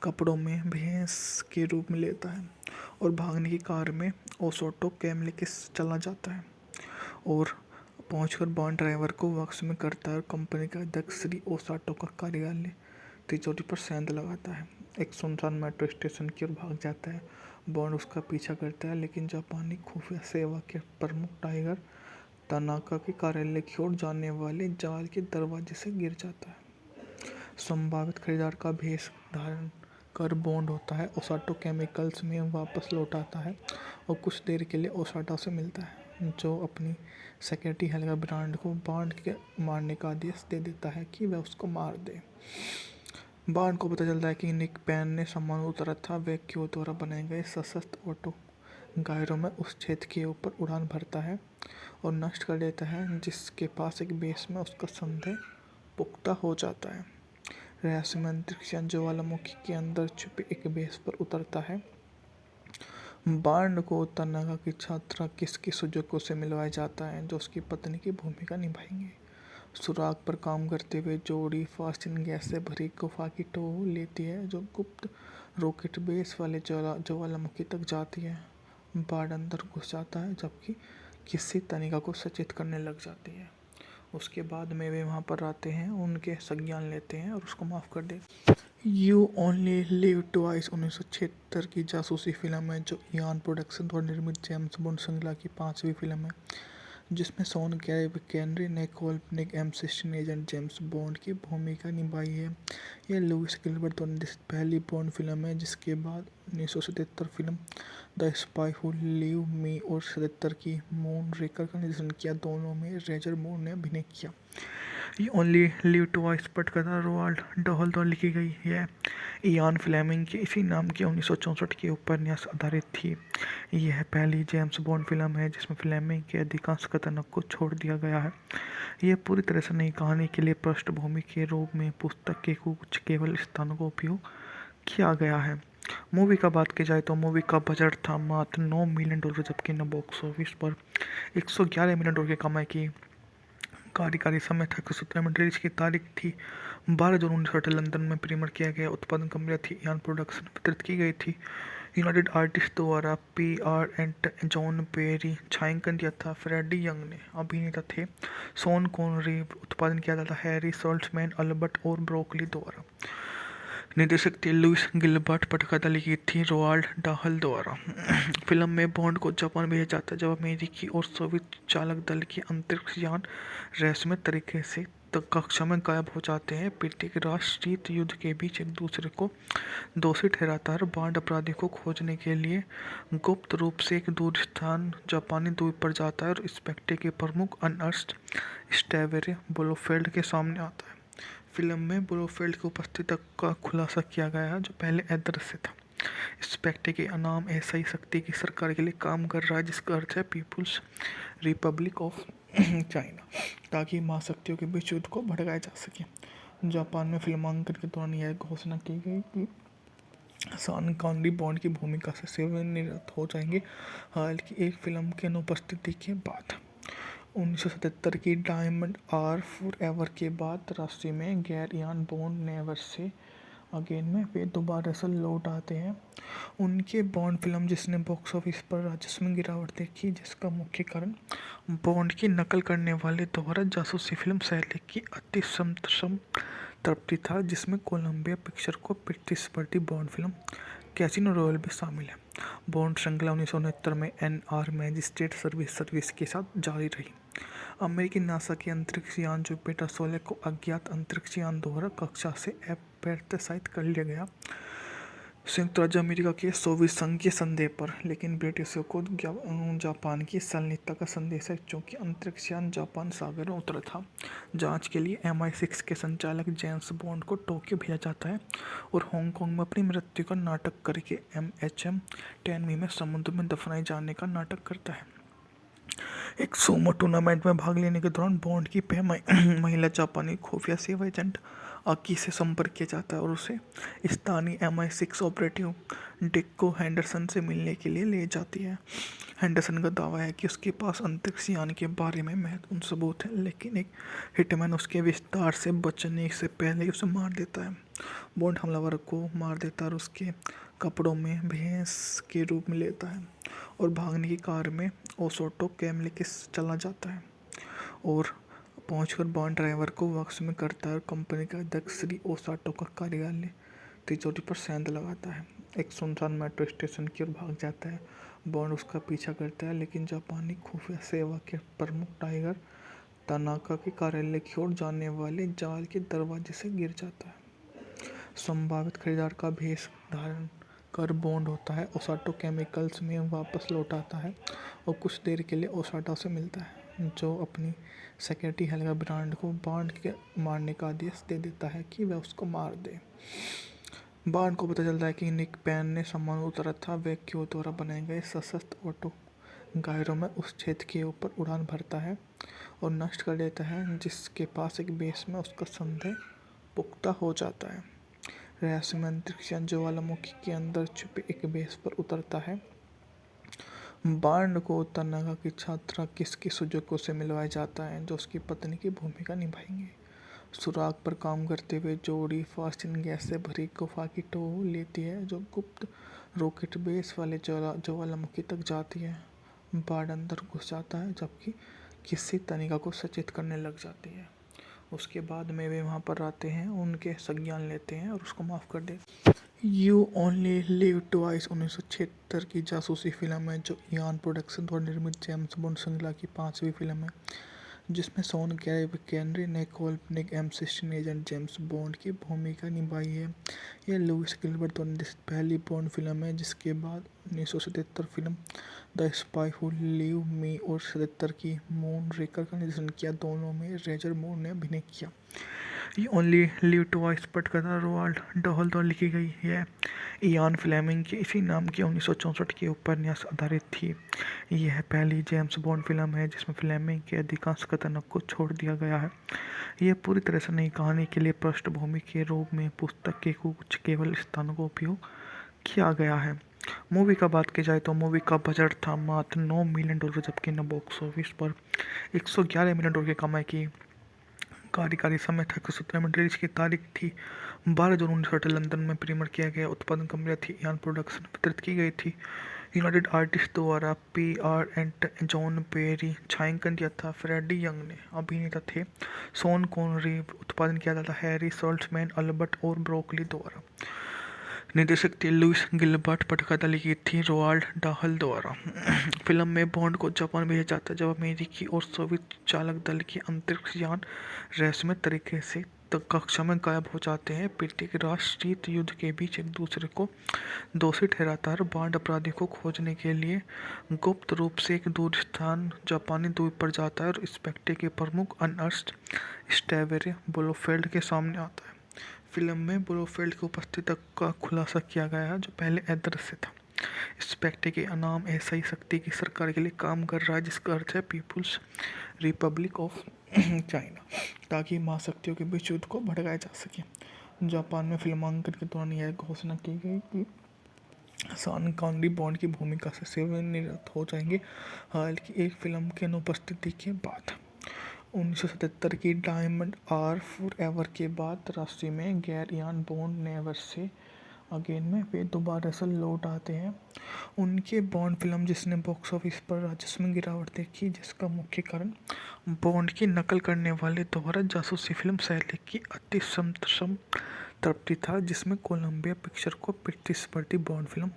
कपड़ों में भैंस के रूप में लेता है और भागने की कार में ओसोटो कैम लेके चला जाता है और पहुंचकर बॉन्ड ड्राइवर को वापस में करता है और कंपनी का अध्यक्ष श्री ओसाटो का कार्यालय तिजोरी पर सेंध लगाता है। एक सुनसान मेट्रो स्टेशन की ओर भाग जाता है। बॉन्ड उसका पीछा करता है लेकिन जापानी खुफिया सेवा के प्रमुख टाइगर तनाका के कार्यालय की ओर जाने वाले जाल के दरवाजे से गिर जाता है। संभावित खरीदार का भेष धारण कर बॉन्ड होता है, ओसाटो केमिकल्स में वापस लौट आता है और कुछ देर के लिए ओसाटो से मिलता है जो अपनी सेक्रेटरी हेल्गा ब्रांड को बॉन्ड के मारने का आदेश दे देता है कि वह उसको मार दे। बॉन्ड को पता चलता है कि निक पैन ने सामान उतारा था। वह क्यू द्वारा बनाए गए सशस्त्र ऑटो गायरों में उस क्षेत्र के ऊपर उड़ान भरता है और नष्ट कर देता है जिसके पास एक बेस में उसका संदेह पुख्ता हो जाता है। रहस्यमय अंतरिक्ष यान ज्वालामुखी के अंदर छुपे एक बेस पर उतरता है बांड को तनागा की छात्रा किसकी सुजुको से मिलवाया जाता है जो उसकी पत्नी की भूमिका निभाएंगे। सुराग पर काम करते हुए जोड़ी फास्टिन गैस से भरी गुफा की टो लेती है जो गुप्त रॉकेट बेस वाले ज्वालामुखी तक जाती है। बांड अंदर घुस जाता है जबकि किसी तनिका को सचेत करने लग जाती है। उसके बाद में वे वहाँ पर आते हैं, उनके संज्ञान लेते हैं और उसको माफ़ कर देते हैं। यू ओनली लिव ट्वाइस 1976 की जासूसी फिल्म है जो इयान प्रोडक्शन द्वारा निर्मित जेम्स बॉन्ड श्रृंखला की 5वीं फिल्म है जिसमें शॉन केनरी ने काल्पनिक M16 एजेंट जेम्स बॉन्ड की भूमिका निभाई है। यह लुइस गिलबर्ट द्वारा निर्देशित पहली बॉन्ड फिल्म है जिसके बाद 1977 film the spy who live मी और 77 की मून रेकर का निर्देशन किया। दोनों में रोजर मूर ने अभिनय किया। ये ओनली लिव ट्वाइस पटकथा रोवाल्ड डहल द्वारा लिखी गई है। इयान फ्लेमिंग के इसी नाम के 1964 के उपन्यास आधारित थी। यह पहली जेम्स बॉन्ड फिल्म है जिसमें फ्लेमिंग के अधिकांश कथनों को छोड़ दिया गया है। यह पूरी तरह से नई कहानी के लिए पृष्ठभूमि के रूप में पुस्तक के कुछ केवल स्थानों का उपयोग किया गया है। मूवी का बात की जाए तो मूवी का बजट था मात्र $9 मिलियन जबकि न बॉक्स ऑफिस पर 111 मिलियन डॉलर की कमाई की। कार्यकारी समय था 117 मिनट। रिलीज की तारीख थी 12 जून 1960 लंदन में प्रीमियर किया गया। उत्पादन कंपनी थी इयान प्रोडक्शन। वितरित की गई थी यूनाइटेड आर्टिस्ट द्वारा। PR एंड जॉन पेरी छायांकन दिया था। फ्रेडी यंग ने अभिनेता थे। Sean Connery. उत्पादन किया जाता हैरी सॉल्ट्समैन अल्बर्ट और ब्रोकली द्वारा। निर्देशक थे लुइस गिलबर्ट। पटकथा लिखी थी रोवाल्ड डाहल द्वारा। फिल्म में बॉन्ड को जापान भेजा जाता है जब अमेरिकी और सोवियत चालक दल के अंतरिक्ष यान रहस्यमय तरीके से कक्षा में गायब हो जाते हैं। प्रत्येक राष्ट्र शीत युद्ध के बीच एक दूसरे को दोषी ठहराता है। बॉन्ड अपराधी को खोजने के लिए गुप्त रूप से एक दूर स्थान जापानी द्वीप पर जाता है और स्पेक्टे के प्रमुख अर्नस्ट स्टेवेरे ब्लोफेल्ड के सामने आता है। फिल्म में ब्लोफेल्ड की उपस्थिति का खुलासा किया गया है जो पहले अदृश्य था। स्पेक्टे के नाम ऐसा ही शक्ति की सरकार के लिए काम कर रहा है जिसका अर्थ है पीपुल्स रिपब्लिक ऑफ चाइना, ताकि महाशक्तियों के बीच युद्ध को भड़काया जा सके। जापान में फिल्मांकन के दौरान यह घोषणा की गई कि शॉन कॉनरी बॉन्ड की भूमिका से सेवानिवृत्त हो जाएंगे। हालांकि एक फिल्म की अनुपस्थिति के बाद 1977 की डायमंड आर फॉरएवर के बाद राशि में गैर Ian bond never say again में वे दोबारा से लौट आते हैं। उनके बॉन्ड फिल्म जिसने बॉक्स ऑफिस पर राजस्व में गिरावट देखी जिसका मुख्य कारण बॉन्ड की नकल करने वाले द्वारा जासूसी फिल्म शैली की अति संतृप्ति था जिसमें कोलंबिया पिक्चर को प्रतिस्पर्धी बॉन्ड फिल्म कैसीनो रॉयल भी शामिल है। बॉन्ड श्रृंखला 1969 में NR मैजिस्ट्रेट सर्विस के साथ जारी रही। अमेरिकी नासा के अंतरिक्ष यान जुपिटर 16 को अज्ञात अंतरिक्ष यान द्वारा कक्षा से अप्रत्याशित कर लिया गया संयुक्त राज्य अमेरिका के सोवियत संघ के संदेह पर, लेकिन ब्रिटिशों को जापान की संलिप्तता का संदेश है क्योंकि अंतरिक्ष यान जापान सागर में उतरा था। जांच के लिए MI6 के संचालक जेम्स बॉन्ड को टोक्यो भेजा जाता है और हांगकांग में अपनी मृत्यु का नाटक करके MHM टेनमी में समुद्र में दफनाए जाने का नाटक करता है। एक सूमो टूर्नामेंट में भाग लेने के दौरान बॉन्ड की महिला जापानी खुफिया सेवा एजेंट आकी से संपर्क किया जाता है और उसे स्थानीय MI6 ऑपरेटिव डिक्को हेंडरसन से मिलने के लिए ले जाती है। हेंडरसन का दावा है कि उसके पास अंतरिक्ष यान के बारे में महत्वपूर्ण सबूत है, लेकिन एक हिटमैन उसके विस्तार से बचने से पहले ही उसे मार देता है। बॉन्ड हमलावर को मार देता है और उसके कपड़ों में भैंस के रूप में लेता है और भागने की कार में ओसोटो कैमले के चला जाता है और पहुंचकर बॉन्ड ड्राइवर को वापस में करता है और कंपनी के अध्यक्ष श्री ओसाटो का कार्यालय तिजोरी पर सेंध लगाता है। एक सुनसान मेट्रो स्टेशन की ओर भाग जाता है। बॉन्ड उसका पीछा करता है लेकिन जापानी खुफिया सेवा के प्रमुख टाइगर तनाका के कार्यालय की ओर जाने वाले जाल के दरवाजे से गिर जाता है। संभावित खरीदार का भेष धारण कर बॉन्ड होता है ओसाटो केमिकल्स में वापस लौट आता है और कुछ देर के लिए ओसाटो से मिलता है जो अपनी सेक्रेटरी हेल्गा ब्रांड को बॉन्ड के मारने का आदेश दे देता है कि वह उसको मार दे। बॉन्ड को पता चलता है कि निक पैन ने सामान उतारा था। वह क्यू द्वारा बनाए गए सशस्त्र ऑटो गायरों में उस क्षेत्र के ऊपर उड़ान भरता है और नष्ट कर देता है जिसके पास एक बेस में उसका संदेह पुख्ता हो जाता है। रहस्यमय अंतरिक्ष यान ज्वालामुखी के अंदर छुपे एक बेस पर उतरता है बांड को तनागा की छात्रा किसकी सुजुको से मिलवाया जाता है जो उसकी पत्नी की भूमिका निभाएंगे। सुराग पर काम करते हुए जोड़ी फास्टिन गैस से भरी गुफा की टो लेती है जो गुप्त रॉकेट बेस वाले ज्वालामुखी तक जाती है। बाढ़ अंदर घुस जाता है जबकि किसी तनिका को सचेत करने लग जाती है। उसके बाद में वे वहाँ पर आते हैं, उनके संज्ञान लेते हैं और उसको माफ़ कर देते। यू ओनली लिव ट्वाइस 1976 की जासूसी फिल्म है जो इयान प्रोडक्शन द्वारा निर्मित जेम्स बॉन्ड श्रृंखला की 5वीं फिल्म है जिसमें शॉन केनरी ने काल्पनिक M16 एजेंट जेम्स बॉन्ड की भूमिका निभाई है। यह लुइस गिलबर्ट द्वारा निर्देशित पहली बॉन्ड फिल्म है जिसके बाद 1977 film the spy who live मी और 77 की मून रेकर का निर्देशन किया। दोनों में रोजर मूर ने अभिनय किया। ये ओनली लिव ट्वाइस पटकथा रोवाल्ड डहल द्वारा लिखी गई है। इयान फ्लेमिंग के इसी नाम के 1964 के उपन्यास आधारित थी। यह पहली जेम्स बॉन्ड फिल्म है जिसमें फ्लेमिंग के अधिकांश कथनों को छोड़ दिया गया है। यह पूरी तरह से नई कहानी के लिए पृष्ठभूमि के रूप में पुस्तक के कुछ केवल स्थानों का उपयोग किया गया है। मूवी का बात की जाए तो मूवी का बजट था मात्र $9 मिलियन जबकि न बॉक्स ऑफिस पर 111 मिलियन डॉलर की कमाई की। कार्यकारी समय था 117 मिनट। रिलीज की तारीख थी 12 जून 1960 लंदन में प्रीमियर किया गया। उत्पादन कंपनी थी इयान प्रोडक्शन। वितरित की गई थी यूनाइटेड आर्टिस्ट द्वारा। PR एंड जॉन पेरी छायांकन किया था। फ्रेडी यंग ने अभिनेता थे। Sean Connery. उत्पादन किया था हैरी सॉल्ट्समैन अल्बर्ट और ब्रोकली द्वारा। निर्देशक थे लुइस गिलबर्ट। पटकथा लिखी थी रोवाल्ड डाहल द्वारा। फिल्म में बॉन्ड को जापान भेजा जाता है जब अमेरिकी और सोवियत चालक दल के अंतरिक्ष यान रहस्यमय तरीके से कक्षा में गायब हो जाते हैं। प्रत्येक राष्ट्र शीत युद्ध के बीच एक दूसरे को दोषी ठहराता है। बॉन्ड अपराधी को खोजने के लिए गुप्त रूप से एक दूर स्थान जापानी द्वीप पर जाता है और स्पेक्ट्रे के प्रमुख अर्नस्ट स्टेवेरे ब्लोफेल्ड के सामने आता है। फिल्म में ब्लोफेल्ड की उपस्थिति का खुलासा किया गया है जो पहले अदृश्य था। स्पेक्ट्रे के नाम ऐसा ही शक्ति की सरकार के लिए काम कर रहा है जिसका अर्थ है पीपुल्स रिपब्लिक ऑफ चाइना, ताकि महाशक्तियों के बीच युद्ध को भड़काया जा सके। जापान में फिल्मांकन के दौरान यह घोषणा की गई कि शॉन कॉनरी बॉन्ड की भूमिका से सेवानिवृत्त हो जाएंगे। हालांकि एक फिल्म की अनुपस्थिति के बाद 1977 की डायमंड आर फॉरएवर के बाद राशि में गैर Ian bond never say again में वे दोबारा से लौट आते हैं। उनके बॉन्ड फिल्म जिसने बॉक्स ऑफिस पर राजस्व में गिरावट देखी जिसका मुख्य कारण बॉन्ड की नकल करने वाले द्वारा जासूसी फिल्म शैली की अति संतृप्ति था जिसमें कोलंबिया पिक्चर को प्रतिस्पर्धी बॉन्ड फिल्म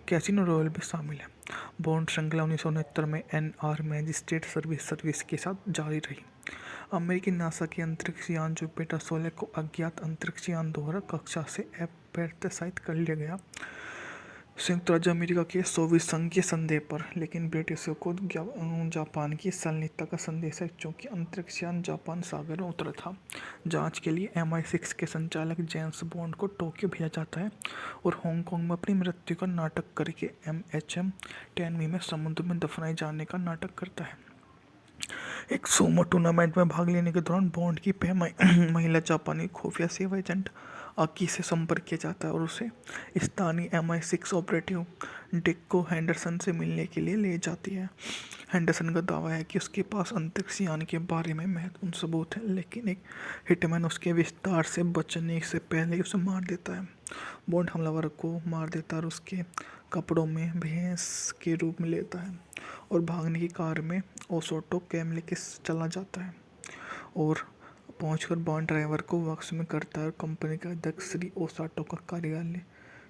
कैसीनो रॉयल भी शामिल है। बॉन्ड श्रृंखला 1969 में NR मैजिस्ट्रेट सर्विस के साथ जारी रही। अमेरिकी नासा के अंतरिक्ष यान जुपिटर 16 को अज्ञात अंतरिक्ष यान द्वारा कक्षा से अप्रत्याशित कर लिया गया संयुक्त राज्य अमेरिका के सोवियत संघ के संदेह पर, लेकिन ब्रिटिशों को जापान की संलिप्तता का संदेश है क्योंकि अंतरिक्ष यान जापान सागर में उतरा था। जांच के लिए MI6 के संचालक जेम्स बॉन्ड को टोक्यो भेजा जाता है और हांगकांग में अपनी मृत्यु का नाटक करके MHM टेनमी में समुद्र में दफनाए जाने का नाटक करता है। एक सूमो टूर्नामेंट में भाग लेने के दौरान बॉन्ड की महिला जापानी खुफिया सेवा एजेंट आकी से संपर्क किया जाता है और उसे स्थानीय MI6 ऑपरेटिव डिक्को हेंडरसन से मिलने के लिए ले जाती है। हेंडरसन का दावा है कि उसके पास अंतरिक्ष यान के बारे में महत्वपूर्ण सबूत है, लेकिन एक हिटमैन उसके विस्तार से बचने से पहले ही उसे मार देता है। बॉन्ड हमलावर को मार देता है और उसके कपड़ों में भैंस के रूप में लेता है और भागने की कार में ओसोटो कैम लेके चला जाता है और पहुंचकर बॉन्ड ड्राइवर को वापस में करता है और कंपनी का अध्यक्ष श्री ओसाटो का कार्यालय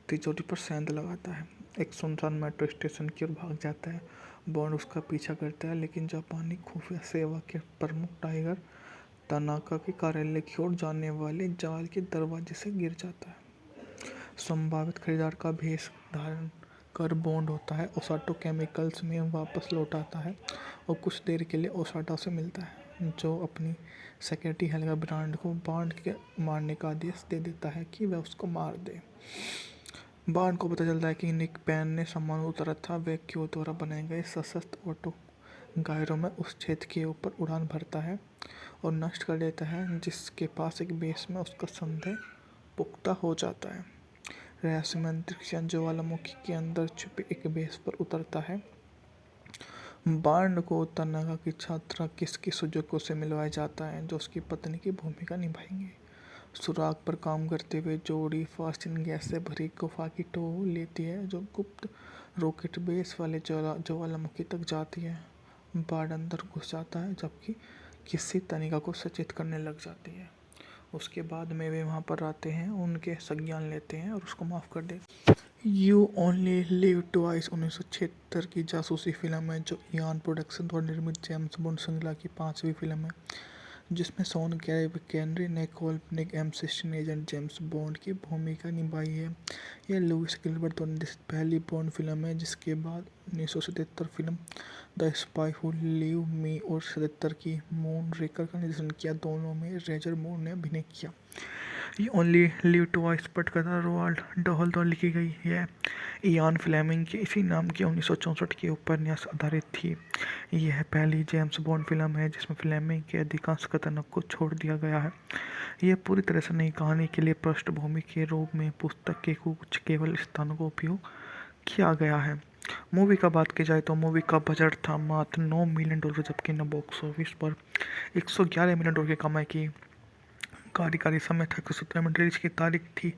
तिजोरी पर सेंध लगाता है। एक सुनसान मेट्रो स्टेशन की ओर भाग जाता है। बॉन्ड उसका पीछा करता है लेकिन जापानी खुफिया सेवा के प्रमुख टाइगर तनाका के कार्यालय की ओर जाने वाले जाल के दरवाजे से गिर जाता है। संभावित खरीदार का भेष धारण कर बॉन्ड होता है ओसाटो केमिकल्स में वापस लौट आता है और कुछ देर के लिए ओसाटो से मिलता है जो अपनी सेक्रेटरी हेल्गा ब्रांड को बॉन्ड के मारने का आदेश दे देता है कि वह उसको मार दे। बॉन्ड को पता चलता है कि निक पैन ने सामान उतारा था। वह क्यू द्वारा बनाए गए सशस्त्र ऑटो गायरों में उस क्षेत्र के ऊपर उड़ान भरता है और नष्ट कर देता है जिसके पास एक बेस में उसका संदेह पुख्ता हो जाता है। रहस्यमय अंतरिक्ष यान ज्वालामुखी के अंदर छुपे एक बेस पर उतरता है बांड को तनागा की छात्रा किसकी सुजुको से मिलवाया जाता है जो उसकी पत्नी की भूमिका निभाएंगे। सुराग पर काम करते हुए जोड़ी फास्टिन गैस से भरी गुफा की टो लेती है जो गुप्त रॉकेट बेस वाले ज्वालामुखी तक जाती है। बाढ़ अंदर घुस जाता है जबकि किसी तनिका को सचेत करने लग जाती है। उसके बाद में वे वहाँ पर आते हैं, उनके संज्ञान लेते हैं और उसको माफ़ कर देते हैं। यू ओनली लिव ट्वाइस 1976 की जासूसी फिल्म है जो इयान प्रोडक्शन द्वारा निर्मित जेम्स बॉन्ड श्रृंखला की 5वीं फिल्म है जिसमें शॉन केनरी ने काल्पनिक M16 एजेंट जेम्स बॉन्ड की भूमिका निभाई है। यह लुइस गिलबर्ट द्वारा निर्देशित पहली बॉन्ड फिल्म है जिसके बाद 1977 film the spy who live मी और 77 की मून रेकर का निर्देशन किया। दोनों में रोजर मूर ने अभिनय किया। ये ओनली लिव ट्वाइस पटकथा रोवाल्ड डहल द्वारा लिखी गई है। इयान फ्लेमिंग के इसी नाम के 1964 के उपन्यास आधारित थी। यह पहली जेम्स बॉन्ड फिल्म है जिसमें फ्लेमिंग के अधिकांश कथनों को छोड़ दिया गया है। यह पूरी तरह से नई कहानी के लिए पृष्ठभूमि के रूप में पुस्तक के कुछ केवल स्थानों का उपयोग किया गया है। मूवी का बात की जाए तो मूवी का बजट था मात्र $9 मिलियन जबकि न बॉक्स ऑफिस पर $111 मिलियन की कमाई की। कार्यकारी समय था 17 मिनट। रिलीज की तारीख थी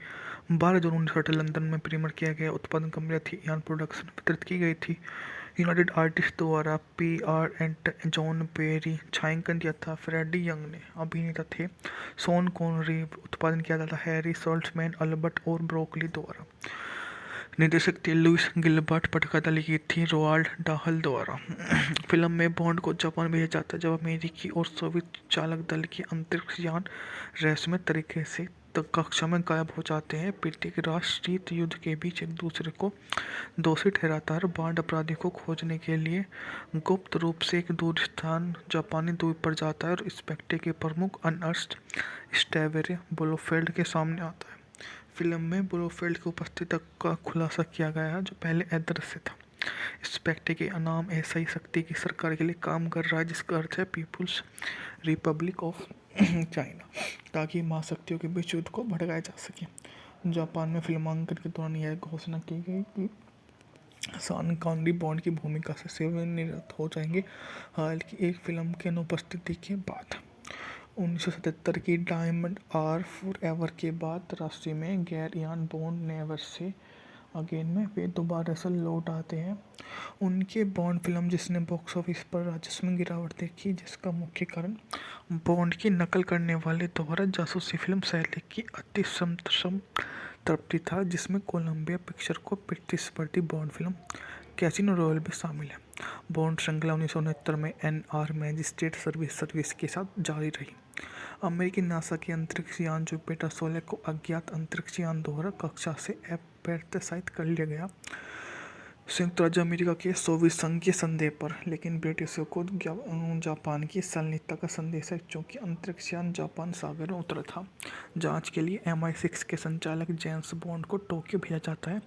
12 जून 1960 लंदन में प्रीमियर किया गया। उत्पादन कंपनी थी इयान प्रोडक्शन। वितरित की गई थी यूनाइटेड आर्टिस्ट द्वारा। PR and John Perry. छायांकन दिया था फ्रेडी यंग ने। अभिनेता थे शॉन कॉनरी। उत्पादन किया जाता हैरी सॉल्ट्समैन अल्बर्ट और ब्रोकली द्वारा। निर्देशक थे लुइस गिलबर्ट। पटकथा लिखी थी रोवाल्ड डाहल द्वारा। फिल्म में बॉन्ड को जापान भेजा जाता है जब अमेरिकी और सोवियत चालक दल के अंतरिक्ष यान रहस्यमय तरीके से कक्षा में गायब हो जाते हैं। प्रत्येक राष्ट्र शीत युद्ध के बीच एक दूसरे को दोषी ठहराता है। बॉन्ड अपराधी को खोजने के लिए गुप्त रूप से एक दूर स्थान जापानी द्वीप पर जाता है और स्पेक्ट्रे के प्रमुख अर्नस्ट स्टेवेरे ब्लोफेल्ड के सामने आता है। फिल्म में ब्लोफेल्ड की उपस्थिति का खुलासा किया गया है जो पहले अदृश्य था। स्पेक्ट्रे के नाम ऐसा ही शक्ति की सरकार के लिए काम कर रहा है जिसका अर्थ है पीपुल्स रिपब्लिक ऑफ चाइना, ताकि महाशक्तियों के बीच युद्ध को भड़काया जा सके। जापान में फिल्मांकन के दौरान यह घोषणा की गई कि शॉन कॉनरी बॉन्ड की भूमिका से सेवानिवृत्त हो जाएंगे। हालांकि एक फिल्म की अनुपस्थिति के बाद 1977 की डायमंड आर फॉरएवर के बाद राशि में गैर Ian bond never say again में वे दोबारा से लौट आते हैं। उनके बॉन्ड फिल्म जिसने बॉक्स ऑफिस पर राजस्व में गिरावट देखी जिसका मुख्य कारण बॉन्ड की नकल करने वाले द्वारा जासूसी फिल्म शैली की अति संतृप्ति था जिसमें कोलंबिया पिक्चर को प्रतिस्पर्धी बॉन्ड फिल्म कैसीनो रॉयल भी शामिल है। बॉन्ड श्रृंखला 1969 में NR मैजिस्ट्रेट सर्विस के साथ जारी रही। अमेरिकी नासा के अंतरिक्ष यान जुपिटर 16 को अज्ञात अंतरिक्ष यान द्वारा कक्षा से अप्रत्याशित कर लिया गया संयुक्त राज्य अमेरिका के सोवियत संघ के संदेह पर, लेकिन ब्रिटिशों को जापान की संलिप्तता का संदेश है क्योंकि अंतरिक्ष यान जापान सागर में उतरा था। जांच के लिए MI6 के संचालक जेम्स बॉन्ड को टोक्यो भेजा जाता है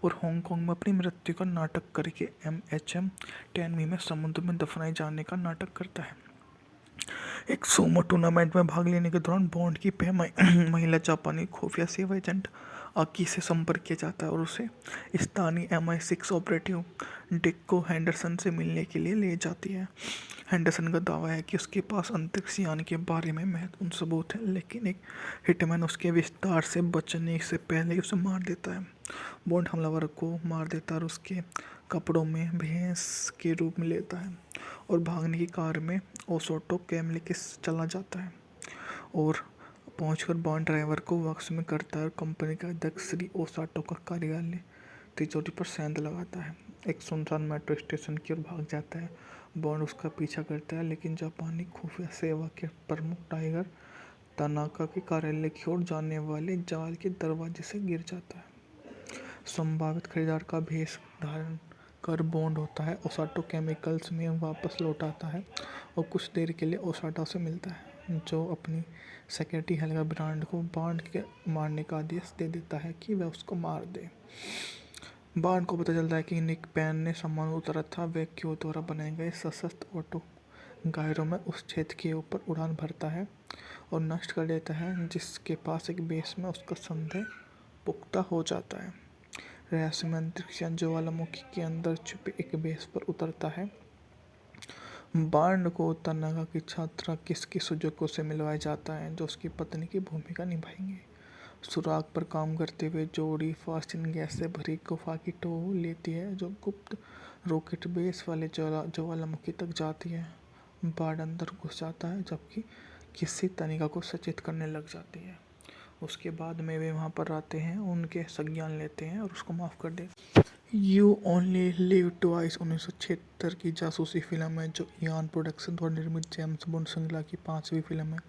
और हांगकांग में अपनी मृत्यु का नाटक करके MHM टेनमी में समुद्र में दफनाए जाने का नाटक करता है। एक सूमो टूर्नामेंट में भाग लेने के दौरान बॉन्ड की महिला जापानी खुफिया सेवा एजेंट आकी से संपर्क किया जाता है और उसे स्थानीय MI6 ऑपरेटिव डिक्को हैंडरसन से मिलने के लिए ले जाती है। हैंडरसन का दावा है कि उसके पास अंतरिक्ष यान के बारे में महत्वपूर्ण सबूत है, लेकिन एक हिटमैन उसके विस्तार से बचने से पहले ही उसे मार देता है। बॉन्ड हमलावर को मार देता है और उसके कपड़ों में भैंस के रूप में लेता है और भागने की कार में ओसोटो कैमले के चला जाता है और पहुंचकर बॉन्ड ड्राइवर को वक्स में करता है और कंपनी का अध्यक्ष श्री ओसाटो का कार्यालय तिजोरी पर सेंध लगाता है। एक सुनसान मेट्रो स्टेशन की ओर भाग जाता है। बॉन्ड उसका पीछा करता है लेकिन जापानी खुफिया सेवा के प्रमुख टाइगर तनाका के कार्यालय की ओर जाने वाले जाल के दरवाजे से गिर जाता है। संभावित खरीदार का भेष धारण कर बॉन्ड होता है ओसाटो केमिकल्स में वापस लौट आता है और कुछ देर के लिए ओसाटो से मिलता है जो अपनी सेक्रेटरी हेल्गा ब्रांड को बॉन्ड के मारने का आदेश दे देता है कि वह उसको मार दे। बॉन्ड को पता चलता है कि निक पैन ने सामान उतारा था। वह क्यू द्वारा बनाए गए सशस्त्र ऑटो गायरों में उस क्षेत्र के ऊपर उड़ान भरता है और नष्ट कर देता है जिसके पास एक बेस में उसका संदेह पुख्ता हो जाता है। रहस्यमय अंतरिक्ष यान ज्वालामुखी के अंदर छुपे एक बेस पर उतरता है बांड को तनागा की छात्रा किसकी सुजुको से मिलवाया जाता है जो उसकी पत्नी की भूमिका निभाएंगे। सुराग पर काम करते हुए जोड़ी फास्टिन गैस से भरी गुफा की टो लेती है जो गुप्त रॉकेट बेस वाले ज्वालामुखी तक जाती है। बांड अंदर घुस जाता है जबकि किसी तनिका को सचेत करने लग जाती है। उसके बाद में वे वहाँ पर आते हैं, उनके संज्ञान लेते हैं और उसको माफ़ कर देते। यू ओनली लिव ट्वाइस 1976 की जासूसी फिल्म है जो इयान प्रोडक्शन द्वारा निर्मित जेम्स बॉन्ड श्रृंखला की 5वीं फिल्म है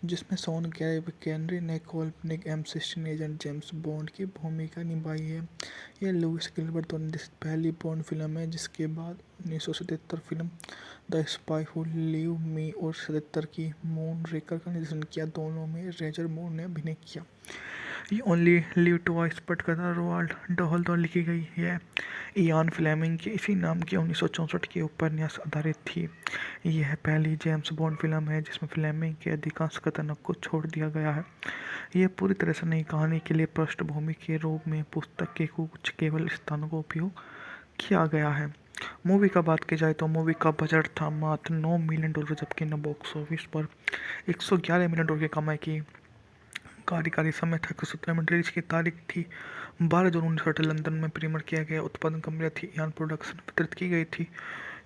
जिसमें शॉन केनरी ने काल्पनिक M16 एजेंट जेम्स बॉन्ड की भूमिका निभाई है। यह लुइस गिलबर्ट द्वारा निर्देशित पहली बॉन्ड फिल्म है जिसके बाद 1977 film the spy who live मी और 77 की मून रेकर का निर्देशन किया। दोनों में रोजर मूर ने अभिनय किया। ये ओनली लिव ट्वाइस पटकथा रोवाल्ड डहल द्वारा लिखी गई है। इयान फ्लेमिंग के इसी नाम के 1964 के उपन्यास आधारित थी। यह पहली जेम्स बॉन्ड फिल्म है जिसमें फ्लेमिंग के अधिकांश कथनों को छोड़ दिया गया है। यह पूरी तरह से नई कहानी के लिए पृष्ठभूमि के रूप में पुस्तक के कुछ केवल स्थानों का उपयोग किया गया है। मूवी का बात की जाए तो मूवी का बजट था मात्र $9 मिलियन जबकि न बॉक्स ऑफिस पर $111 मिलियन की कमाई की। कार्यकारी समय था 17 में रिलीज की तारीख थी 12 जून 1960 लंदन में प्रीमियर किया गया। उत्पादन कंपनी थी इयान प्रोडक्शन, वितरित की गई थी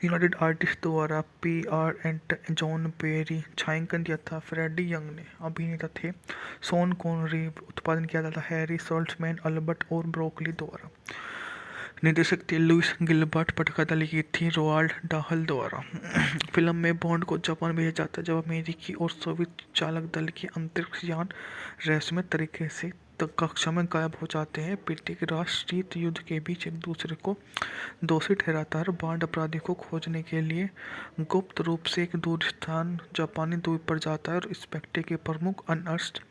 यूनाइटेड आर्टिस्ट द्वारा। PR एंड जॉन पेरी छायांकन दिया था। फ्रेडी यंग ने अभिनेता थे। शॉन कॉनरी उत्पादन किया जाता हैरी सॉल्ट्समैन अल्बर्ट और ब्रोकली द्वारा। निर्देशक थे लुइस गिलबर्ट, पटकथा लिखी थी रोवाल्ड डाहल द्वारा। फिल्म में बॉन्ड को जापान भेजा जाता है जब अमेरिकी और सोवियत चालक दल के अंतरिक्ष यान रहस्यमय तरीके से कक्षा में गायब हो जाते हैं। प्रत्येक राष्ट्र शीत युद्ध के बीच एक दूसरे को दोषी ठहराता है। बॉन्ड अपराधी को खोजने के लिए गुप्त रूप से एक दूर स्थान जापानी द्वीप पर जाता है और स्पेक्ट्रे के प्रमुख अर्नस्ट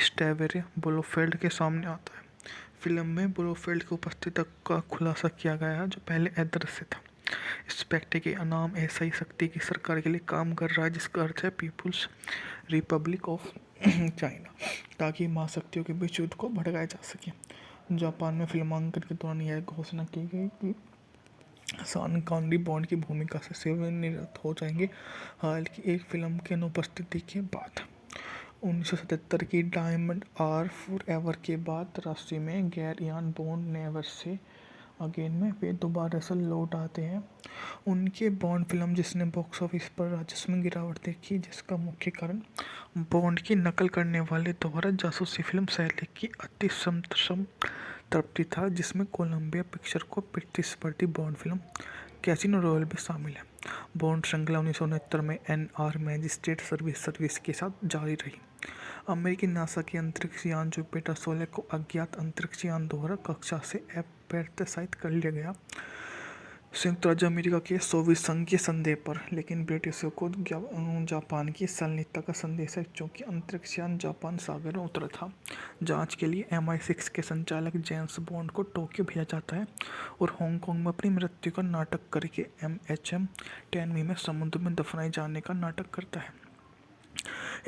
स्टेवेरे ब्लोफेल्ड के सामने आता है। फिल्म में ब्लोफेल्ड की उपस्थिति का खुलासा किया गया है जो पहले अदृश्य था। स्पेक्ट्रे के नाम ऐसा ही शक्ति की सरकार के लिए काम कर रहा है जिसका अर्थ है पीपुल्स रिपब्लिक ऑफ चाइना, ताकि महाशक्तियों के बीच युद्ध को भड़काया जा सके। जापान में फिल्मांकन के दौरान यह घोषणा की गई कि शॉन कॉनरी बॉन्ड की भूमिका से सेवानिवृत्त हो जाएंगे। हालांकि एक फिल्म की अनुपस्थिति के बाद 1977 की डायमंड आर फॉरएवर के बाद राशि में गैर Ian bond never say again में वे दोबारा से लौट आते हैं। उनके बॉन्ड फिल्म जिसने बॉक्स ऑफिस पर राजस्व में गिरावट देखी, जिसका मुख्य कारण बॉन्ड की नकल करने वाले द्वारा जासूसी फिल्म शैली की अति संतृप्ति था, जिसमें कोलंबिया पिक्चर को प्रतिस्पर्धी बॉन्ड फिल्म कैसीनो रॉयल भी शामिल है। बॉन्ड श्रृंखला 1969 में NR मैजिस्ट्रेट सर्विस के साथ जारी रही। अमेरिकी नासा के अंतरिक्ष यान जुपिटर 16 को अज्ञात अंतरिक्ष यान द्वारा कक्षा से अप्रत्याशित कर लिया गया संयुक्त राज्य अमेरिका के सोवियत संघ के संदेह पर, लेकिन ब्रिटिशों को जापान की संलिप्तता का संदेश है क्योंकि अंतरिक्ष यान जापान सागर में उतरा था। जांच के लिए MI6 के संचालक जेम्स बॉन्ड को टोक्यो भेजा जाता है और हांगकांग में अपनी मृत्यु का नाटक करके MHM टेनवी में समुद्र में दफनाए जाने का नाटक करता है।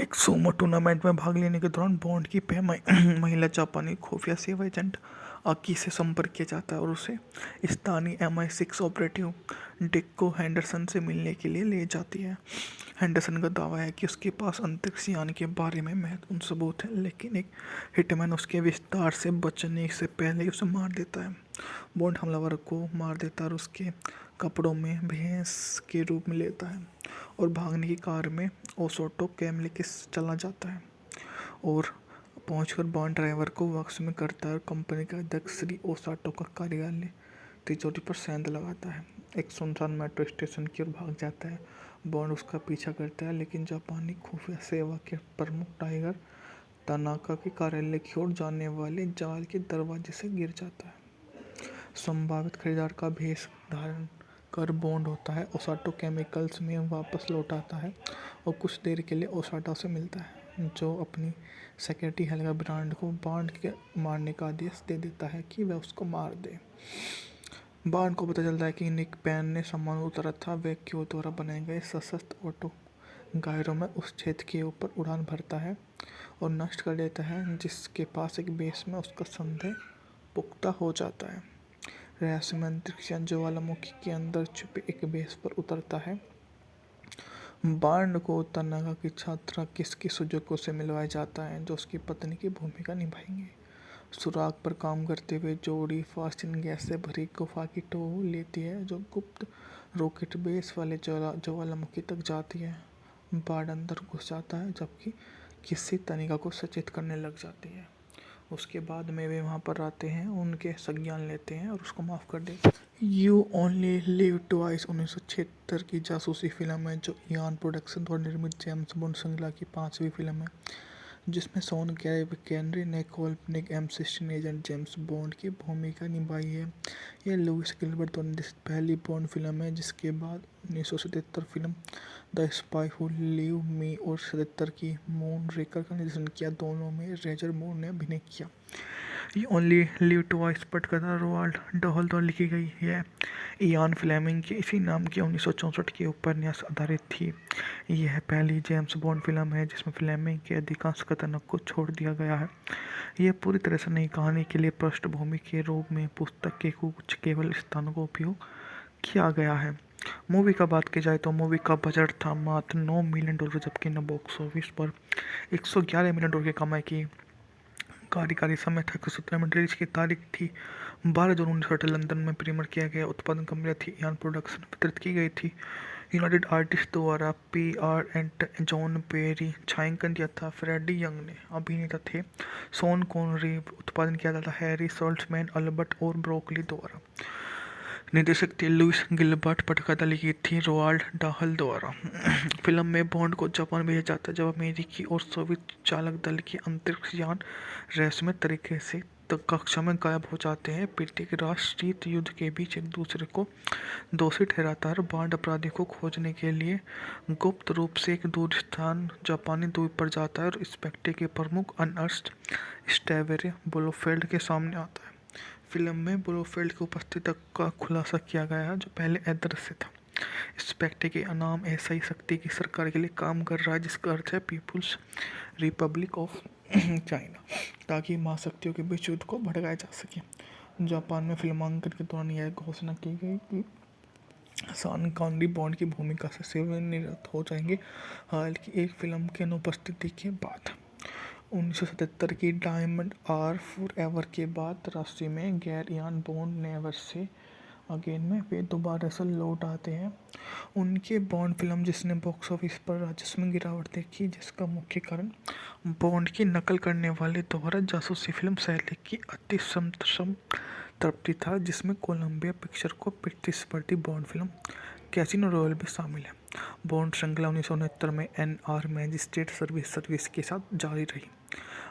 एक सूमो टूर्नामेंट में भाग लेने के दौरान बॉन्ड की महिला जापानी खुफिया सेवा एजेंट आकी से संपर्क किया जाता है और उसे स्थानीय MI6 ऑपरेटिव डिक्को हैंडरसन से मिलने के लिए ले जाती है। हैंडरसन का दावा है कि उसके पास अंतरिक्ष यान के बारे में महत्वपूर्ण सबूत है, लेकिन एक हिटमैन उसके विस्तार से बचने से पहले उसे मार देता है। बॉन्ड हमलावर को मार देता है और उसके कपड़ों में भैंस के रूप में लेता है और भागने की कार में ओसोटो कैम लेके चला जाता है और पहुंचकर बॉन्ड ड्राइवर को वक्स में करता है और कंपनी के अध्यक्ष श्री ओसाटो का कार्यालय तिजोरी पर सेंध लगाता है। एक सुनसान मेट्रो स्टेशन की ओर भाग जाता है। बॉन्ड उसका पीछा करता है लेकिन जापानी खुफिया सेवा के प्रमुख टाइगर तनाका के कार्यालय की ओर जाने वाले जाल के दरवाजे से गिर जाता है। संभावित खरीदार का भेष धारण कर बॉन्ड होता है ओसाटो केमिकल्स में वापस लौट आता है और कुछ देर के लिए ओसाटो से मिलता है, जो अपनी सेक्रेटरी हेल्गा ब्रांड को बॉन्ड के मारने का आदेश दे देता है कि वह उसको मार दे। बॉन्ड को पता चलता है कि निक पैन ने सामान उतारा था। वह क्यू द्वारा बनाए गए सशस्त्र ऑटो गायरों में उस क्षेत्र के ऊपर उड़ान भरता है और नष्ट कर देता है, जिसके पास एक बेस में उसका संदेह पुख्ता हो जाता है। रहस्यमय अंतरिक्ष यान ज्वालामुखी के अंदर छुपे एक बेस पर उतरता है बांड को तनागा की छात्रा किसकी सुजुको से मिलवाया जाता है जो उसकी पत्नी की भूमिका निभाएंगे। सुराग पर काम करते हुए जोड़ी फास्टिन गैस से भरी गुफा की टो लेती है जो गुप्त रॉकेट बेस वाले ज्वालामुखी तक जाती है। बांड अंदर घुस जाता है जबकि किसी तनिका को सचेत करने लग जाती है। उसके बाद में वे वहाँ पर आते हैं, उनके संज्ञान लेते हैं और उसको माफ़ कर देते हैं। यू ओनली लिव ट्वाइस 1976 की जासूसी फिल्म है जो इयान प्रोडक्शन द्वारा निर्मित जेम्स बॉन्ड श्रृंखला की 5वीं फिल्म है जिसमें शॉन केनरी ने काल्पनिक M16 एजेंट जेम्स बॉन्ड की भूमिका निभाई है। यह लुइस गिलबर्ट द्वारा निर्देशित पहली बॉन्ड फिल्म है जिसके बाद 1977 film the spy who live मी और 77 की मून रेकर का निर्देशन किया। दोनों में रोजर मूर ने अभिनय किया। ये ओनली लिव ट्वाइस पटकथा रोवाल्ड डहल द्वारा लिखी गई है। इयान फ्लेमिंग के इसी नाम के 1964 के उपन्यास आधारित थी। यह पहली जेम्स बॉन्ड फिल्म है जिसमें फ्लेमिंग के अधिकांश कथनों को छोड़ दिया गया है। यह पूरी तरह से नई कहानी के लिए पृष्ठभूमि के रूप में पुस्तक के कुछ केवल स्थानों का उपयोग किया गया है। मूवी का बात की जाए तो मूवी का बजट था मात्र $9 मिलियन जबकि न बॉक्स ऑफिस पर $111 मिलियन की कमाई की। कार्यकारी समय था 117 मिनट। रिलीज की तारीख थी 12 जून 1960 लंदन में प्रीमियर किया गया। उत्पादन कंपनी थी इयान प्रोडक्शन। वितरित की गई थी यूनाइटेड आर्टिस्ट द्वारा। PR एंड जॉन पेरी छायांकन दिया था। फ्रेडी यंग ने अभिनेता थे। Sean Connery. उत्पादन किया जाता हैरी सॉल्ट्समैन अल्बर्ट और ब्रोकली द्वारा। निर्देशक थे लुइस गिलबर्ट। पटकथा लिखी थी रोवाल्ड डाहल द्वारा। फिल्म में बॉन्ड को जापान भेजा जाता है जब अमेरिकी और सोवियत चालक दल के अंतरिक्ष यान रहस्यमय तरीके से कक्षा में गायब हो जाते हैं। प्रत्येक राष्ट्र शीत युद्ध के बीच एक दूसरे को दोषी ठहराता है और बॉन्ड अपराधी को खोजने के लिए गुप्त रूप से एक दूर स्थान जापानी द्वीप पर जाता है और स्पेक्ट्रे के प्रमुख अर्नस्ट स्टेवेरे ब्लोफेल्ड के सामने आता है। फिल्म में ब्लोफेल्ड की उपस्थिति का खुलासा किया गया है जो पहले अदृश्य था। स्पेक्ट्रे के नाम ऐसा ही शक्ति की सरकार के लिए काम कर रहा है जिसका अर्थ है पीपुल्स रिपब्लिक ऑफ चाइना, ताकि महाशक्तियों के बीच युद्ध को भड़काया जा सके। जापान में फिल्मांकन के दौरान यह घोषणा की गई कि शॉन कॉनरी बॉन्ड की भूमिका से सेवानिवृत्त हो जाएंगे। हालांकि एक फिल्म की अनुपस्थिति के बाद 1977 की डायमंड आर फॉरएवर के बाद राशि में गैर Ian bond never say again में वे दोबारा से लौट आते हैं। उनके बॉन्ड फिल्म जिसने बॉक्स ऑफिस पर राजस्व में गिरावट देखी जिसका मुख्य कारण बॉन्ड की नकल करने वाले द्वारा जासूसी फिल्म शैली की अति तृप्ति था जिसमें कोलंबिया पिक्चर को प्रतिस्पर्धी बॉन्ड फिल्म कैसीनो रॉयल भी शामिल है। बॉन्ड श्रृंखला 1969 में NR मैजिस्ट्रेट सर्विस के साथ जारी रही।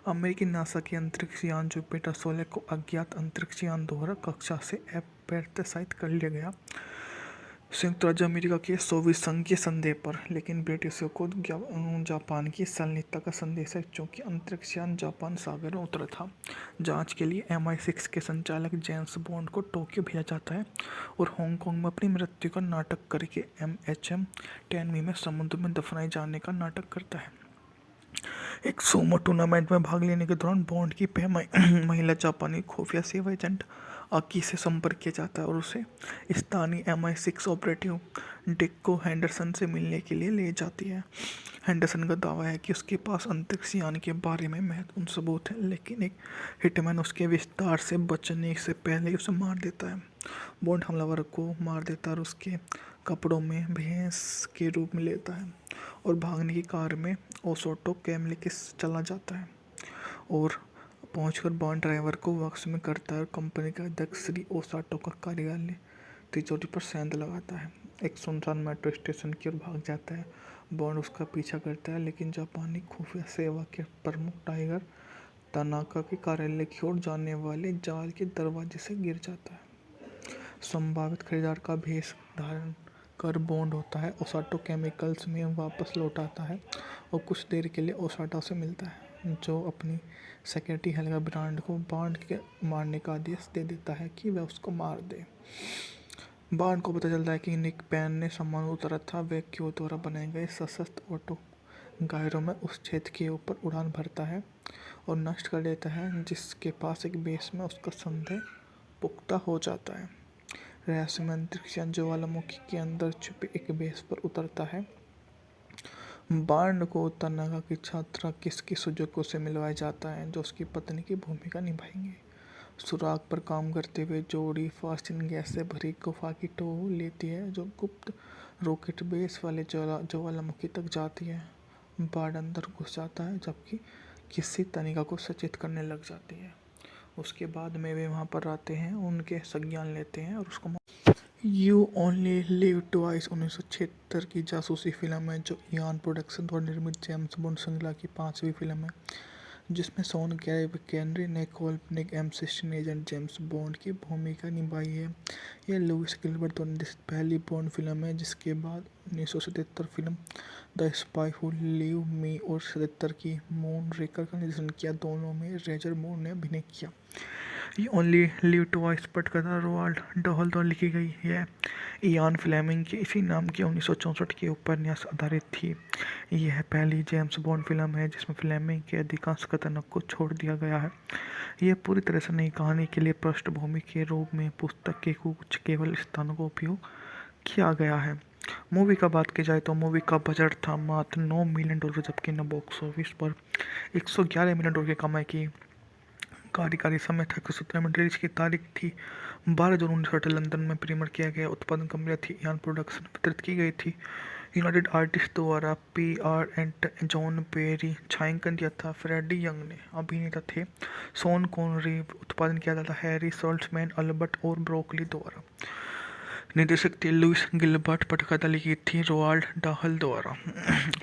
अमेरिकी नासा के अंतरिक्ष यान जुपिटर 16 को अज्ञात अंतरिक्ष यान द्वारा कक्षा से अप्रत्याशित कर लिया गया संयुक्त राज्य अमेरिका के सोवियत संघ के संदेह पर, लेकिन ब्रिटिशों को जापान की संलिप्तता का संदेश है क्योंकि अंतरिक्ष यान जापान सागर में उतरा था। जांच के लिए MI6 के संचालक जेम्स बॉन्ड को टोक्यो भेजा जाता है और हांगकांग में अपनी मृत्यु का नाटक करके MHM टेनमी में समुद्र में दफनाए जाने का नाटक करता है। एक सूमो टूर्नामेंट में भाग लेने के दौरान बॉन्ड की महिला जापानी खुफिया सेवा एजेंट आकी से संपर्क किया जाता है और उसे स्थानीय MI6 ऑपरेटिव डिक्को हैंडरसन से मिलने के लिए ले जाती है। हैंडरसन का दावा है कि उसके पास अंतरिक्ष यान के बारे में महत्वपूर्ण सबूत है, लेकिन एक हिटमैन उसके विस्तार से बचने से पहले उसे मार देता है। बॉन्ड हमलावर को मार देता है और उसके कपड़ों में भैंस के रूप में लेता है और भागने की कार में ओसोटो कैमले के चला जाता है और पहुंचकर बॉन्ड ड्राइवर को वापस में करता है और कंपनी के अध्यक्ष श्री ओसाटो का कार्यालय तिजोरी पर सेंध लगाता है। एक सुनसान मेट्रो स्टेशन की ओर भाग जाता है। बॉन्ड उसका पीछा करता है लेकिन जापानी खुफिया सेवा के प्रमुख टाइगर तनाका के कार्यालय की ओर जाने वाले जाल के दरवाजे से गिर जाता है। संभावित खरीदार का भेष धारण कर बॉन्ड होता है ओसाटो केमिकल्स में वापस लौट आता है और कुछ देर के लिए ओसाटो से मिलता है जो अपनी सेक्रेटरी हेल्गा ब्रांड को बॉन्ड के मारने का आदेश दे देता है कि वह उसको मार दे। बॉन्ड को पता चलता है कि निक पैन ने सामान उतारा था। वह क्यू द्वारा बनाए गए सशस्त्र ऑटो गायरों में उस क्षेत्र के ऊपर उड़ान भरता है और नष्ट कर देता है जिसके पास एक बेस में उसका संदेह पुख्ता हो जाता है। रहस्यमय अंतरिक्ष यान ज्वालामुखी के अंदर छुपे एक बेस पर उतरता है बांड को तनागा की छात्रा किसकी सुजुको से मिलवाया जाता है जो उसकी पत्नी की भूमिका निभाएंगे। सुराग पर काम करते हुए जोड़ी फास्टिन गैस से भरी गुफा की टो लेती है जो गुप्त रॉकेट बेस वाले ज्वालामुखी तक जाती है। बांड अंदर घुस जाता है जबकि किसी तनिका को सचेत करने लग जाती है। उसके बाद में वे वहाँ पर आते हैं, उनके संज्ञान लेते हैं और उसको यू ओनली लिव ट्वाइस 1976 की जासूसी फिल्म है जो इयान प्रोडक्शन द्वारा निर्मित जेम्स बॉन्ड श्रृंखला की 5वीं फिल्म है जिसमें शॉन केनरी ने काल्पनिक M16 एजेंट जेम्स बॉन्ड की भूमिका निभाई है। यह लुइस गिलबर्ट द्वारा निर्देशित पहली बॉन्ड फिल्म है जिसके बाद 1977 film the spy who live मी और 77 की मून रेकर का निर्देशन किया। दोनों में रोजर मूर ने अभिनय किया। ये ओनली लिव ट्वाइस पटकथा रोवाल्ड डहल द्वारा लिखी गई है। इयान फ्लेमिंग के इसी नाम के 1964 के उपन्यास आधारित थी। यह पहली जेम्स बॉन्ड फिल्म है जिसमें फ्लेमिंग के अधिकांश कथनों को छोड़ दिया गया है। यह पूरी तरह से नई कहानी के लिए पृष्ठभूमि के रूप में पुस्तक के कुछ केवल स्थानों का उपयोग किया गया है। मूवी का बात की जाए तो मूवी का बजट था मात्र $9 मिलियन जबकि न बॉक्स ऑफिस पर $111 मिलियन की कमाई की। कार्यकारी समय था 17 में रिलीज की तारीख थी 12 जून 1960 लंदन में प्रीमियर किया गया। उत्पादन कंपनी थी इयान प्रोडक्शन, वितरित की गई थी यूनाइटेड आर्टिस्ट द्वारा। PR एंड जॉन पेरी छायांकन दिया था। फ्रेडी यंग ने अभिनेता थे। शॉन कॉनरी उत्पादन किया जाता हैरी सॉल्ट्समैन अल्बर्ट और ब्रोकली द्वारा। निर्देशक थे लुइस गिलबर्ट, पटकथा लिखी थी रोवाल्ड डाहल द्वारा।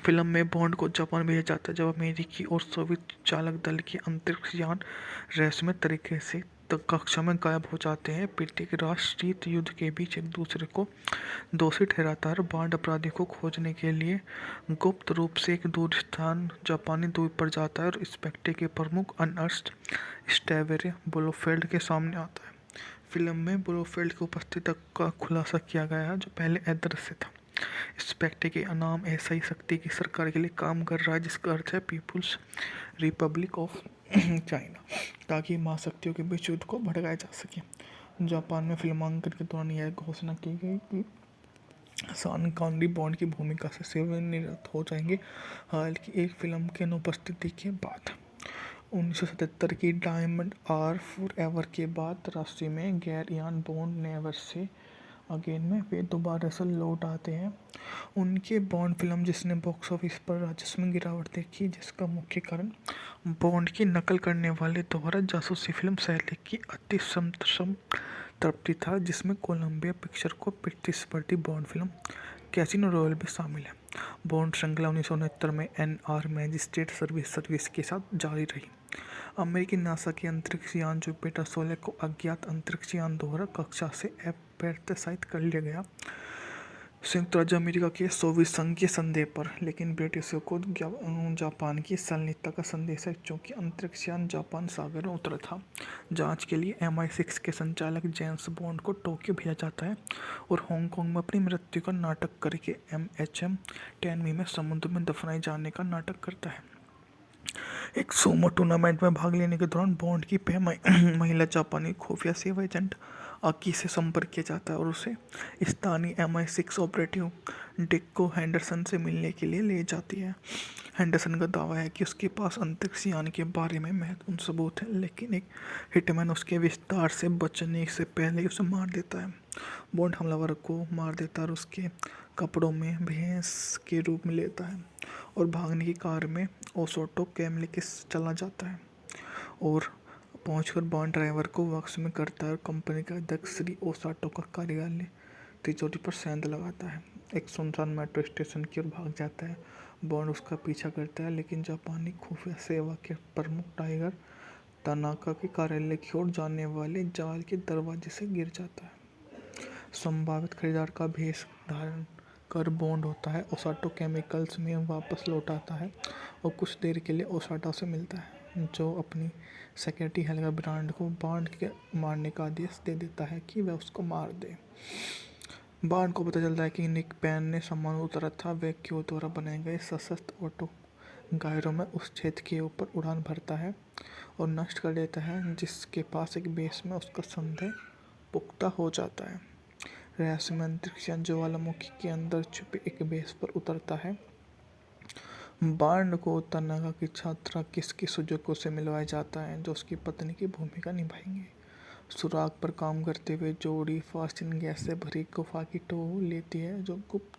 फिल्म में बॉन्ड को जापान भेजा जाता है जब अमेरिकी और सोवियत चालक दल के अंतरिक्ष यान रहस्यमय तरीके से कक्षा में गायब हो जाते हैं। प्रत्येक राष्ट्र शीत युद्ध के बीच एक दूसरे को दोषी ठहराता है। बॉन्ड अपराधी को खोजने के लिए गुप्त रूप से एक दूर स्थान जापानी द्वीप पर जाता है और इंस्पेक्टर के प्रमुख अर्नस्ट स्टेवेरे ब्लोफेल्ड के सामने आता है। फिल्म में ब्लोफेल्ड की उपस्थिति का खुलासा किया गया है जो पहले अदृश्य था। इंस्पेक्टर के नाम ऐसा ही शक्ति की सरकार के लिए काम कर रहा है जिसका अर्थ है पीपुल्स रिपब्लिक ऑफ चाइना, ताकि महाशक्तियों के बीच युद्ध को भड़काया जा सके। जापान में फिल्मांकन के दौरान यह घोषणा की गई कि शॉन कॉनरी बॉन्ड की भूमिका से सेवानिवृत्त हो जाएंगे। हालांकि एक फिल्म के अनुपस्थिति के बाद 1977 की डायमंड आर फॉरएवर के बाद राशि में गैर Ian bond never say again में वे दोबारा से लौट आते हैं। उनके बॉन्ड फिल्म जिसने बॉक्स ऑफिस पर राजस्व में गिरावट देखी, जिसका मुख्य कारण बॉन्ड की नकल करने वाले द्वारा जासूसी फिल्म शैली की अति संतृप्ति था, जिसमें कोलंबिया पिक्चर को प्रतिस्पर्धी बॉन्ड फिल्म कैसीनो रॉयल भी शामिल है। बॉन्ड श्रृंखला 1969 में NR मैजिस्ट्रेट सर्विस के साथ जारी रही। अमेरिकी नासा के अंतरिक्ष यान जुपिटर 16 को अज्ञात अंतरिक्ष यान द्वारा कक्षा से अप्रत्याशित कर लिया गया संयुक्त राज्य अमेरिका के सोवियत संघ के संदेह पर, लेकिन ब्रिटिशों को जापान की संलिप्तता का संदेश है क्योंकि अंतरिक्ष यान जापान सागर में उतरा था। जांच के लिए MI6 के संचालक जेम्स बॉन्ड को टोक्यो भेजा जाता है और हांगकांग में अपनी मृत्यु का नाटक करके MHM टेनवी में समुद्र में दफनाए जाने का नाटक करता है। एक सूमो टूर्नामेंट में भाग लेने के दौरान बॉन्ड की महिला जापानी खुफिया सेवा एजेंट आकी से संपर्क किया जाता है और उसे स्थानीय MI6 ऑपरेटिव डिक्को हैंडरसन से मिलने के लिए ले जाती है। हैंडरसन का दावा है कि उसके पास अंतरिक्ष यान के बारे में महत्वपूर्ण सबूत है, लेकिन एक हिटमैन उसके विस्तार से बचने से पहले उसे मार देता है। बॉन्ड हमलावर को मार देता है और उसके कपड़ों में भैंस के रूप में लेता है और भागने की कार में ओसाटो कैमले के चला जाता है और पहुंचकर बॉन्ड ड्राइवर को वक्स में करता है और कंपनी का अध्यक्ष श्री ओसाटो का कार्यालय तिजोरी पर सेंध लगाता है। एक सुनसान मेट्रो स्टेशन की ओर भाग जाता है। बॉन्ड उसका पीछा करता है, लेकिन जापानी खुफिया सेवा के प्रमुख टाइगर तनाका के कार्यालय की ओर जाने वाले जाल के दरवाजे से गिर जाता है। संभावित खरीदार का भेष धारण कर बॉन्ड होता है, ओसाटो केमिकल्स में वापस लौट आता है और कुछ देर के लिए ओसाटो से मिलता है, जो अपनी सेक्रेटरी हेल्गा ब्रांड को बॉन्ड के मारने का आदेश दे देता है कि वह उसको मार दे। बॉन्ड को पता चलता है कि निक पैन ने सामान उतारा था। वह क्यू द्वारा बनाए गए सशस्त्र ऑटो गायरों में उस क्षेत्र के ऊपर उड़ान भरता है और नष्ट कर देता है, जिसके पास एक बेस में उसका संदेह पुख्ता हो जाता है। रहस्यमय अंतरिक्ष यान ज्वालामुखी के अंदर छुपे एक बेस पर उतरता है बार्न को तनागा की छात्रा किसकी सुजुको से मिलवाया जाता है जो उसकी पत्नी की भूमिका निभाएंगे। सुराग पर काम करते हुए जोड़ी फास्टिन गैस से भरी गुफा की टो लेती है जो गुप्त